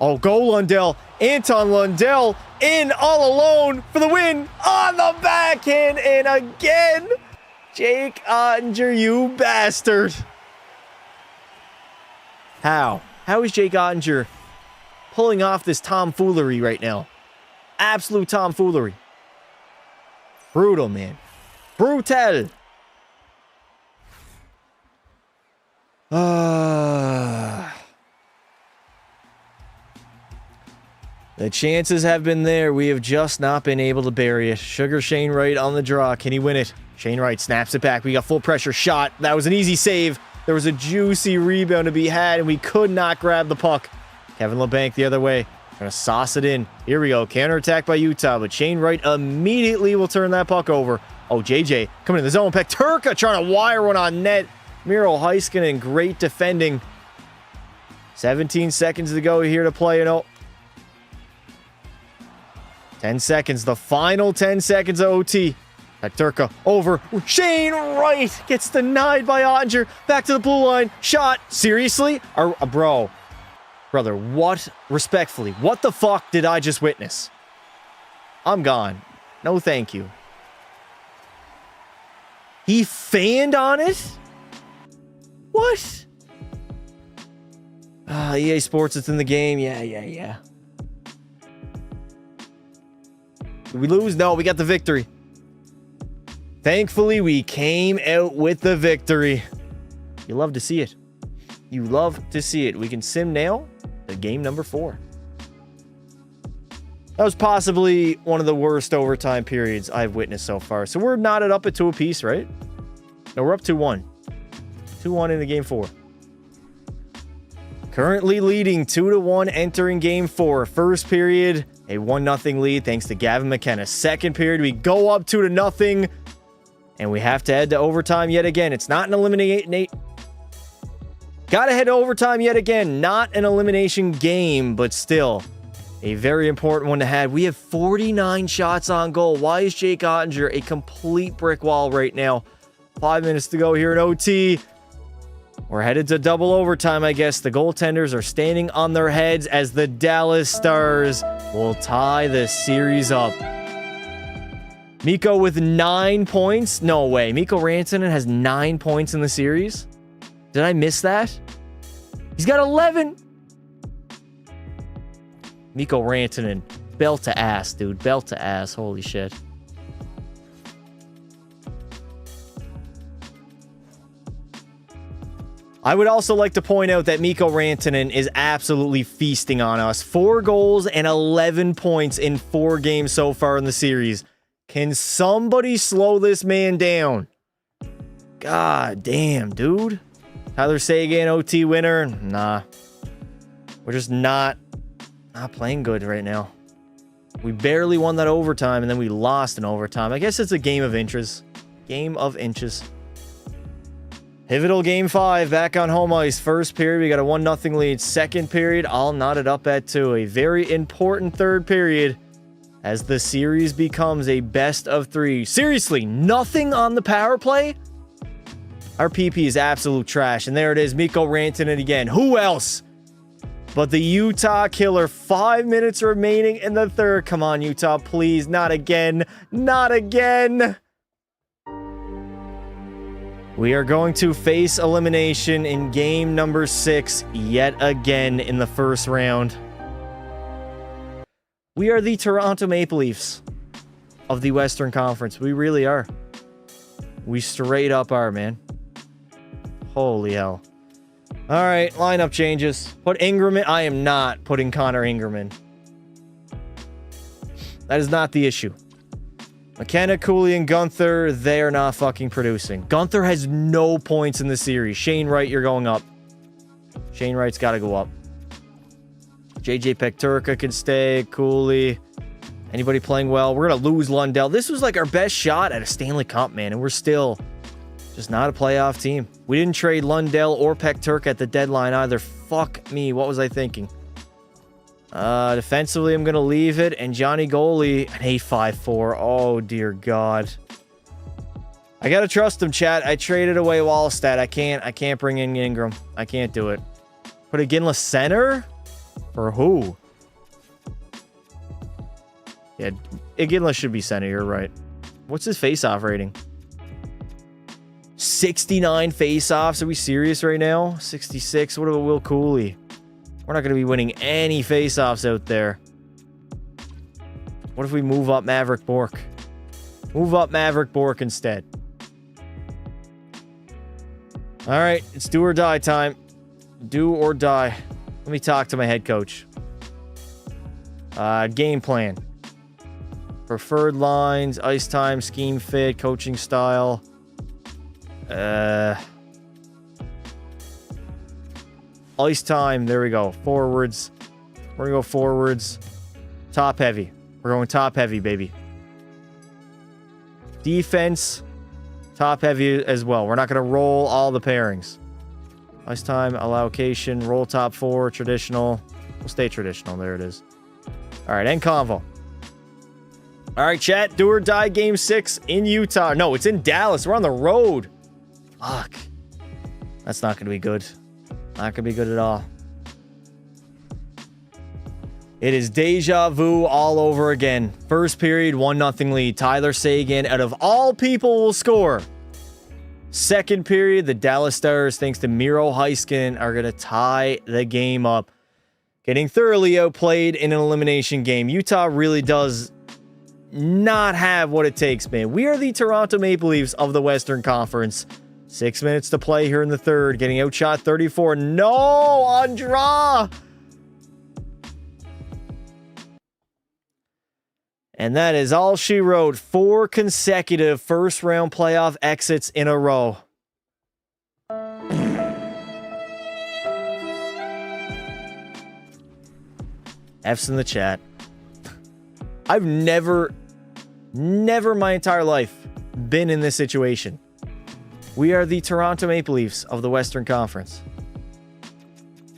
Oh, go Lundell. Anton Lundell in all alone for the win on the backhand. And again, Jake Oettinger, you bastard. How? How is Jake Oettinger pulling off this tomfoolery right now? Absolute tomfoolery. Brutal, man. Brutal. The chances have been there. We have just not been able to bury it. Sugar Shane Wright on the draw. Can he win it? Shane Wright snaps it back. We got full pressure shot. That was an easy save. There was a juicy rebound to be had, and we could not grab the puck. Kevin LeBanc the other way. Gonna sauce it in. Here we go. Counterattack by Utah, but Shane Wright immediately will turn that puck over. Oh, JJ coming in the zone. Pekturka trying to wire one on net. Miro Heiskanen, great defending. 17 seconds to go here to play. 10 seconds. The final 10 seconds of OT. Pekturka over. Shane Wright gets denied by Ottinger. Back to the blue line. Shot. Seriously? Brother, what? Respectfully, what the fuck did I just witness? I'm gone. No thank you. He fanned on it? What? EA Sports, it's in the game. Yeah. Did we lose? No, we got the victory. Thankfully, we came out with the victory. You love to see it. You love to see it. We can sim now to game number 4. That was possibly one of the worst overtime periods I've witnessed so far. So we're knotted up at 2 apiece, right? No, we're up 2-1. 2-1 in the game 4. Currently leading 2-1 entering game 4. First period, a 1-0 lead thanks to Gavin McKenna. Second period, we go up 2-0. And we have to head to overtime yet again. It's not an eliminate. Gotta head to overtime yet again. Not an elimination game, but still a very important one to have. We have 49 shots on goal. Why is Jake Ottinger a complete brick wall right now? 5 minutes to go here in OT. We're headed to double overtime, I guess. The goaltenders are standing on their heads as the Dallas Stars will tie the series up. Mikko with 9 points. No way. Mikko Rantanen has 9 points in the series. Did I miss that? He's got 11. Mikko Rantanen. Belt to ass, dude. Belt to ass. Holy shit. I would also like to point out that Mikko Rantanen is absolutely feasting on us. 4 goals and 11 points in 4 games so far in the series. Can somebody slow this man down? God damn, dude. Tyler Seguin, OT winner. Nah. We're just not playing good right now. We barely won that overtime, and then we lost in overtime. I guess it's a game of inches. Game of inches. Pivotal game 5, back on home ice. First period, we got a 1-0 lead. Second period, all knotted up at 2. A very important third period as the series becomes a best of 3. Seriously, nothing on the power play? Our PP is absolute trash. And there it is, Mikko Rantanen again. Who else but the Utah Killer? 5 minutes remaining in the third. Come on, Utah, please. Not again. Not again. We are going to face elimination in game number 6 yet again in the first round. We are the Toronto Maple Leafs of the Western Conference. We really are. We straight up are, man. Holy hell. All right, lineup changes. Put Ingram in. I am not putting Connor Ingram in. That is not the issue. McKenna, Cooley, and Gunther, they are not fucking producing. Gunther has no points in the series. Shane Wright, you're going up. Shane Wright's got to go up. JJ Pekturka can stay. Cooley. Anybody playing well? We're going to lose Lundell. This was like our best shot at a Stanley Cup, man, and we're still just not a playoff team. We didn't trade Lundell or Pekturka at the deadline either. Fuck me. What was I thinking? Defensively, I'm going to leave it. And Johnny Goalie, an 8.54. Oh, dear God. I got to trust him, chat. I traded away Wallstead. I can't bring in Ingram. I can't do it. Put Iginla center? For who? Yeah, Iginla should be center. You're right. What's his face-off rating? 69 face-offs. Are we serious right now? 66. What about Will Cooley? We're not going to be winning any face-offs out there. What if we move up Maverick Bork? Move up Maverick Bork instead. All right, it's do or die time. Do or die. Let me talk to my head coach. Game plan. Preferred lines, ice time, scheme fit, coaching style. Ice time, there we go. Forwards. We're going to go forwards. Top heavy. We're going top heavy, baby. Defense, top heavy as well. We're not going to roll all the pairings. Ice time, allocation, roll top four, traditional. We'll stay traditional. There it is. All right, end convo. All right, chat. Do or die game 6 in Utah. No, it's in Dallas. We're on the road. Fuck. That's not going to be good. Not going to be good at all. It is deja vu all over again. First period, 1-0 lead. Tyler Seguin, out of all people, will score. Second period, the Dallas Stars, thanks to Miro Heiskanen, are going to tie the game up. Getting thoroughly outplayed in an elimination game. Utah really does not have what it takes, man. We are the Toronto Maple Leafs of the Western Conference. 6 minutes to play here in the third. Getting outshot 34. No, on draw. And that is all she wrote. 4 consecutive first-round playoff exits in a row. F's in the chat. I've never my entire life been in this situation. We are the Toronto Maple Leafs of the Western Conference.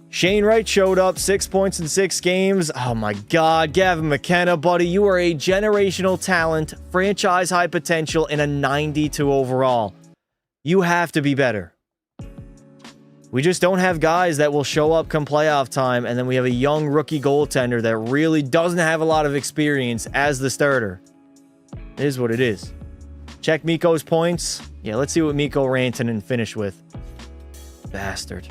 Shane Wright showed up, 6 points in 6 games. Oh my God, Gavin McKenna, buddy, you are a generational talent, franchise high potential, and a 92 overall. You have to be better. We just don't have guys that will show up come playoff time, and then we have a young rookie goaltender that really doesn't have a lot of experience as the starter. It is what it is. Check Mikko's points. Yeah, let's see what Mikko Rantanen finished with. Bastard.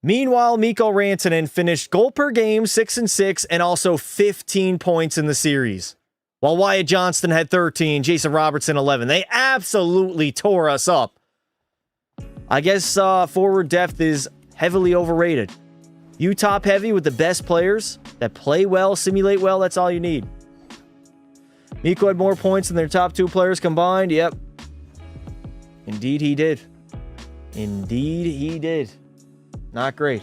Meanwhile, Mikko Rantanen finished goal per game, 6-6, and also 15 points in the series. While Wyatt Johnston had 13, Jason Robertson 11. They absolutely tore us up. I guess forward depth is heavily overrated. You top heavy with the best players that play well, simulate well, that's all you need. Mikko had more points than their top 2 players combined. Yep. Indeed he did. Indeed he did. Not great.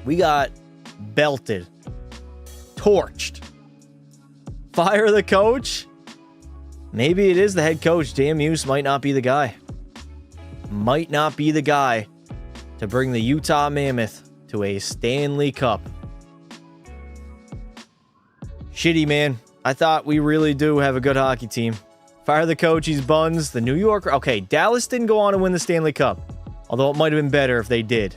We got belted. Torched. Fire the coach? Maybe it is the head coach. Dan Muse might not be the guy. Might not be the guy to bring the Utah Mammoth to a Stanley Cup. Shitty, man. I thought we really do have a good hockey team. Fire the coach, he's buns. The New Yorker. Okay, Dallas didn't go on to win the Stanley Cup. Although it might have been better if they did.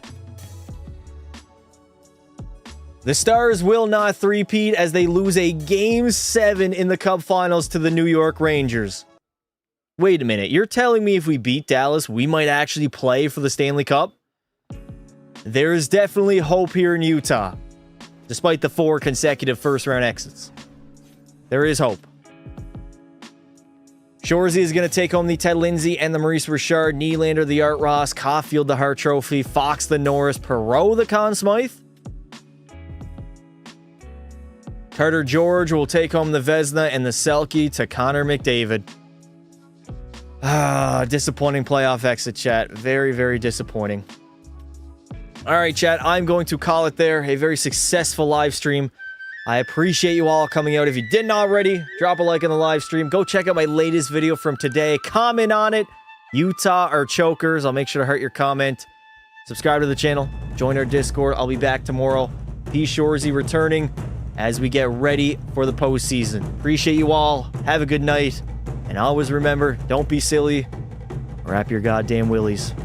The Stars will not three-peat as they lose a Game 7 in the Cup Finals to the New York Rangers. Wait a minute. You're telling me if we beat Dallas, we might actually play for the Stanley Cup? There is definitely hope here in Utah. Despite the 4 consecutive first-round exits. There is hope. Shorzy is going to take home the Ted Lindsay and the Maurice Richard, Nylander the Art Ross, Caulfield the Hart Trophy, Fox the Norris, Perreault the Conn Smythe. Carter George will take home the Vezina and the Selke to Connor McDavid. Disappointing playoff exit, chat. Very, very disappointing. All right, chat. I'm going to call it there. A very successful live stream. I appreciate you all coming out. If you didn't already, drop a like on the live stream. Go check out my latest video from today. Comment on it. Utah or chokers. I'll make sure to heart your comment. Subscribe to the channel. Join our Discord. I'll be back tomorrow. P. Shorzy returning as we get ready for the postseason. Appreciate you all. Have a good night. And always remember, don't be silly. Wrap your goddamn willies.